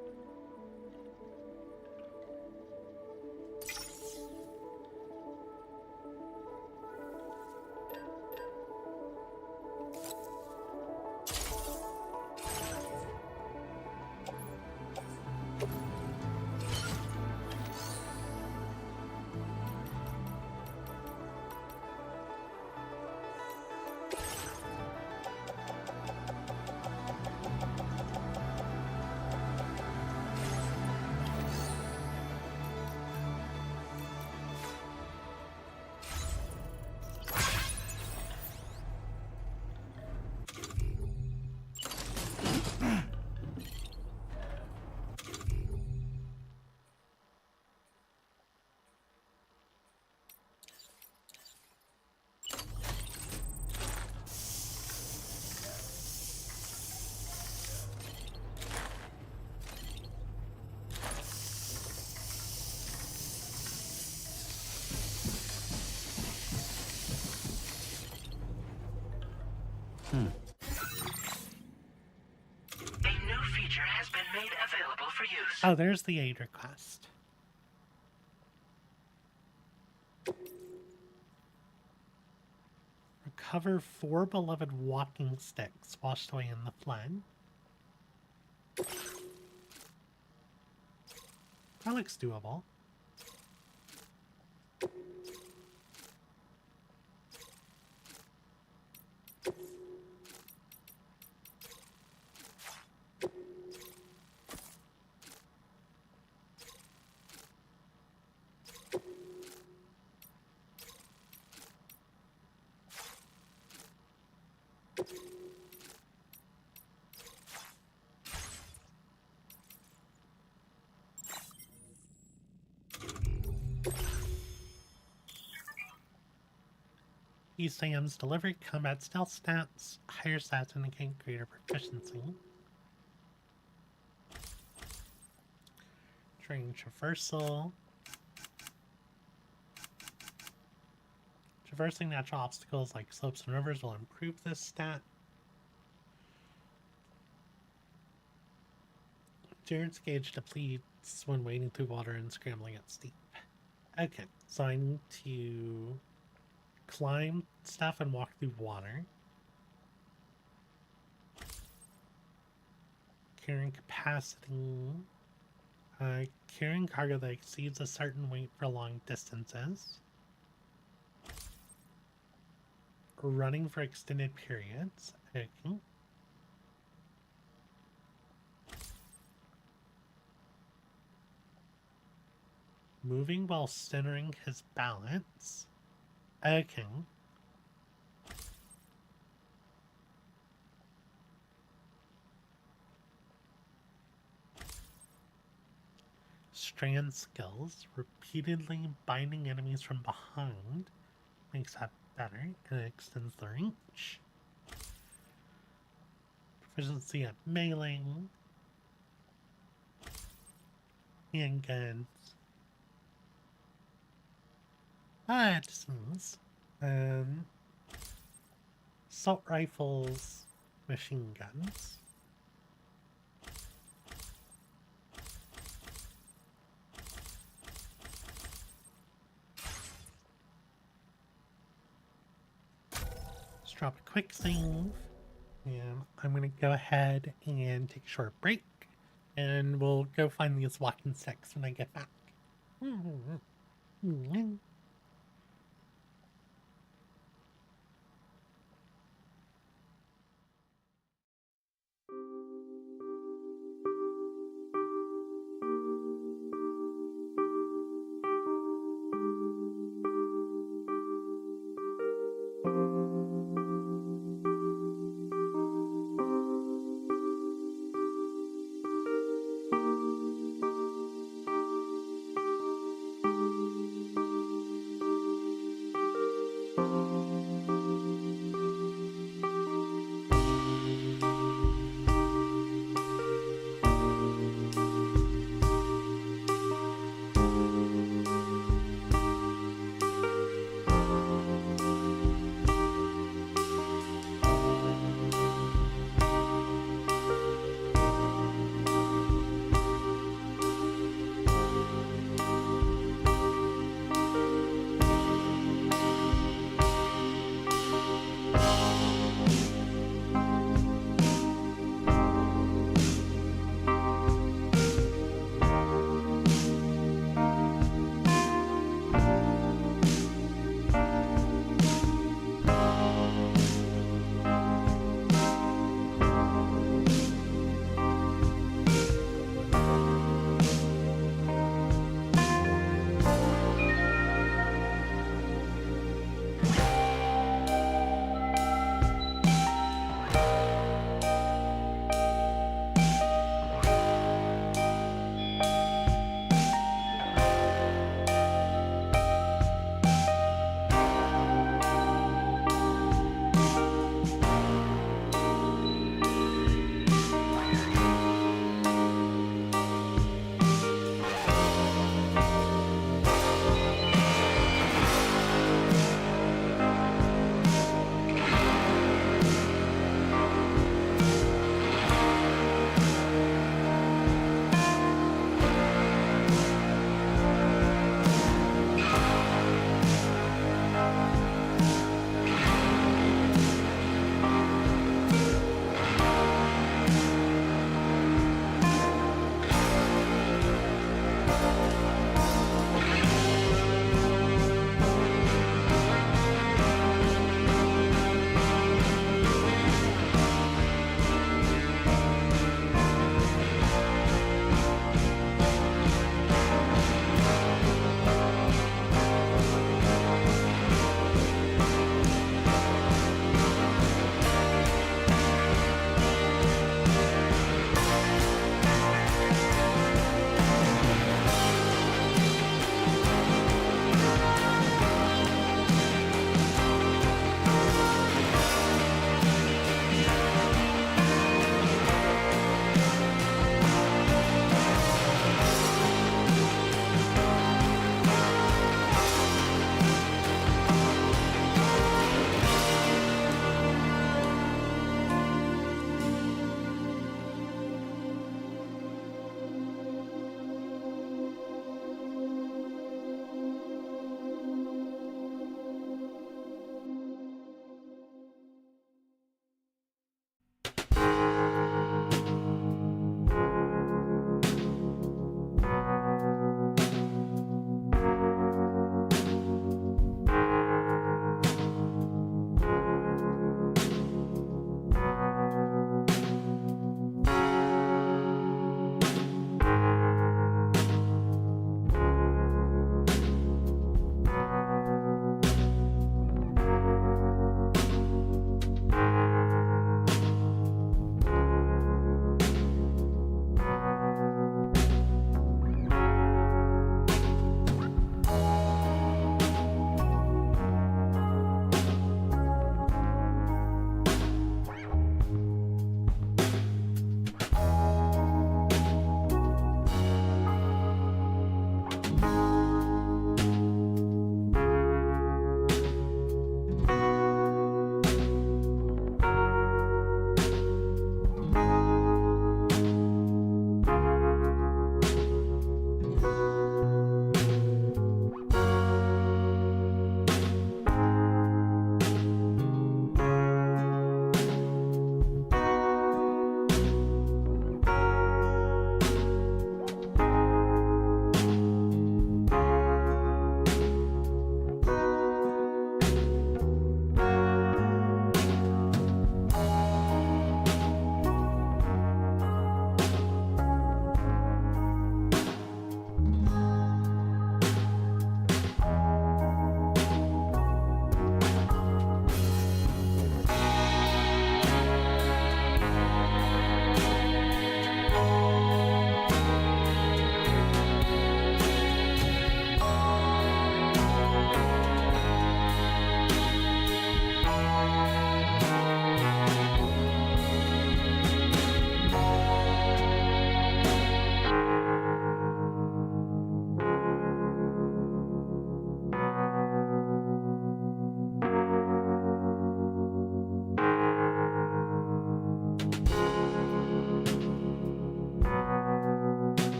Oh, there's the aid request. Recover 4 beloved walking sticks washed away in the flood. That looks doable. Sam's delivery combat stealth stats, higher stats indicate greater proficiency. Terrain traversal. Traversing natural obstacles like slopes and rivers will improve this stat. Endurance gauge depletes when wading through water and scrambling at steep. Okay, so I need to climb stuff and walk through water. Carrying capacity. Carrying cargo that exceeds a certain weight for long distances. Running for extended periods. Okay. Moving while centering his balance. Okay. Strand skills. Repeatedly binding enemies from behind makes that better and it extends the reach. Proficiency at melee. Handguns. Distance. Assault rifles, machine guns. Let's drop a quick save. And I'm going to go ahead and take a short break. And we'll go find these walking sticks when I get back.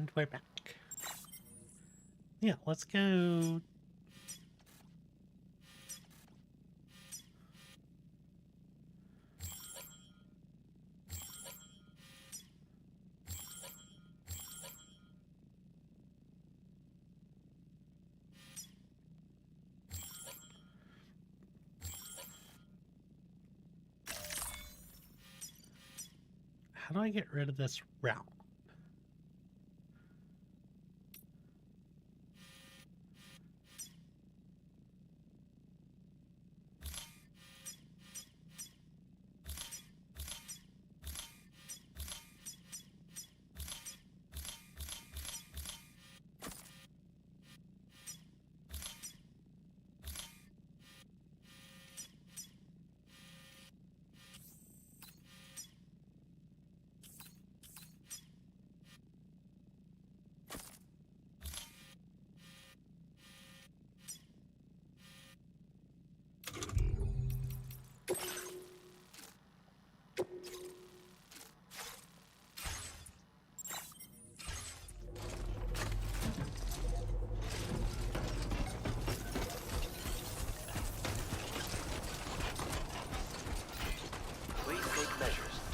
And we're back. Yeah, let's go. How do I get rid of this route?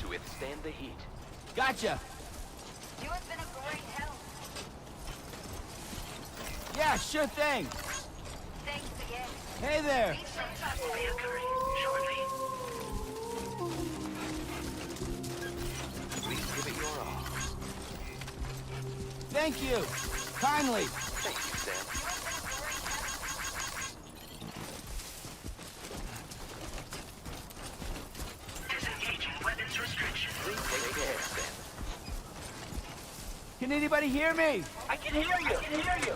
Withstand the heat. Gotcha! You have been a great help. Yeah, sure thing! Thanks again. Hey there! That will be occurring shortly. Please give it your all. Thank you! Kindly! Thank you, Sam. Disengaging weapons restriction. Please take care, Sam. Can anybody hear me? I can hear you! I can hear you!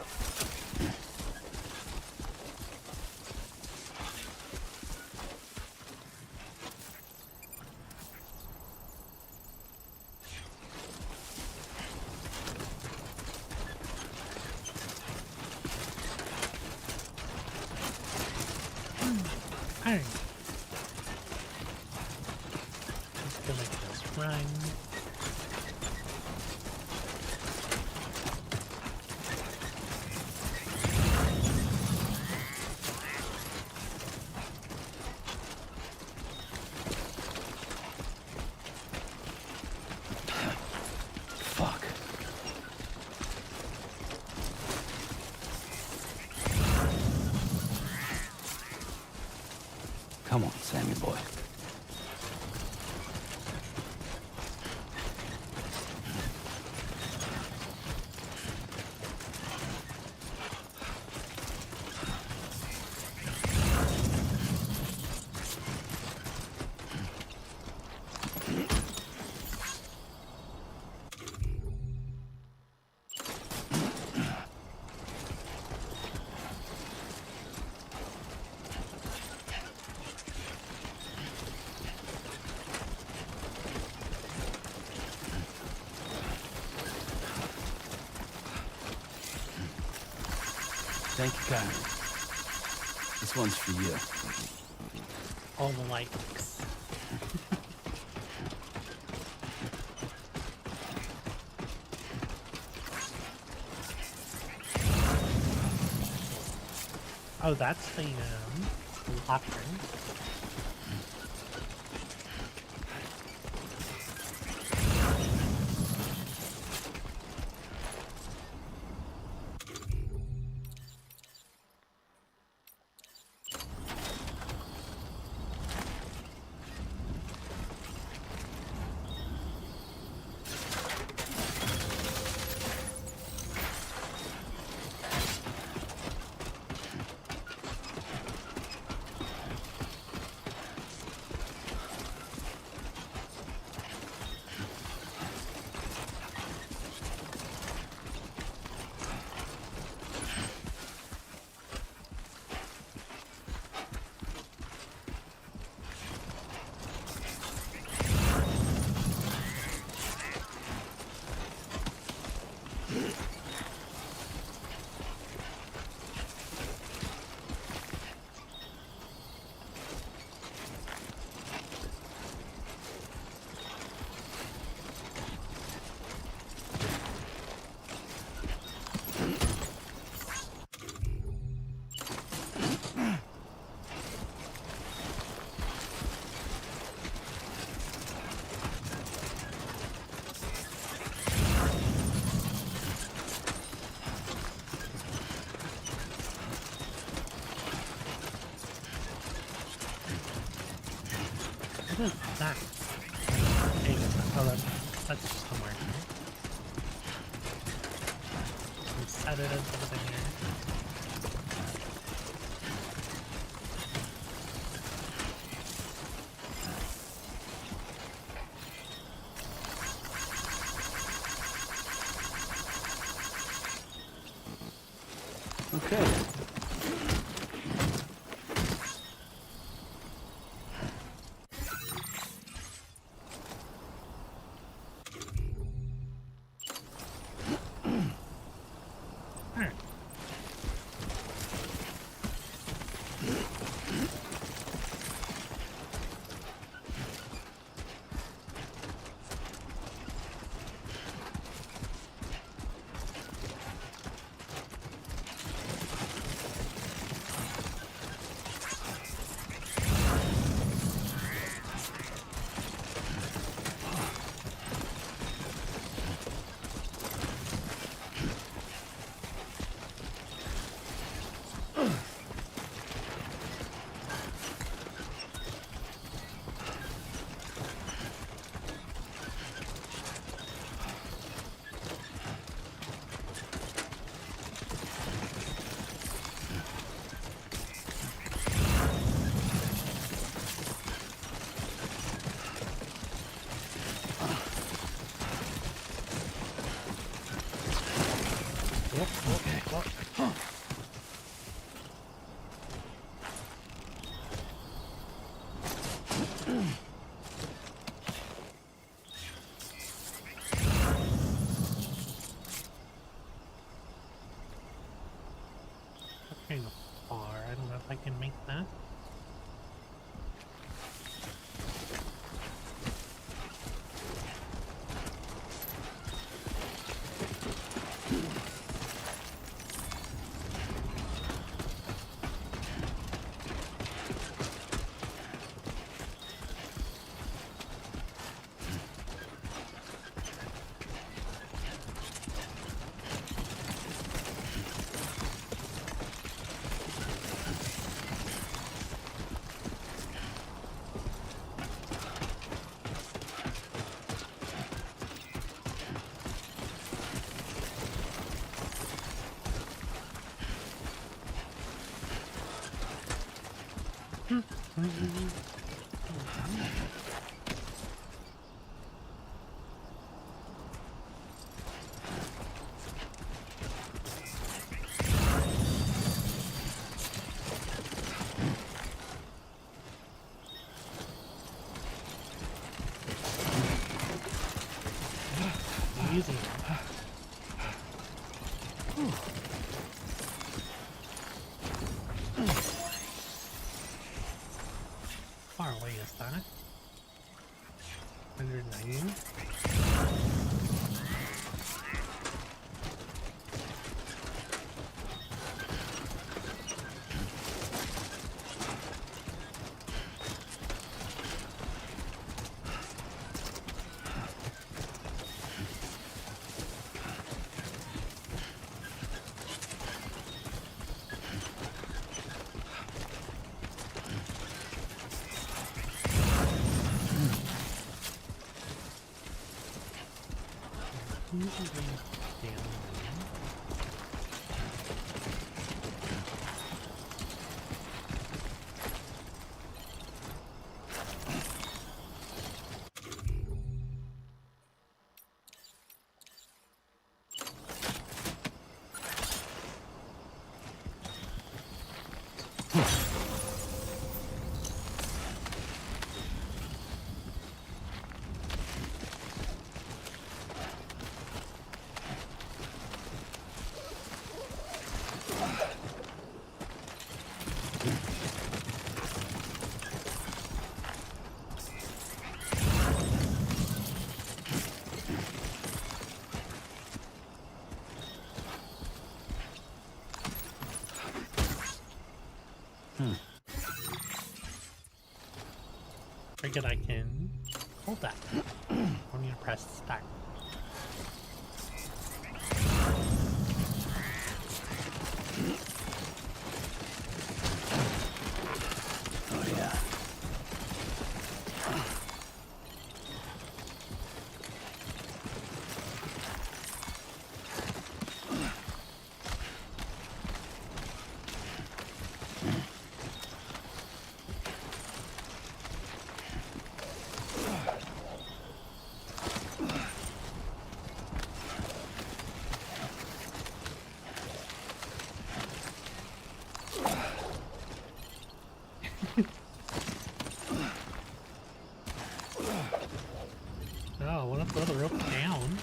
Alright. Let's go make this run. Fuck. Come on, Sammy boy. Thank you, Karen. This one's for you. All the likes. Oh, that's the locker. is that? Hey, oh, that's just homework, right? We set it as over there. Okay. Alright. Kind of far. I don't know if I can make that. Easy. Far away is that? 190? Forget I can hold that. I need to press back. Oh yeah. Throw the rope down.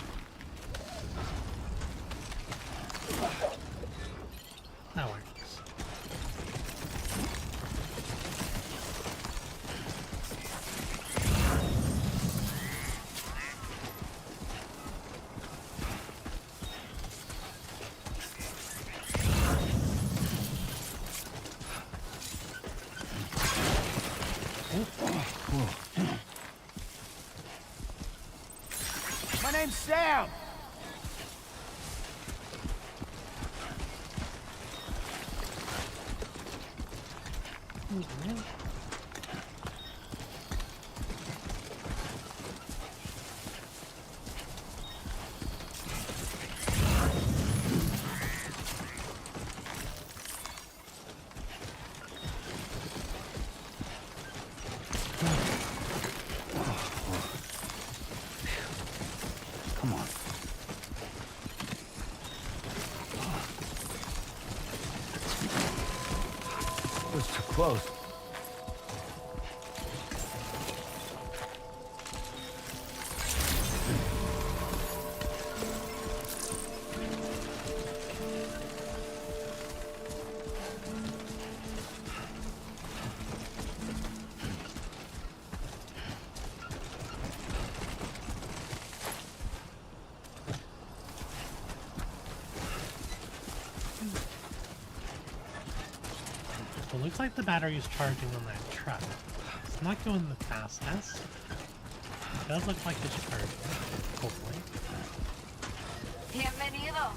That works. My name's Sam. Come on. It was too close. It looks like the battery's charging on that truck. It's not going the fastest. It does look like it's charging, hopefully. Bienvenido.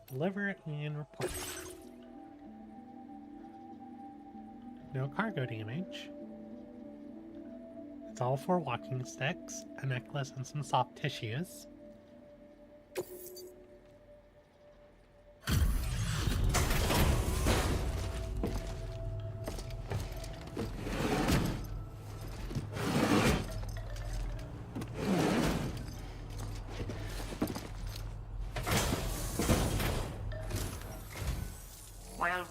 Deliver it and report. No cargo damage. It's all 4 walking sticks, a necklace, and some soft tissues.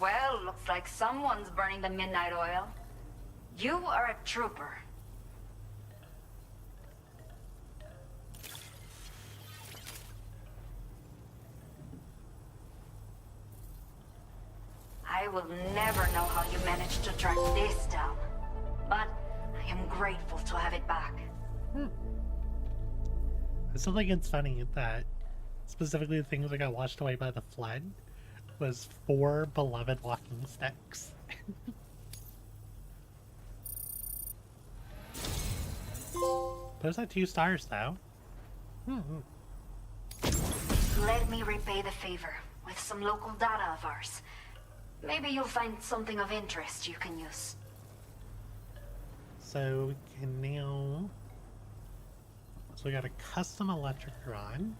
Well, looks like someone's burning the midnight oil. You are a trooper. I will never know how you managed to track this down, but I am grateful to have it back. I still think it's funny that specifically the things that got washed away by the flood was 4 beloved walking sticks. Those are 2 stars though. Let me repay the favor with some local data of ours. Maybe you'll find something of interest you can use. So we can now... So we got a custom electric rod.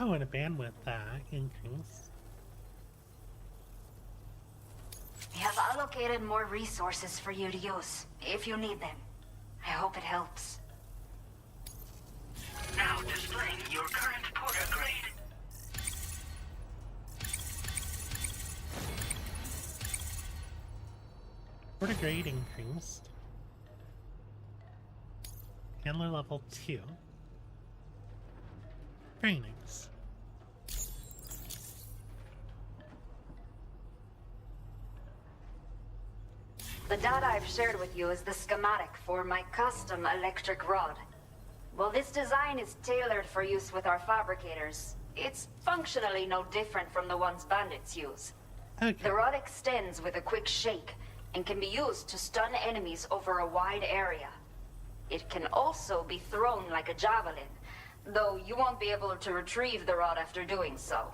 Oh, and a bandwidth increase. We have allocated more resources for you to use, if you need them. I hope it helps. Now displaying your current porter grade. Porter grade increased. Handler level 2. Very nice. The data I've shared with you is the schematic for my custom electric rod. While this design is tailored for use with our fabricators, it's functionally no different from the ones bandits use. Okay. The rod extends with a quick shake and can be used to stun enemies over a wide area. It can also be thrown like a javelin, though you won't be able to retrieve the rod after doing so.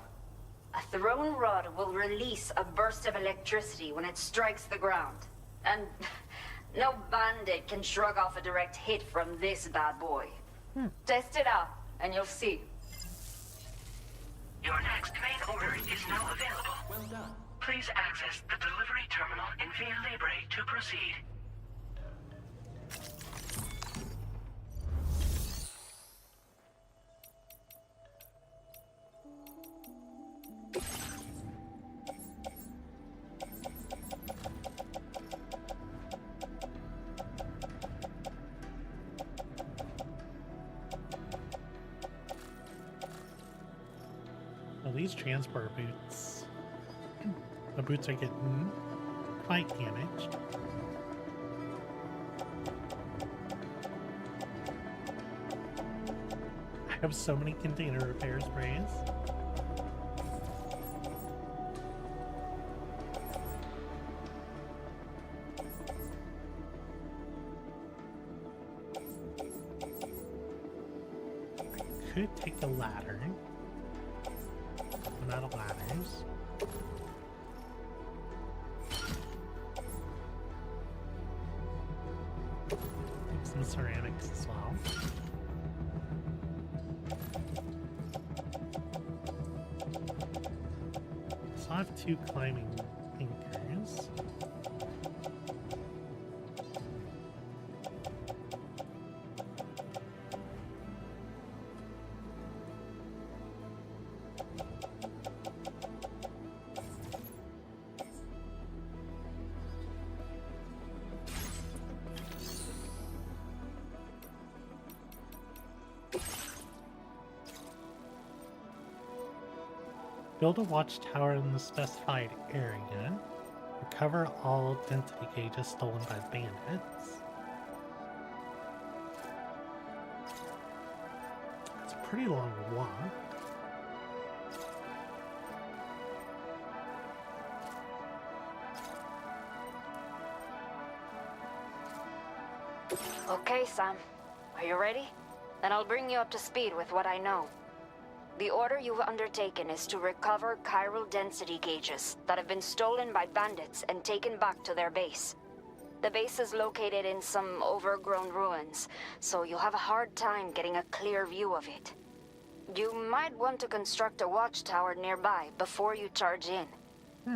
A thrown rod will release a burst of electricity when it strikes the ground. And no bandit can shrug off a direct hit from this bad boy. Test it out, and you'll see. Your next main order is now available. Well done. Please access the delivery terminal in Via Libre to proceed. Well, these transport boots. The boots are getting quite damaged. I have so many container repair sprays. I could take a ladder. I'm out of ladders. Take some ceramics as well. So I have 2 climbing anchors. Build a watchtower in the specified area. Recover all density gauges stolen by bandits. It's a pretty long walk. Okay, Sam. Are you ready? Then I'll bring you up to speed with what I know. The order you've undertaken is to recover chiral density gauges that have been stolen by bandits and taken back to their base. The base is located in some overgrown ruins, so you'll have a hard time getting a clear view of it. You might want to construct a watchtower nearby before you charge in.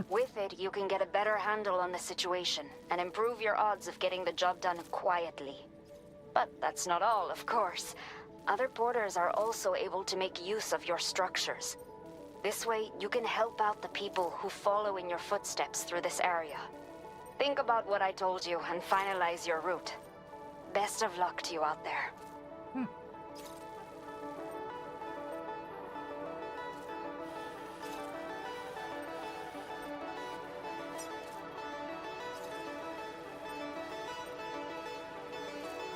With it, you can get a better handle on the situation and improve your odds of getting the job done quietly. But that's not all, of course. Other porters are also able to make use of your structures. This way, you can help out the people who follow in your footsteps through this area. Think about what I told you and finalize your route. Best of luck to you out there.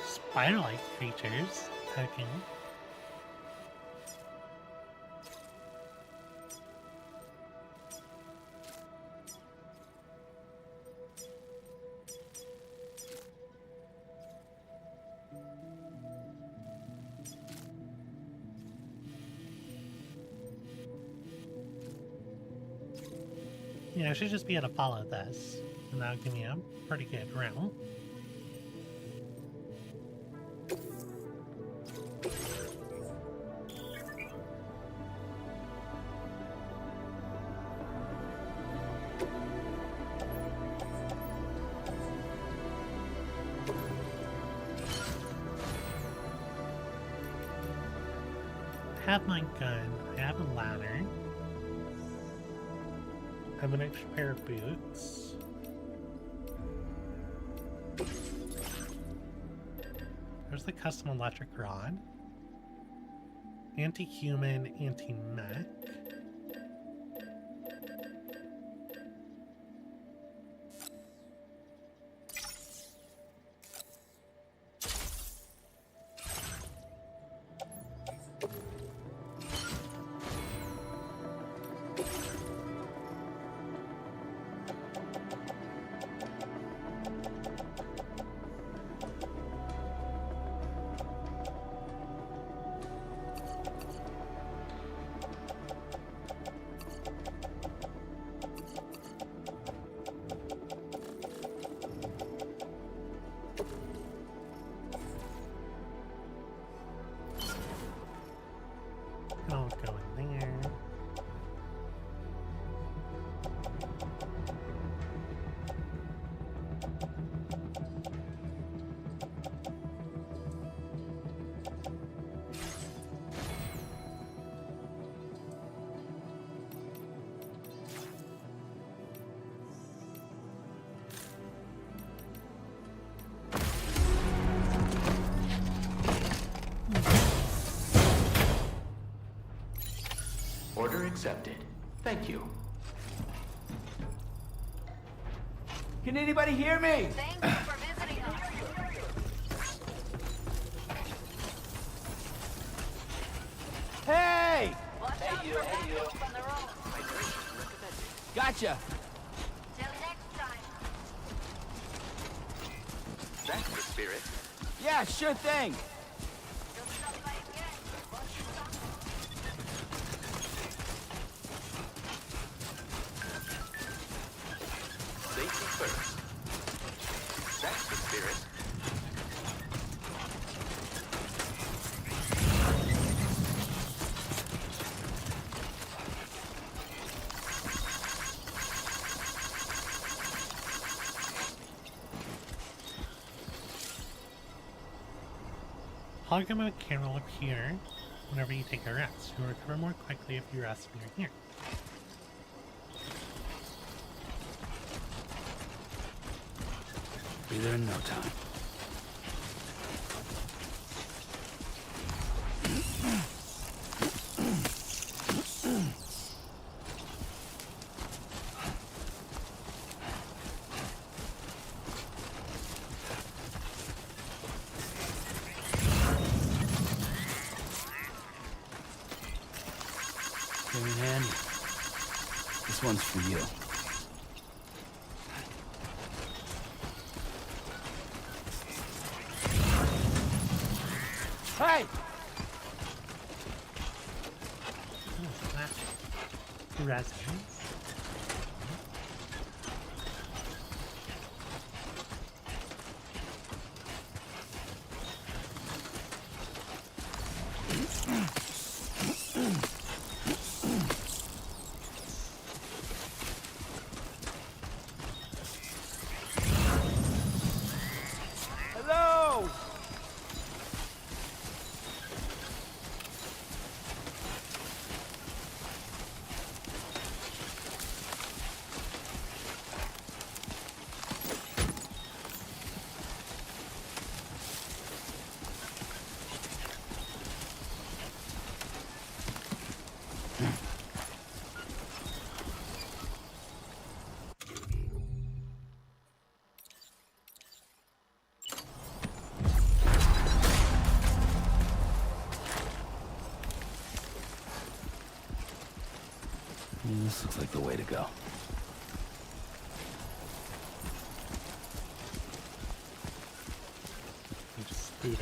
Spider-like creatures. Okay. Yeah, I should just be able to follow this, and that'll give me a pretty good route. I have my gun, I have a ladder. I have an extra pair of boots. There's the custom electric rod. Anti-human, anti-mech. Order accepted. Thank you. Can anybody hear me? Thank you for visiting us. Hey! Watch out for vandals on the road. Gotcha. Till next time. That's the spirit. Yeah, sure thing. You'll stop by again. Once you stop. Safety first. That's the spirit. Hologram of Karen will appear whenever you take a rest. You'll recover more quickly if you rest when you're here. Be there in no time. Give me a hand. This one's for you. Hey! Oh, that resonates. Hello! This looks like the way to go. Just scooters.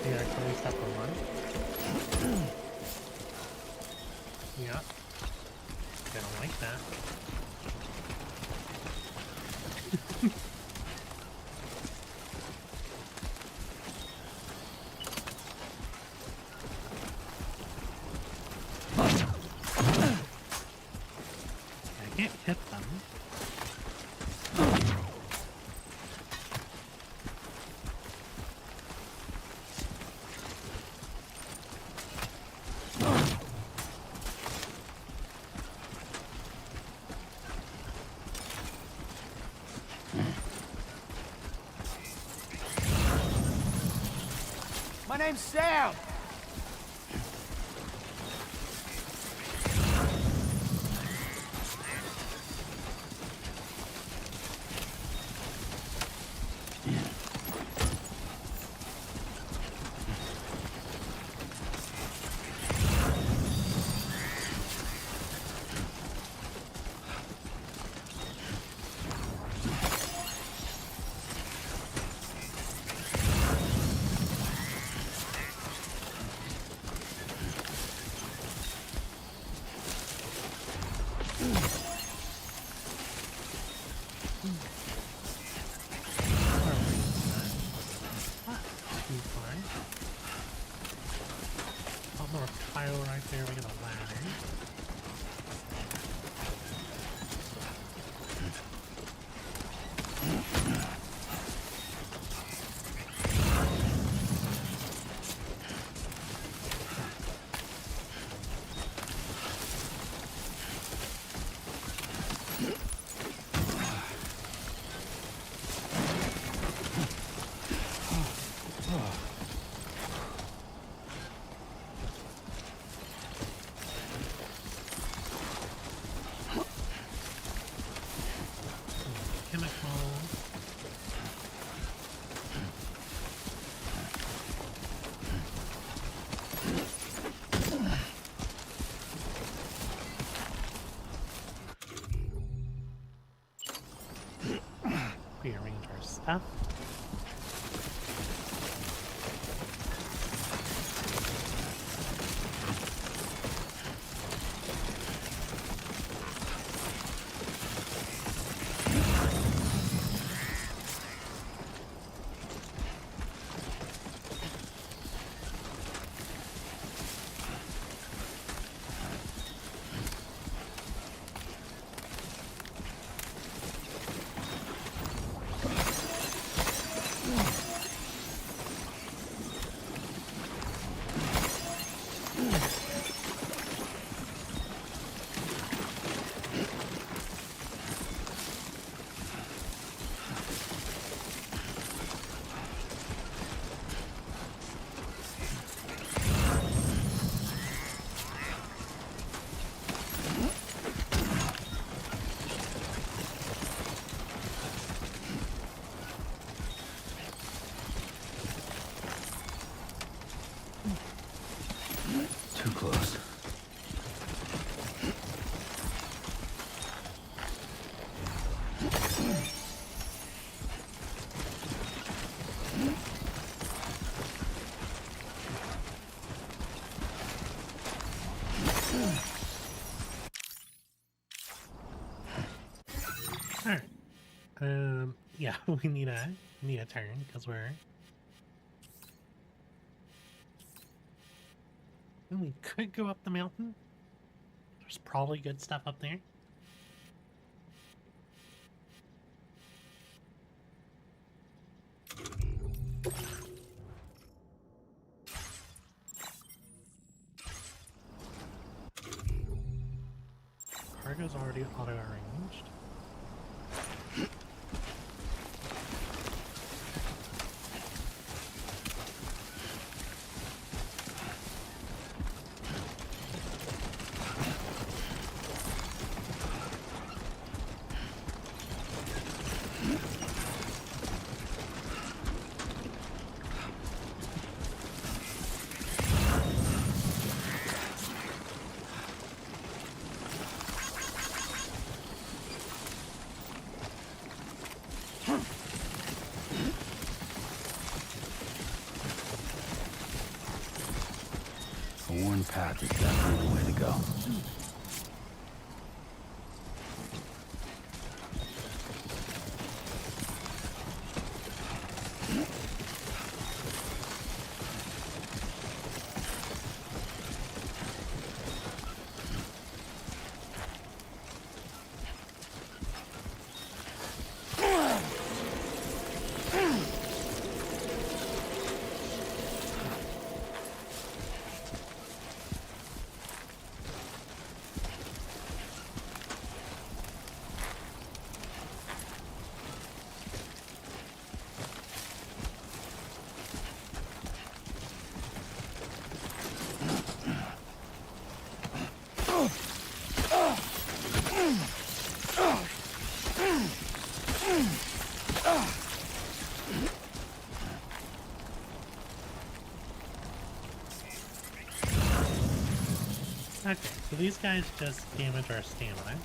Yeah, can we step on one? Yeah. I don't like that. I can't hit them. My name's Sam! right there, we got a ladder. Rearrange our stuff. Too close. Alright. Yeah, we need a turn because we're. We could go up the mountain. There's probably good stuff up there. Cargo's already auto-arranged. A worn path is definitely the way to go. Okay, so these guys just damage our stamina.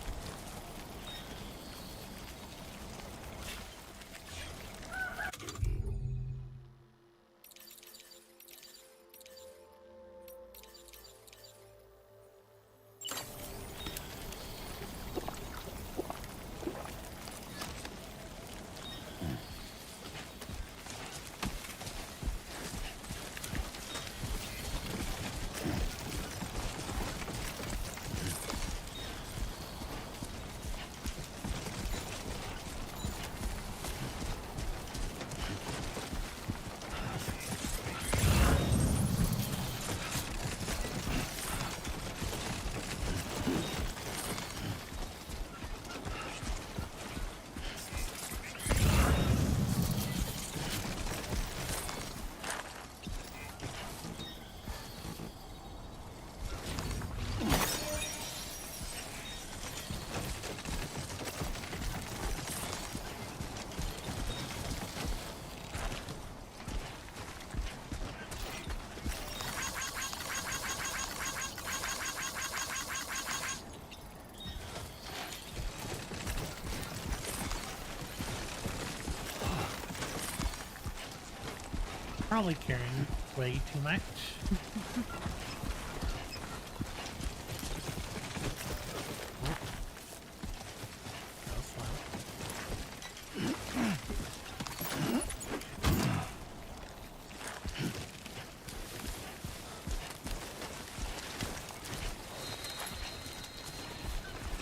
probably carrying way too much.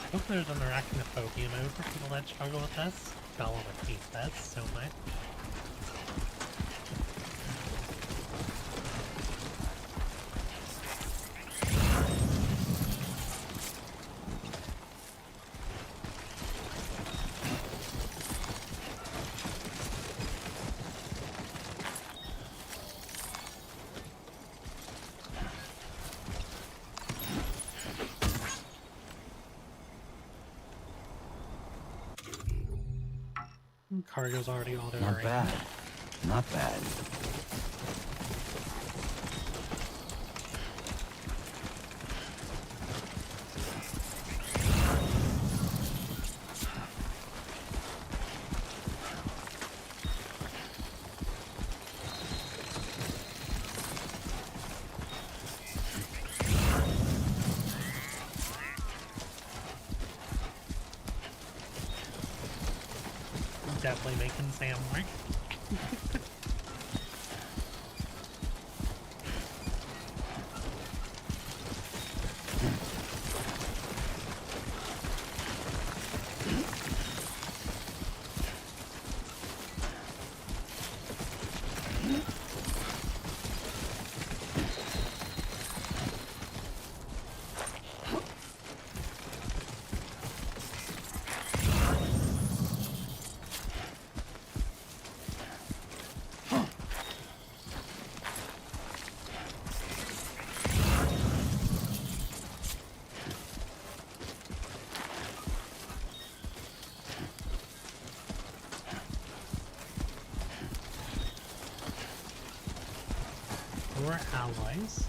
I hope there's an arachnophobia mode for people that struggle with this. Bella would hate this so much. Cargo's already all there. Not bad. Not bad. Definitely making Sam work. Or alloys.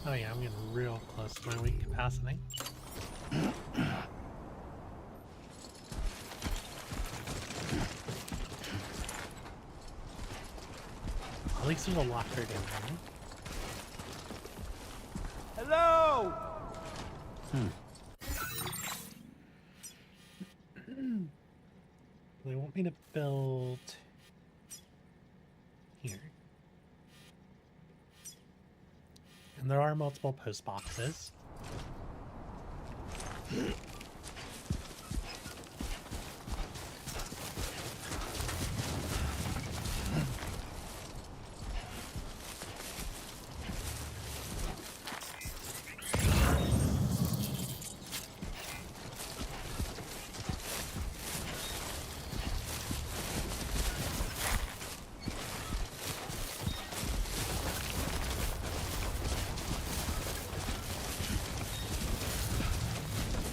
Oh yeah, I'm getting real close to my weak capacity. At least there's a locker down there. Hello! They want me to build here. And there are multiple post boxes.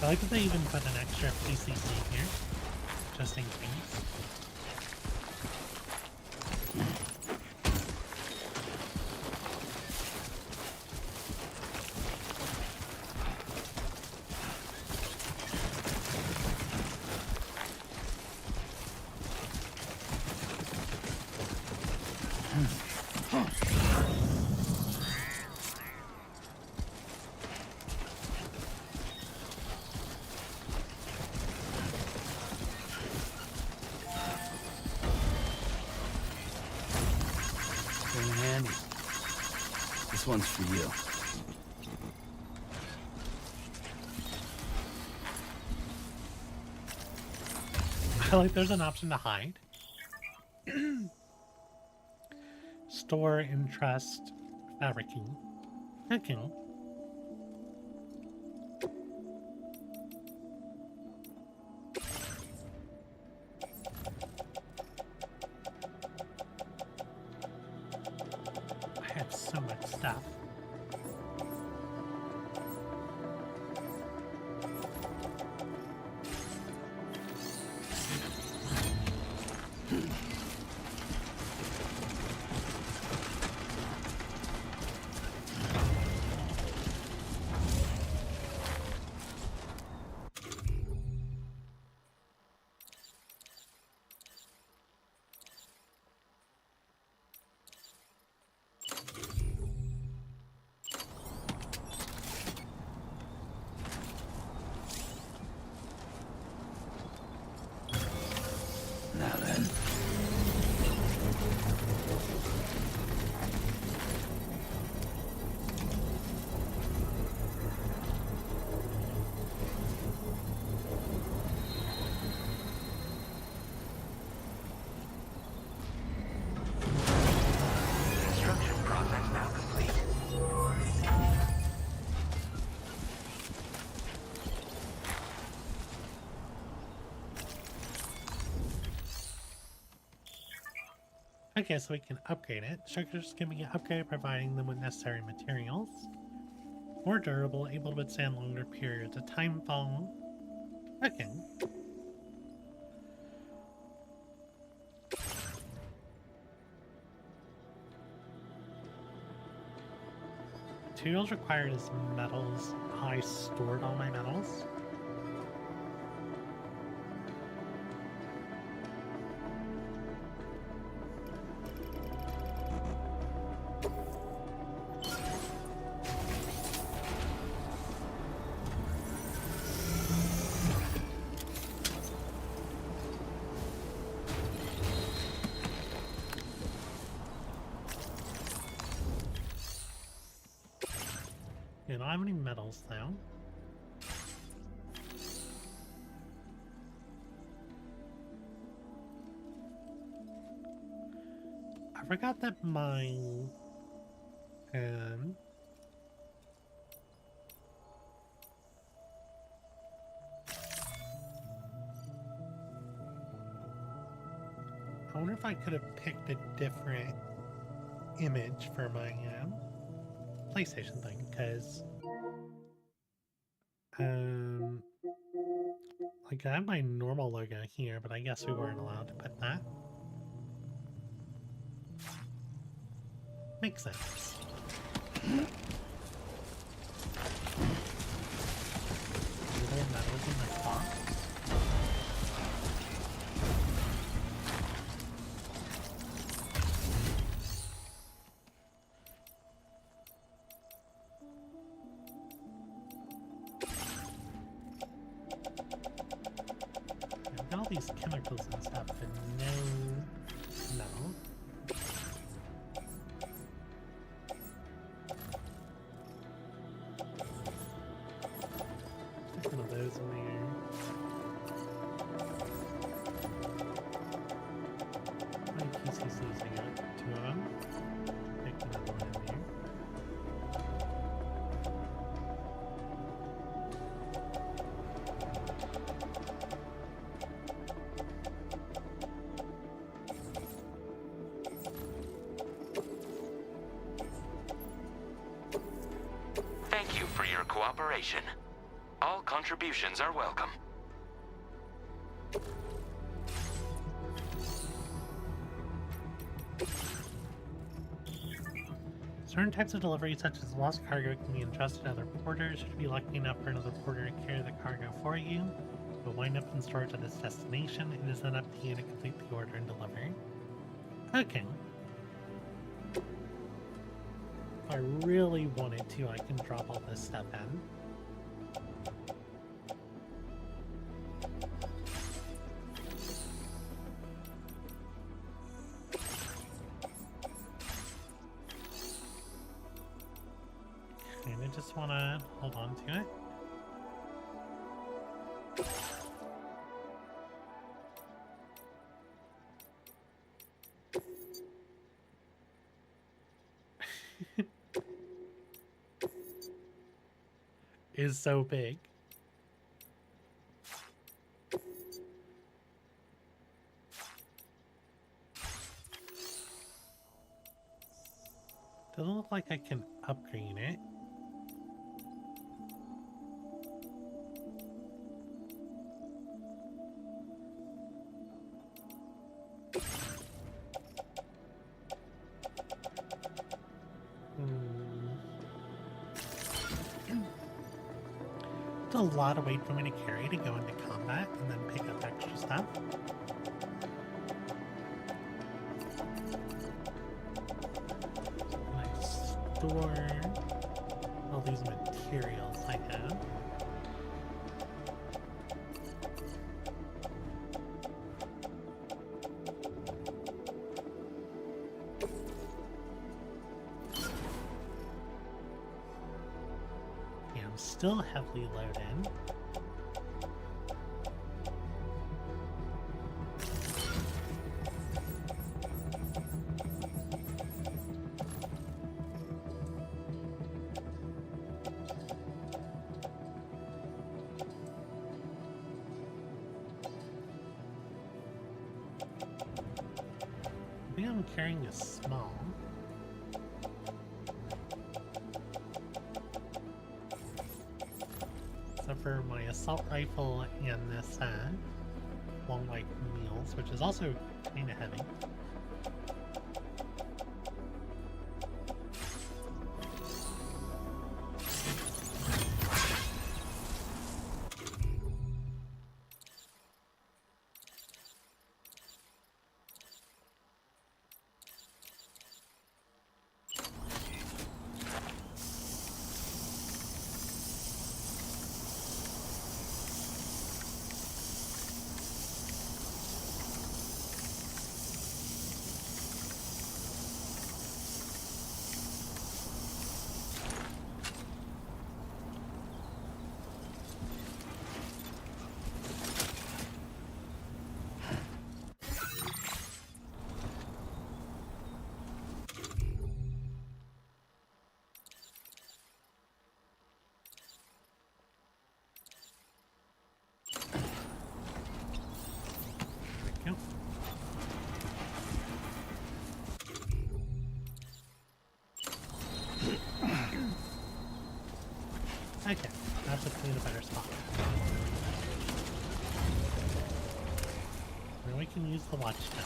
I like that they even put an extra PCC here, just in case. This one's for you. I like there's an option to hide. Store, interest, fabricking, cooking. I have so much stuff. Okay, so we can upgrade it. Structures can be upgraded providing them with necessary materials. More durable, able to withstand longer periods of timefall. Okay. Materials required is metals. I stored all my metals. I don't have any metals though. I forgot that my I wonder if I could have picked a different image for my PlayStation thing, because like I have my normal logo here, but I guess we weren't allowed to put that. Makes sense. Little metals in my box. All these chemicals and stuff, but no. Stick one of those in there. How many PCCs I got? 2 of them. Pick another one in there. Thank you for your cooperation. All contributions are welcome. Certain types of delivery, such as lost cargo, can be entrusted to other porters. Should be lucky enough for another porter to carry the cargo for you. It will wind up in storage at its destination. It is then up to you to complete the order and deliver. Okay. If I really wanted to, I can drop all this stuff in. And I just want to hold on to it. Is so big. Doesn't look like I can upgrade it. It's a lot of weight for me to carry to go into combat and then pick up extra stuff. Can I store all these materials I have? Still heavily loaded. I Everything I'm carrying is small. Except for my assault rifle and this long white meals, which is also kind of heavy. Okay, that puts me in a better spot. Now we can use the watchtower.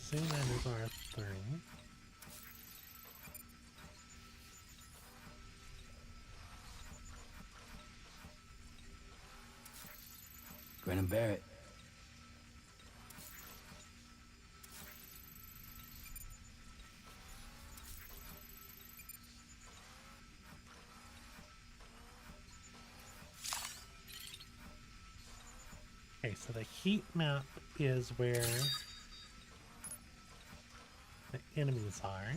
Zoom in is our 3. Grin and bear it. Okay, so the heat map is where the enemies are.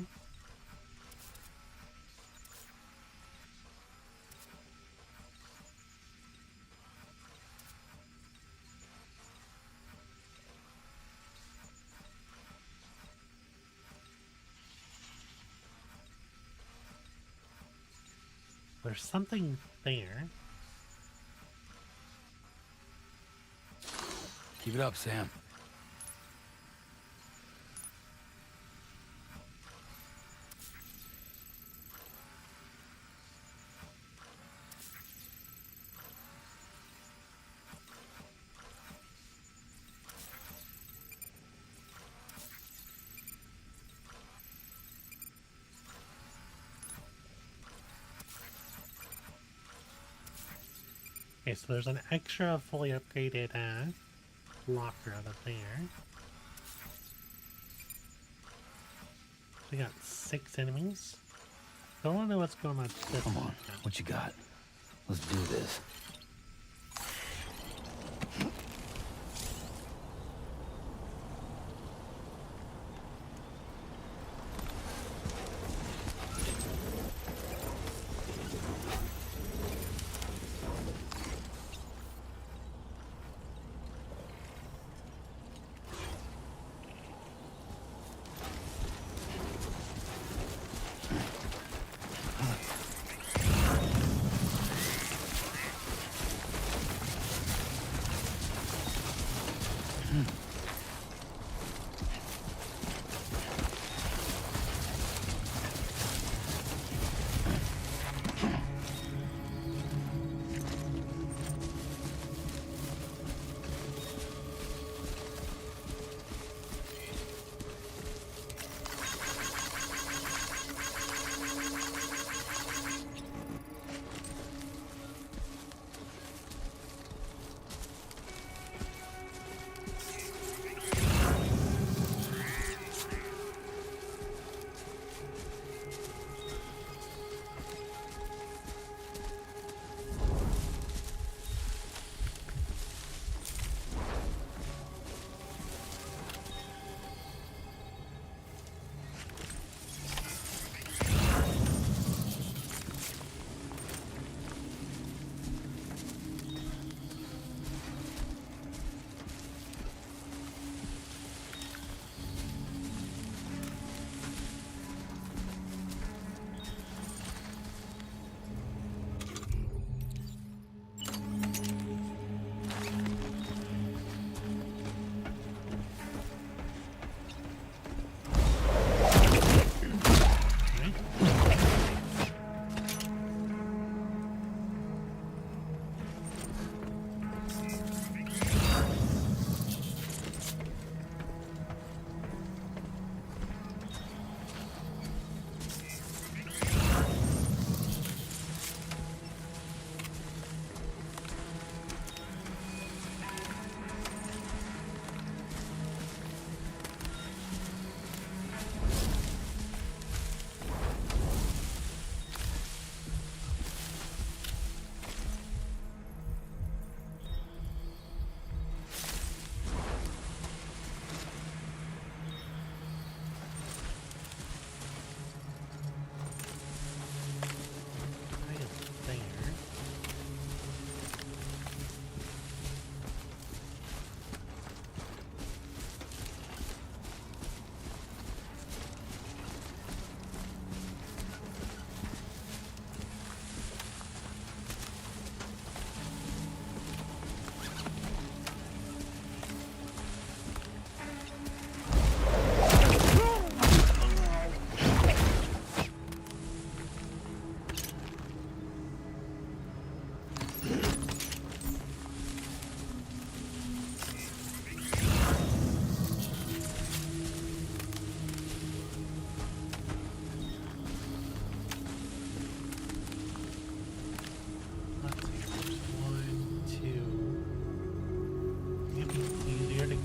There's something there. Keep it up, Sam. Okay, so there's an extra fully upgraded locker over there. We got 6 enemies. Don't know what's going on with this. Come on, what you got? Let's do this.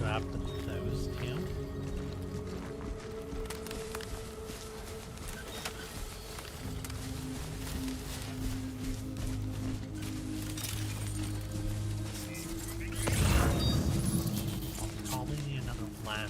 what happened to those two. Probably need another ladder.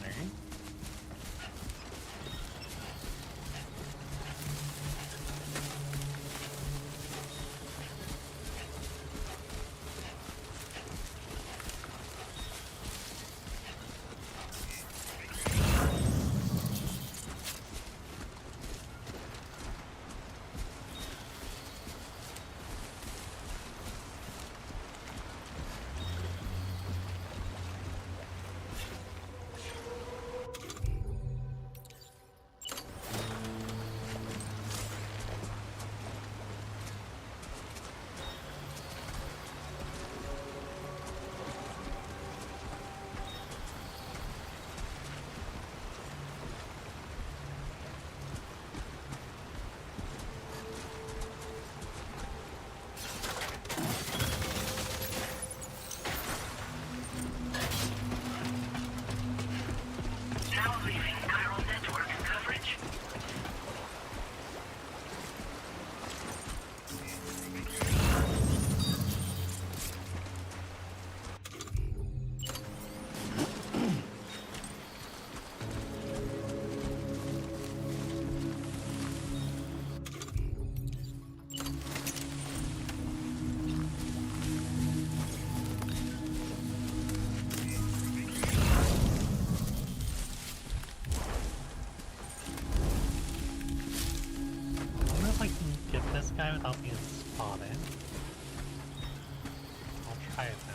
Now leaving chiral network coverage. I wonder if I can get this guy without being spotted. I'll try it now.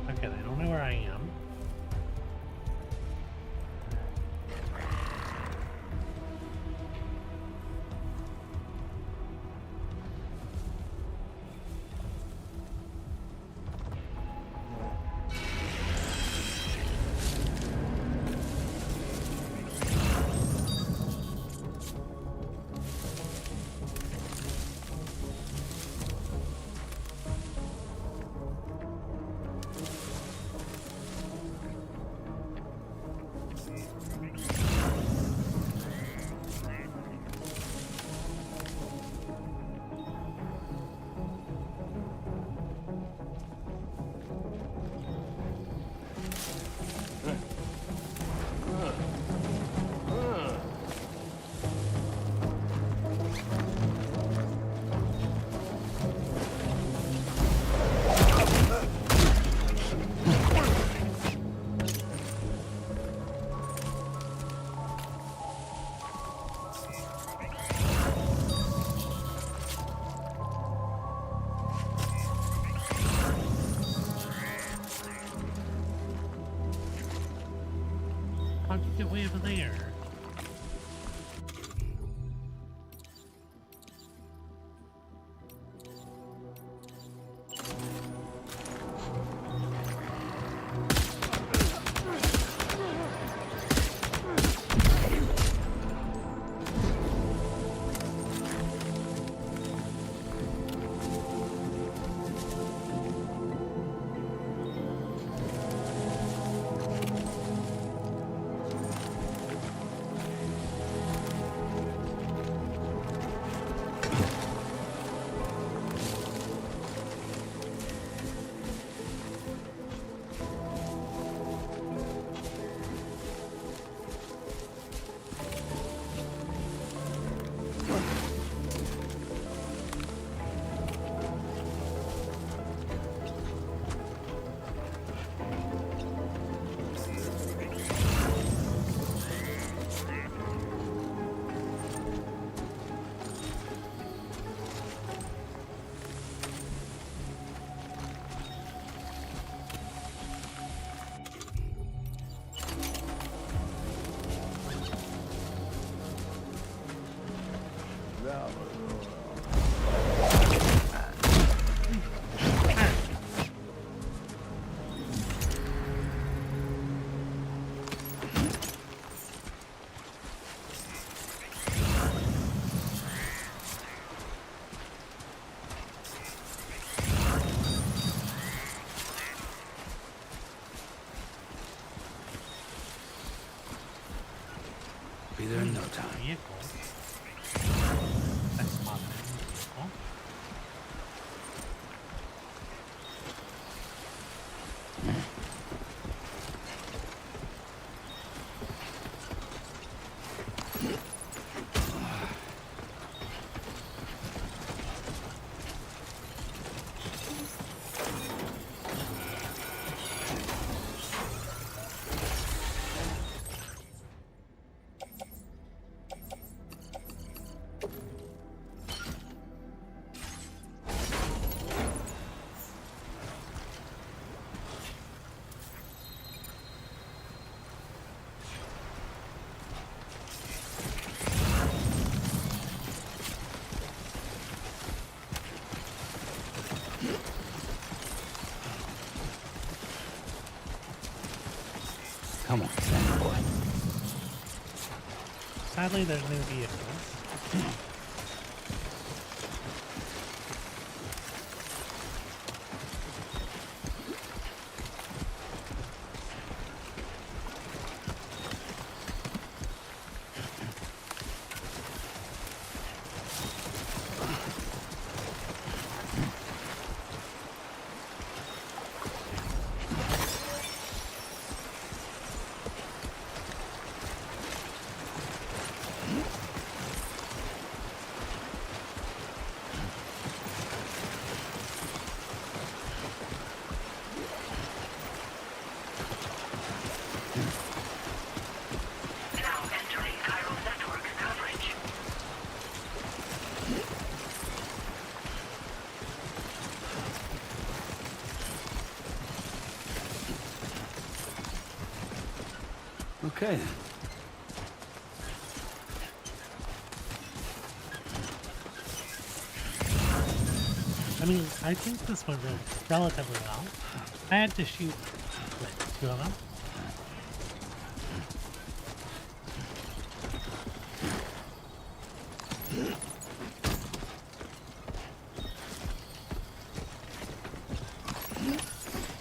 Okay, they don't know where I am. How'd you get way over there? vehicles. I spotted a new vehicle. Come on, Sam boy. Sadly, there's no vehicles. Now entering chiral network coverage. Okay then. I mean, I think this went relatively well. I had to shoot, what, 2 of them?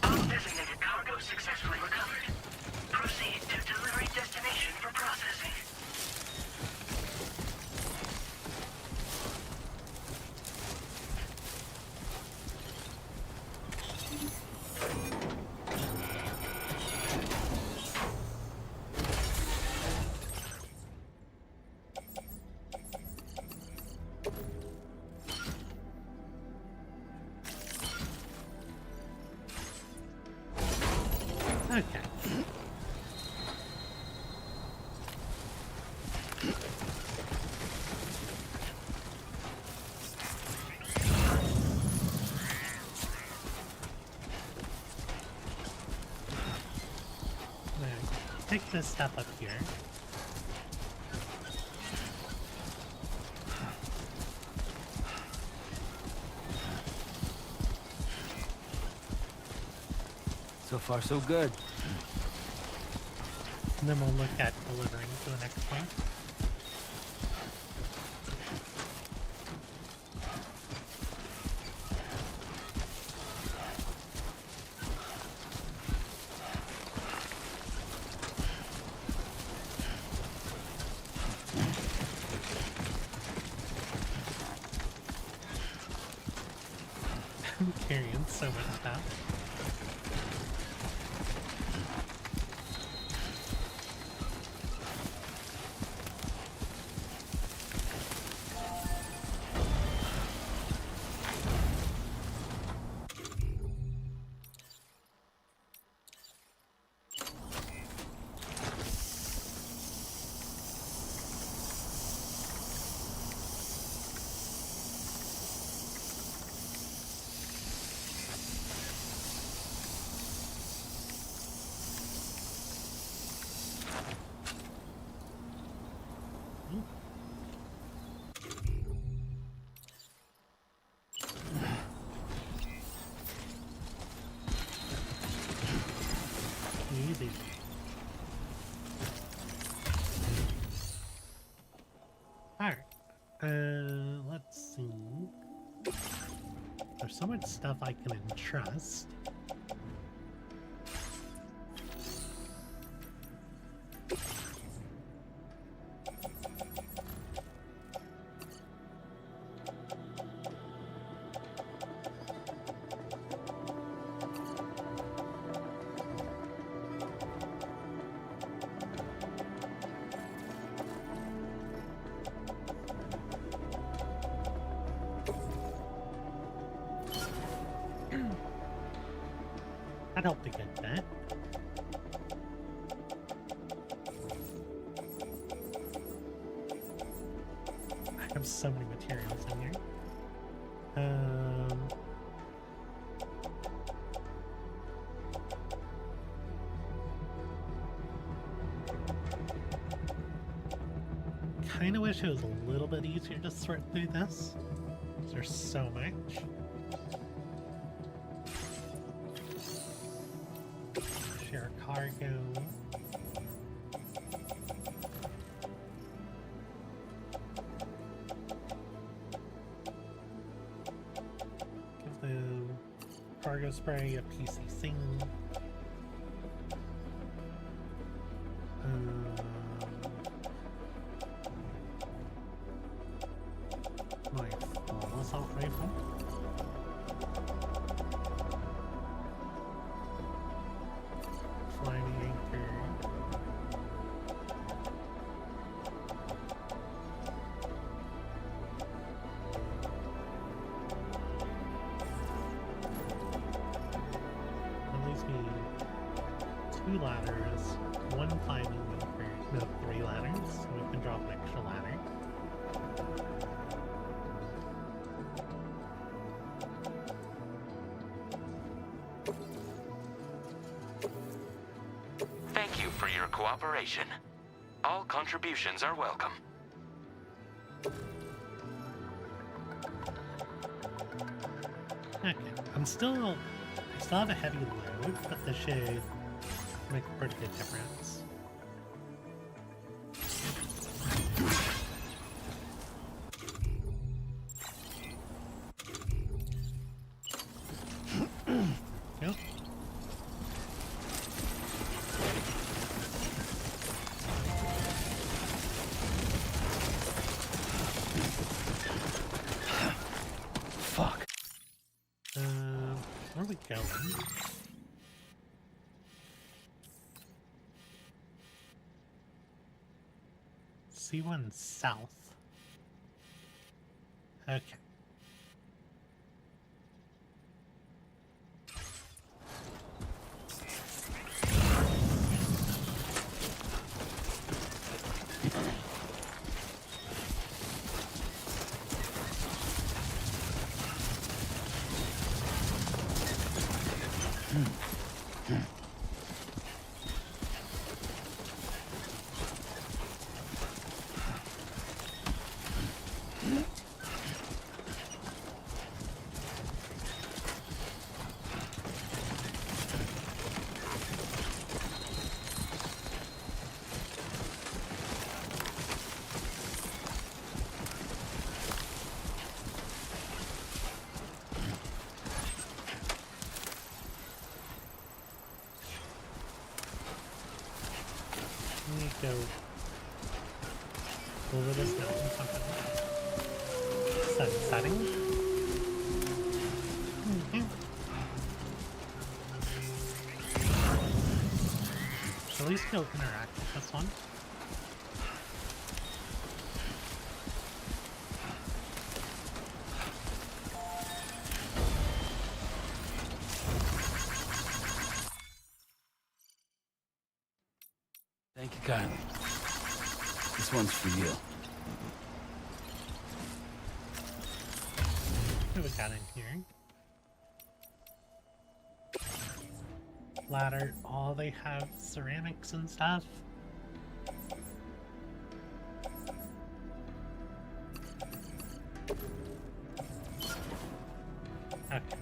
Undesignated cargo successfully recovered. Proceed to delivery destination for processing. Okay. Pick this stuff up here. So far, so good. And then we'll look at delivering to the next one. I'm carrying so much stuff. Easy. Alright. Let's see. There's so much stuff I can entrust. That helped a good bit. I have so many materials in here. Kinda wish it was a little bit easier to sort through this. There's so much. Share cargo. Give the cargo spray a PCC. My full assault rifle. Flying anchor. That leaves me 2 ladders, 1 climbing anchor, no, 3 ladders, so we can drop an extra ladder. Thank you for your cooperation. All contributions are welcome. Okay, I still have a heavy load, but this should make a pretty good difference. Yep. Fuck. Where are we going? C1 south. Okay. Let me go over this mountain something. Sun setting. Should at least go interact with this one. Thank you kindly. This one's for you. What we got in here? Ladder. Oh, they have ceramics and stuff. Okay.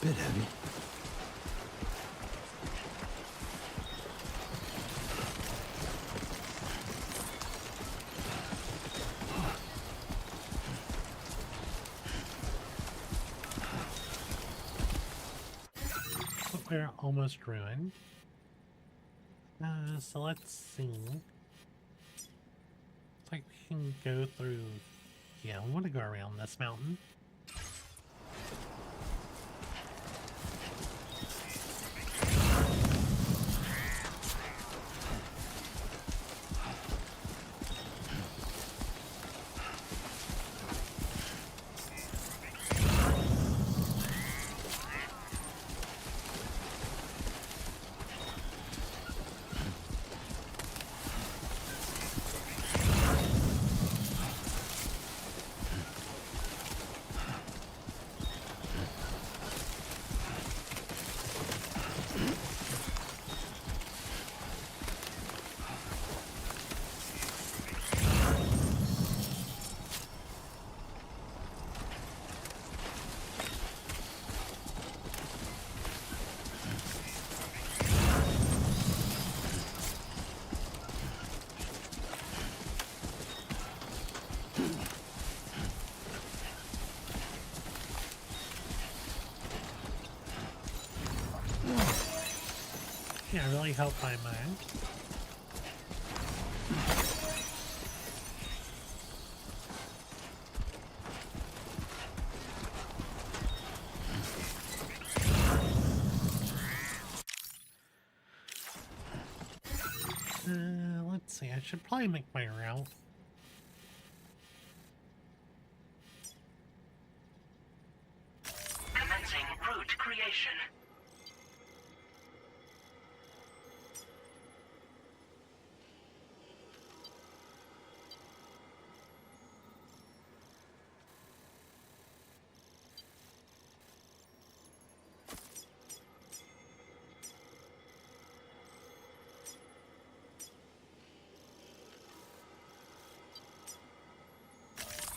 Bit heavy. We're almost ruined. So let's see. Looks like we can go through. Yeah, we want to go around this mountain. Yeah, really helped my mind. Let's see, I should probably make my route. Commencing route creation.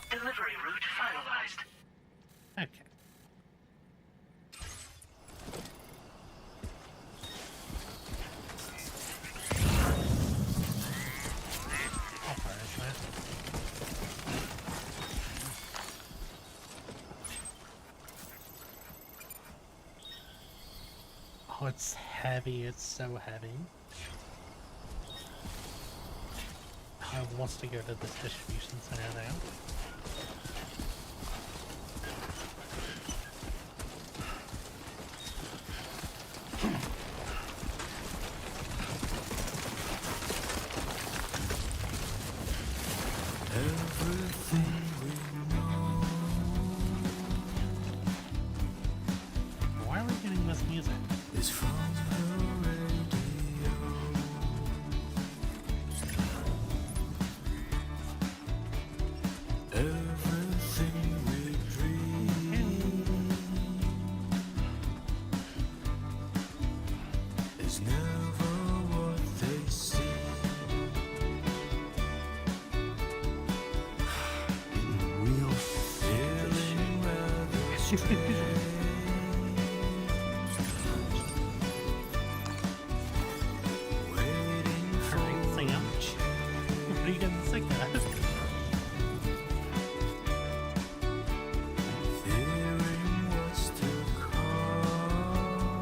Delivery route finalized. Okay. How far is that? Oh, it's heavy. It's so heavy. I want to go to this distribution center now. Why are we getting this music? It's from the radio. Everything we dream is never what they seem. Real feeling rather strange. Alright, Sam. What are you getting sick of? Fearing what's to come,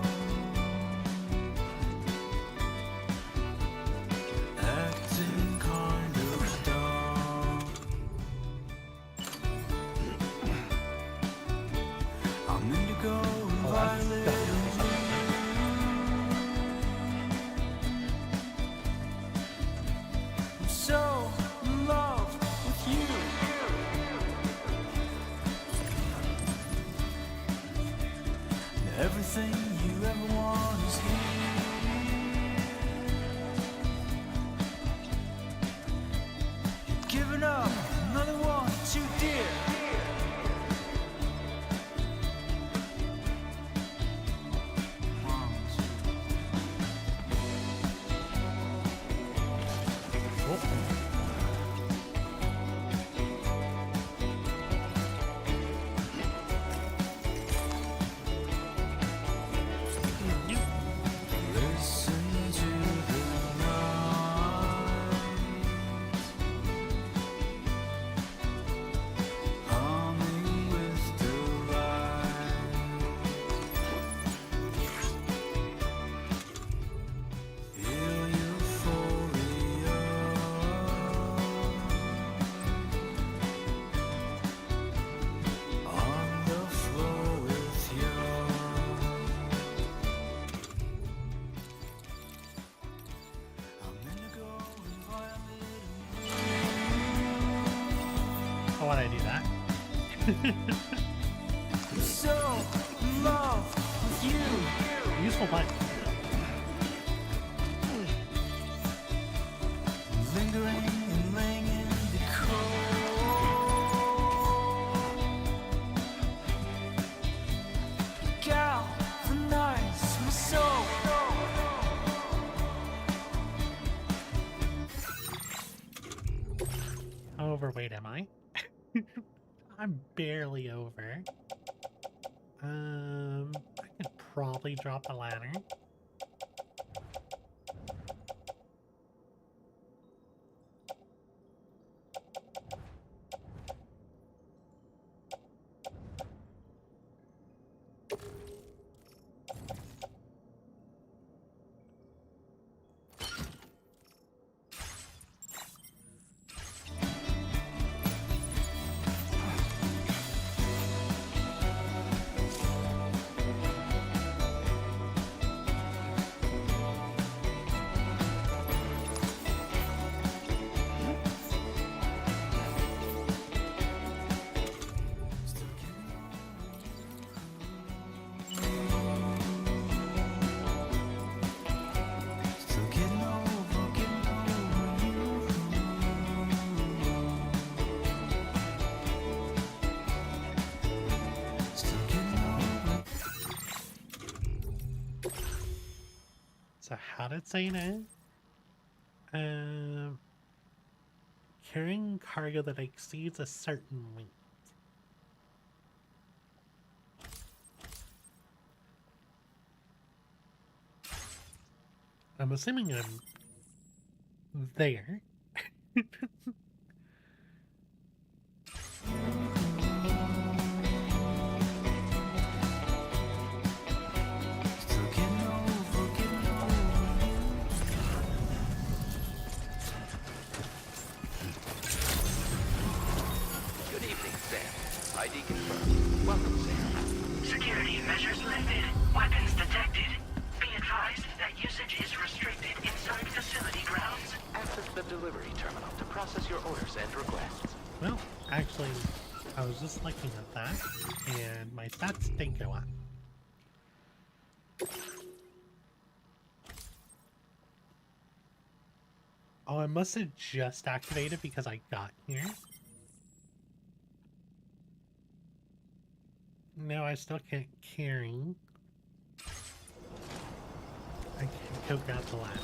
acting kind of dumb. I'm indigo and violet. I'm so in love with you. Everything you ever want is here. You're giving up another one too dear. I do that. So in love with you. Useful button. Lingering and laying in the cold. Gal, the nights my soul. How overweight am I? I'm barely over. I could probably drop a ladder. So how did it say it? Carrying cargo that exceeds a certain weight. I'm assuming I'm there. ID confirmed. Welcome, Sam. Security measures lifted. Weapons detected. Be advised that usage is restricted inside facility grounds. Access the delivery terminal to process your orders and requests. Well, actually, I was just looking at that, and my stats did go up. Oh, I must have just activated because I got here. No, I still can't carry. I can't go grab the ladder.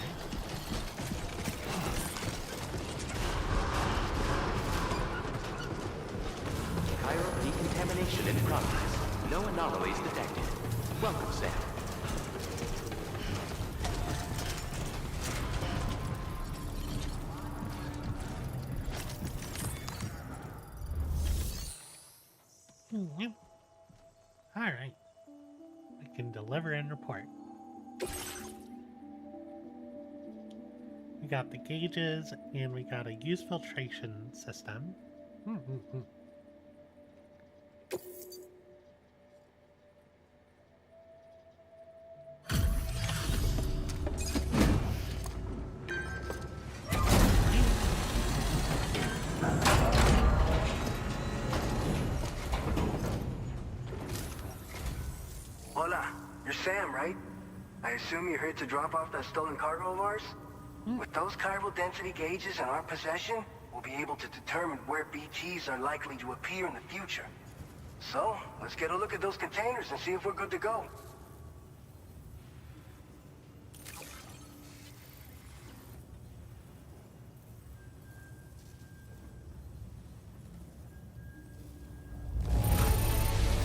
Chiral decontamination in progress. No anomalies detected. Welcome, Sam. Yep. Alright. I can deliver and report. We got the gauges, and we got a use filtration system. Hola, you're Sam, right? I assume you're here to drop off that stolen cargo of ours? With those chiral density gauges in our possession, we'll be able to determine where BTs are likely to appear in the future. So, let's get a look at those containers and see if we're good to go.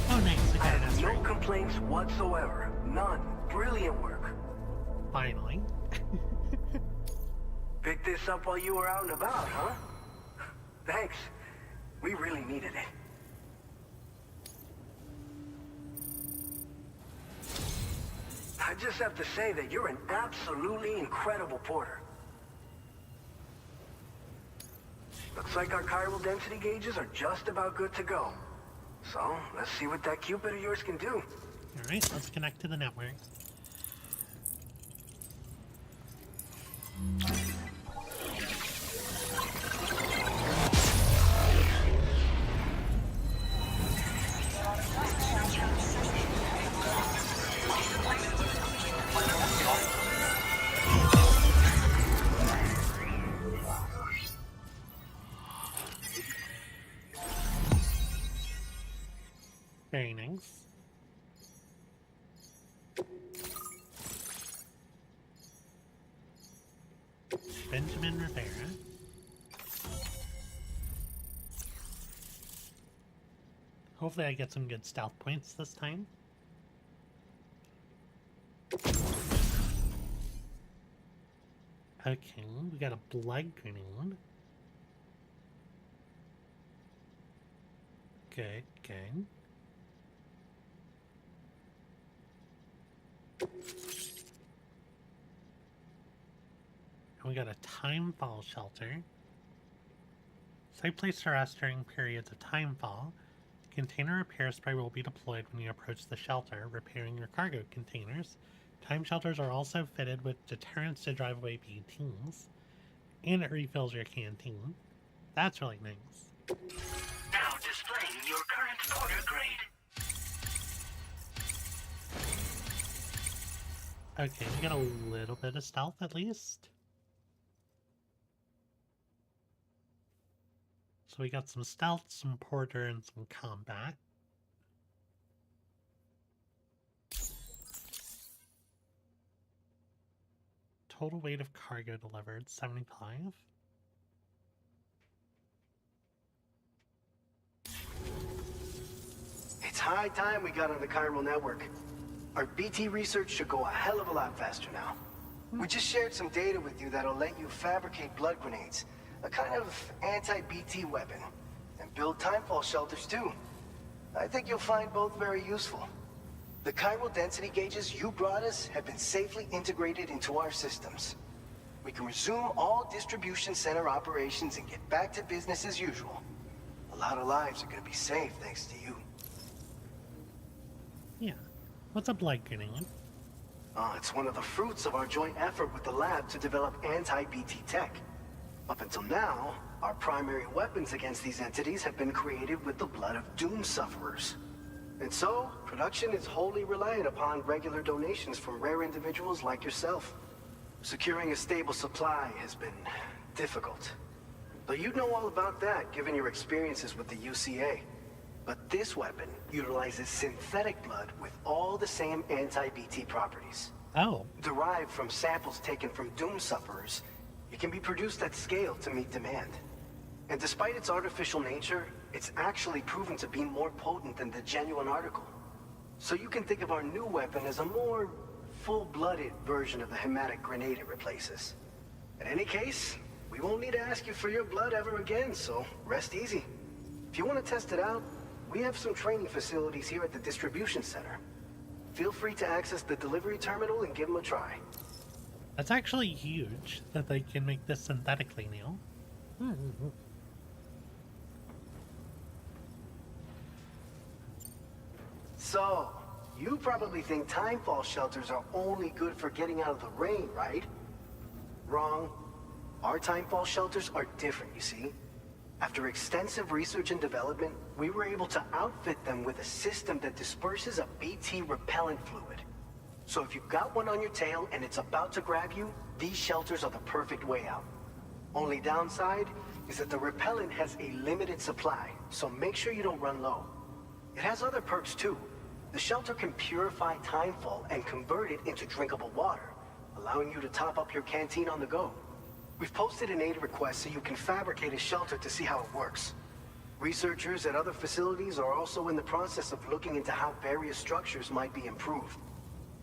Oh, nice. I have no complaints whatsoever. None. Brilliant work. Finally. Picked this up while you were out and about, huh? Thanks. We really needed it. I just have to say that you're an absolutely incredible porter. Looks like our chiral density gauges are just about good to go. So, let's see what that Cupid of yours can do. Alright, let's connect to the network. Very nice. Benjamin Rivera. Hopefully I get some good stealth points this time. Okay, we got a blood grenade. Good, good. And we got a timefall shelter. Site placed arrest during periods of timefall. Container repair spray will be deployed when you approach the shelter, repairing your cargo containers. Time shelters are also fitted with deterrents to drive away BTs. And it refills your canteen. That's really nice. Now displaying your current order grade. Okay, we got a little bit of stealth at least. So we got some stealth, some porter, and some combat. Total weight of cargo delivered, 75. It's high time we got on the chiral network. Our BT research should go a hell of a lot faster now. We just shared some data with you that'll let you fabricate blood grenades, a kind of anti-BT weapon, and build timefall shelters too. I think you'll find both very useful. The chiral density gauges you brought us have been safely integrated into our systems. We can resume all distribution center operations and get back to business as usual. A lot of lives are gonna be saved thanks to you. Yeah. What's a blood grenade? It's one of the fruits of our joint effort with the lab to develop anti-BT tech. Up until now, our primary weapons against these entities have been created with the blood of doom sufferers. And so, production is wholly reliant upon regular donations from rare individuals like yourself. Securing a stable supply has been difficult. Though you'd know all about that, given your experiences with the UCA. But this weapon utilizes synthetic blood with all the same anti-BT properties. Oh. Derived from samples taken from doom sufferers, it can be produced at scale to meet demand. And despite its artificial nature, it's actually proven to be more potent than the genuine article. So you can think of our new weapon as a more full-blooded version of the hematic grenade it replaces. In any case, we won't need to ask you for your blood ever again, so rest easy. If you want to test it out, we have some training facilities here at the distribution center. Feel free to access the delivery terminal and give them a try. That's actually huge that they can make this synthetically now. So, you probably think timefall shelters are only good for getting out of the rain, right? Wrong. Our timefall shelters are different, you see. After extensive research and development, we were able to outfit them with a system that disperses a BT repellent fluid. So if you've got one on your tail and it's about to grab you, these shelters are the perfect way out. Only downside is that the repellent has a limited supply, so make sure you don't run low. It has other perks too. The shelter can purify timefall and convert it into drinkable water, allowing you to top up your canteen on the go. We've posted an aid request so you can fabricate a shelter to see how it works. Researchers at other facilities are also in the process of looking into how various structures might be improved.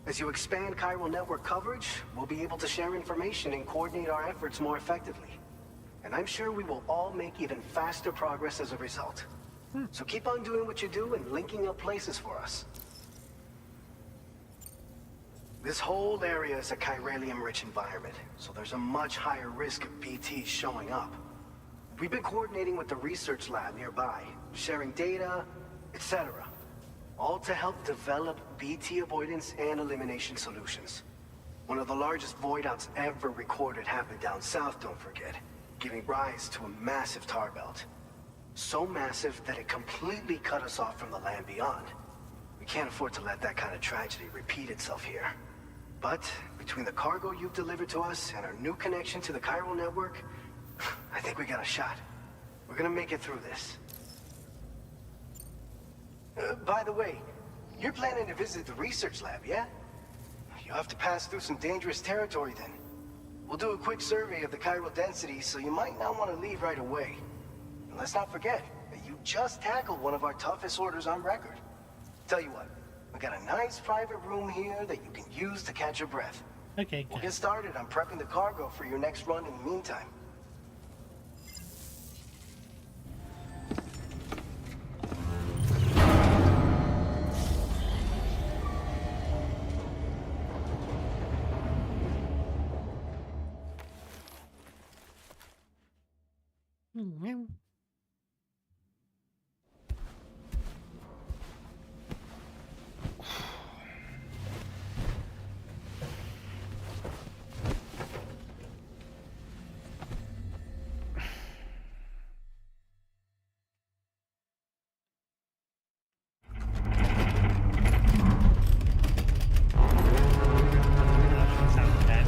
As you expand chiral network coverage, we'll be able to share information and coordinate our efforts more effectively. And I'm sure we will all make even faster progress as a result. So keep on doing what you do and linking up places for us. This whole area is a chiralium-rich environment, so there's a much higher risk of BTs showing up. We've been coordinating with the research lab nearby, sharing data, etc. All to help develop BT avoidance and elimination solutions. One of the largest void outs ever recorded happened down south, don't forget, giving rise to a massive tar belt. So massive that it completely cut us off from the land beyond. We can't afford to let that kind of tragedy repeat itself here. But between the cargo you've delivered to us and our new connection to the chiral network, I think we got a shot. We're gonna make it through this. By the way, you're planning to visit the research lab, yeah? You'll have to pass through some dangerous territory then. We'll do a quick survey of the chiral density, so you might not want to leave right away. And let's not forget that you just tackled one of our toughest orders on record. Tell you what, we got a nice private room here that you can use to catch your breath. Okay, We'll good. get started on prepping the cargo for your next run in the meantime. Mm-hmm. Sounds bad.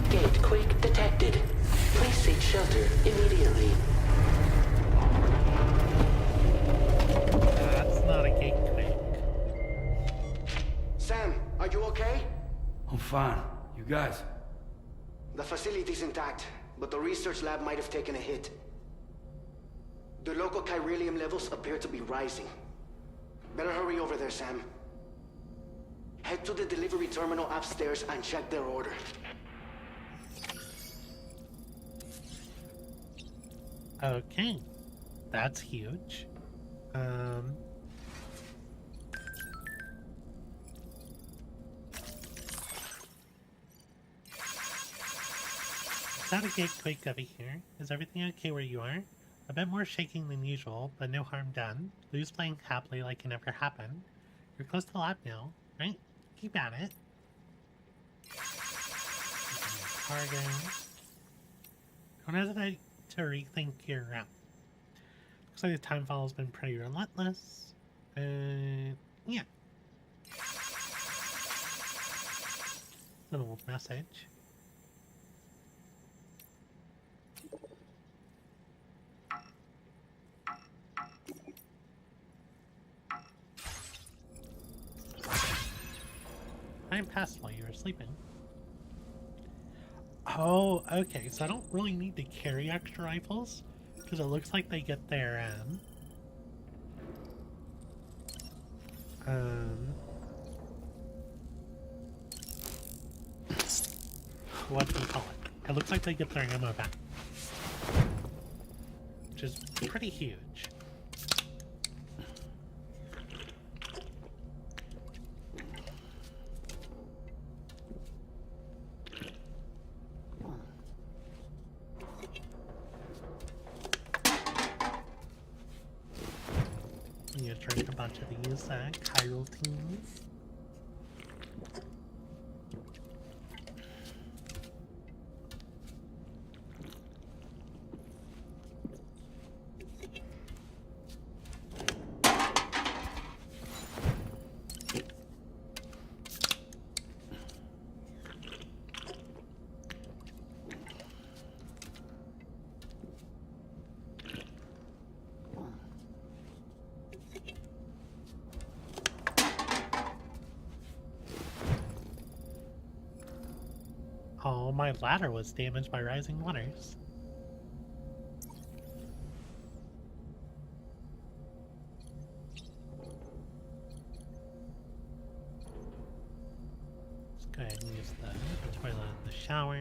Gate quake detected. Please seek shelter immediately. That's not a gatequake. Sam, are you okay? I'm fine. You guys? The facility's intact, but the research lab might have taken a hit. The local chiralium levels appear to be rising. Better hurry over there, Sam. Head to the delivery terminal upstairs and check their order. Okay. That's huge. Is that a gatequake over here? Is everything okay where you are? A bit more shaking than usual, but no harm done. Lou's playing happily like it never happened. You're close to the lab now, right? Keep at it. Cargo. Don't hesitate to rethink your route. Looks like the time fall has been pretty relentless. Yeah. An old message. Time passed while you were sleeping. Oh, okay, so I don't really need to carry extra rifles, because it looks like they get their, what do you call it? It looks like they get their ammo back. Which is pretty huge. You drink a bunch of these chiral teas. Oh, my ladder was damaged by rising waters. Let's go ahead and use the toilet and the shower.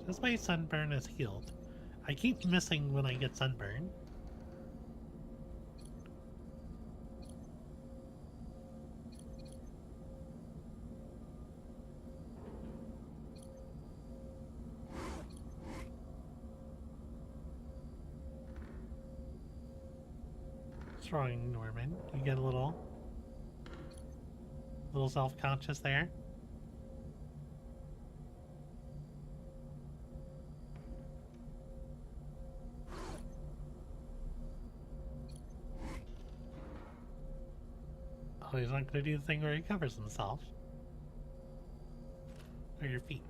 This way sunburn is healed. I keep missing when I get sunburn. destroying Norman. You get a little self-conscious there. Oh, he's not going to do the thing where he covers himself. Or your feet.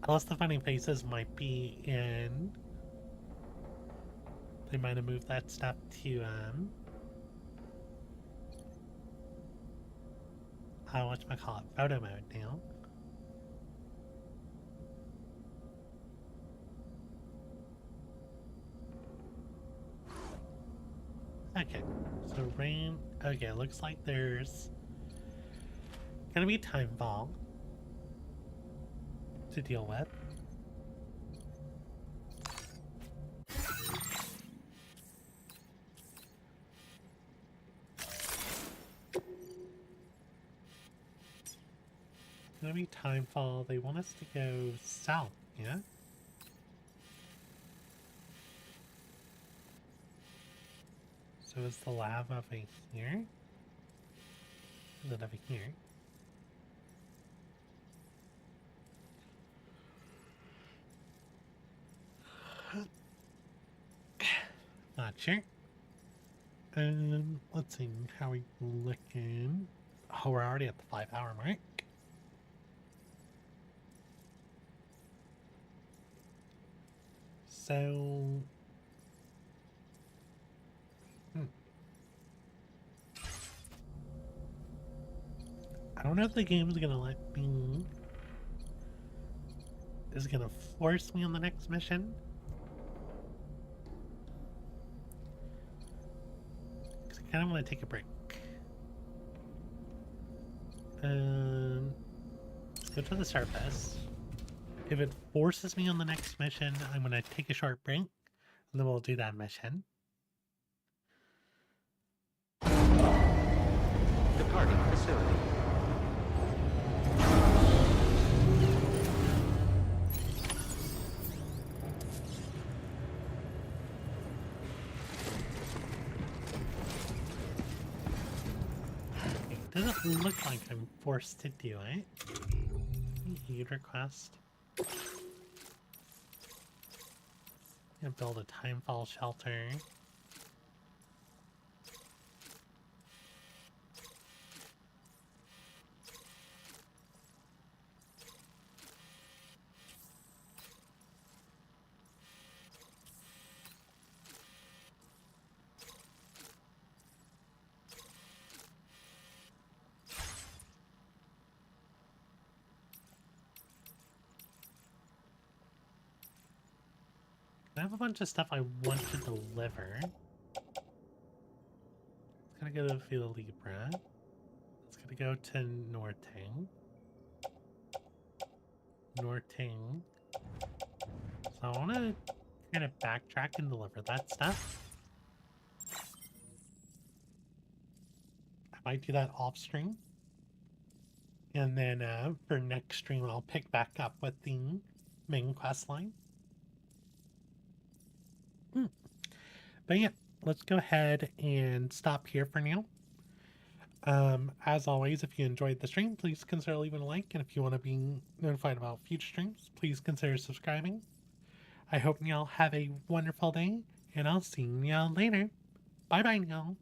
Unless the funny faces might be in... They might have moved that stuff to, whatchamacallit, photo mode now. Okay, so rain... Okay, looks like there's gonna be time fall to deal with. Gonna be time fall. They want us to go south, yeah? So is the lab over here? Is it over here? Not sure. Let's see, how we looking? Oh, we're already at the 5-hour mark. So... I don't know if the game's gonna let me... Is it gonna force me on the next mission? Because I kind of want to take a break. Let's go to the surface. If it forces me on the next mission, I'm gonna take a short break, and then we'll do that mission. Departing facility. It doesn't look like I'm forced to do it. Aid request. Gonna build a timefall shelter. I have a bunch of stuff I want to deliver. It's gonna go to Villa Libra. It's gonna go to Norting. Norting. So I want to kind of backtrack and deliver that stuff. I might do that off stream. And then for next stream, I'll pick back up with the main quest line. But yeah, let's go ahead and stop here for now. As always, if you enjoyed the stream, please consider leaving a like. And if you want to be notified about future streams, please consider subscribing. I hope y'all have a wonderful day, and I'll see y'all later. Bye-bye, y'all.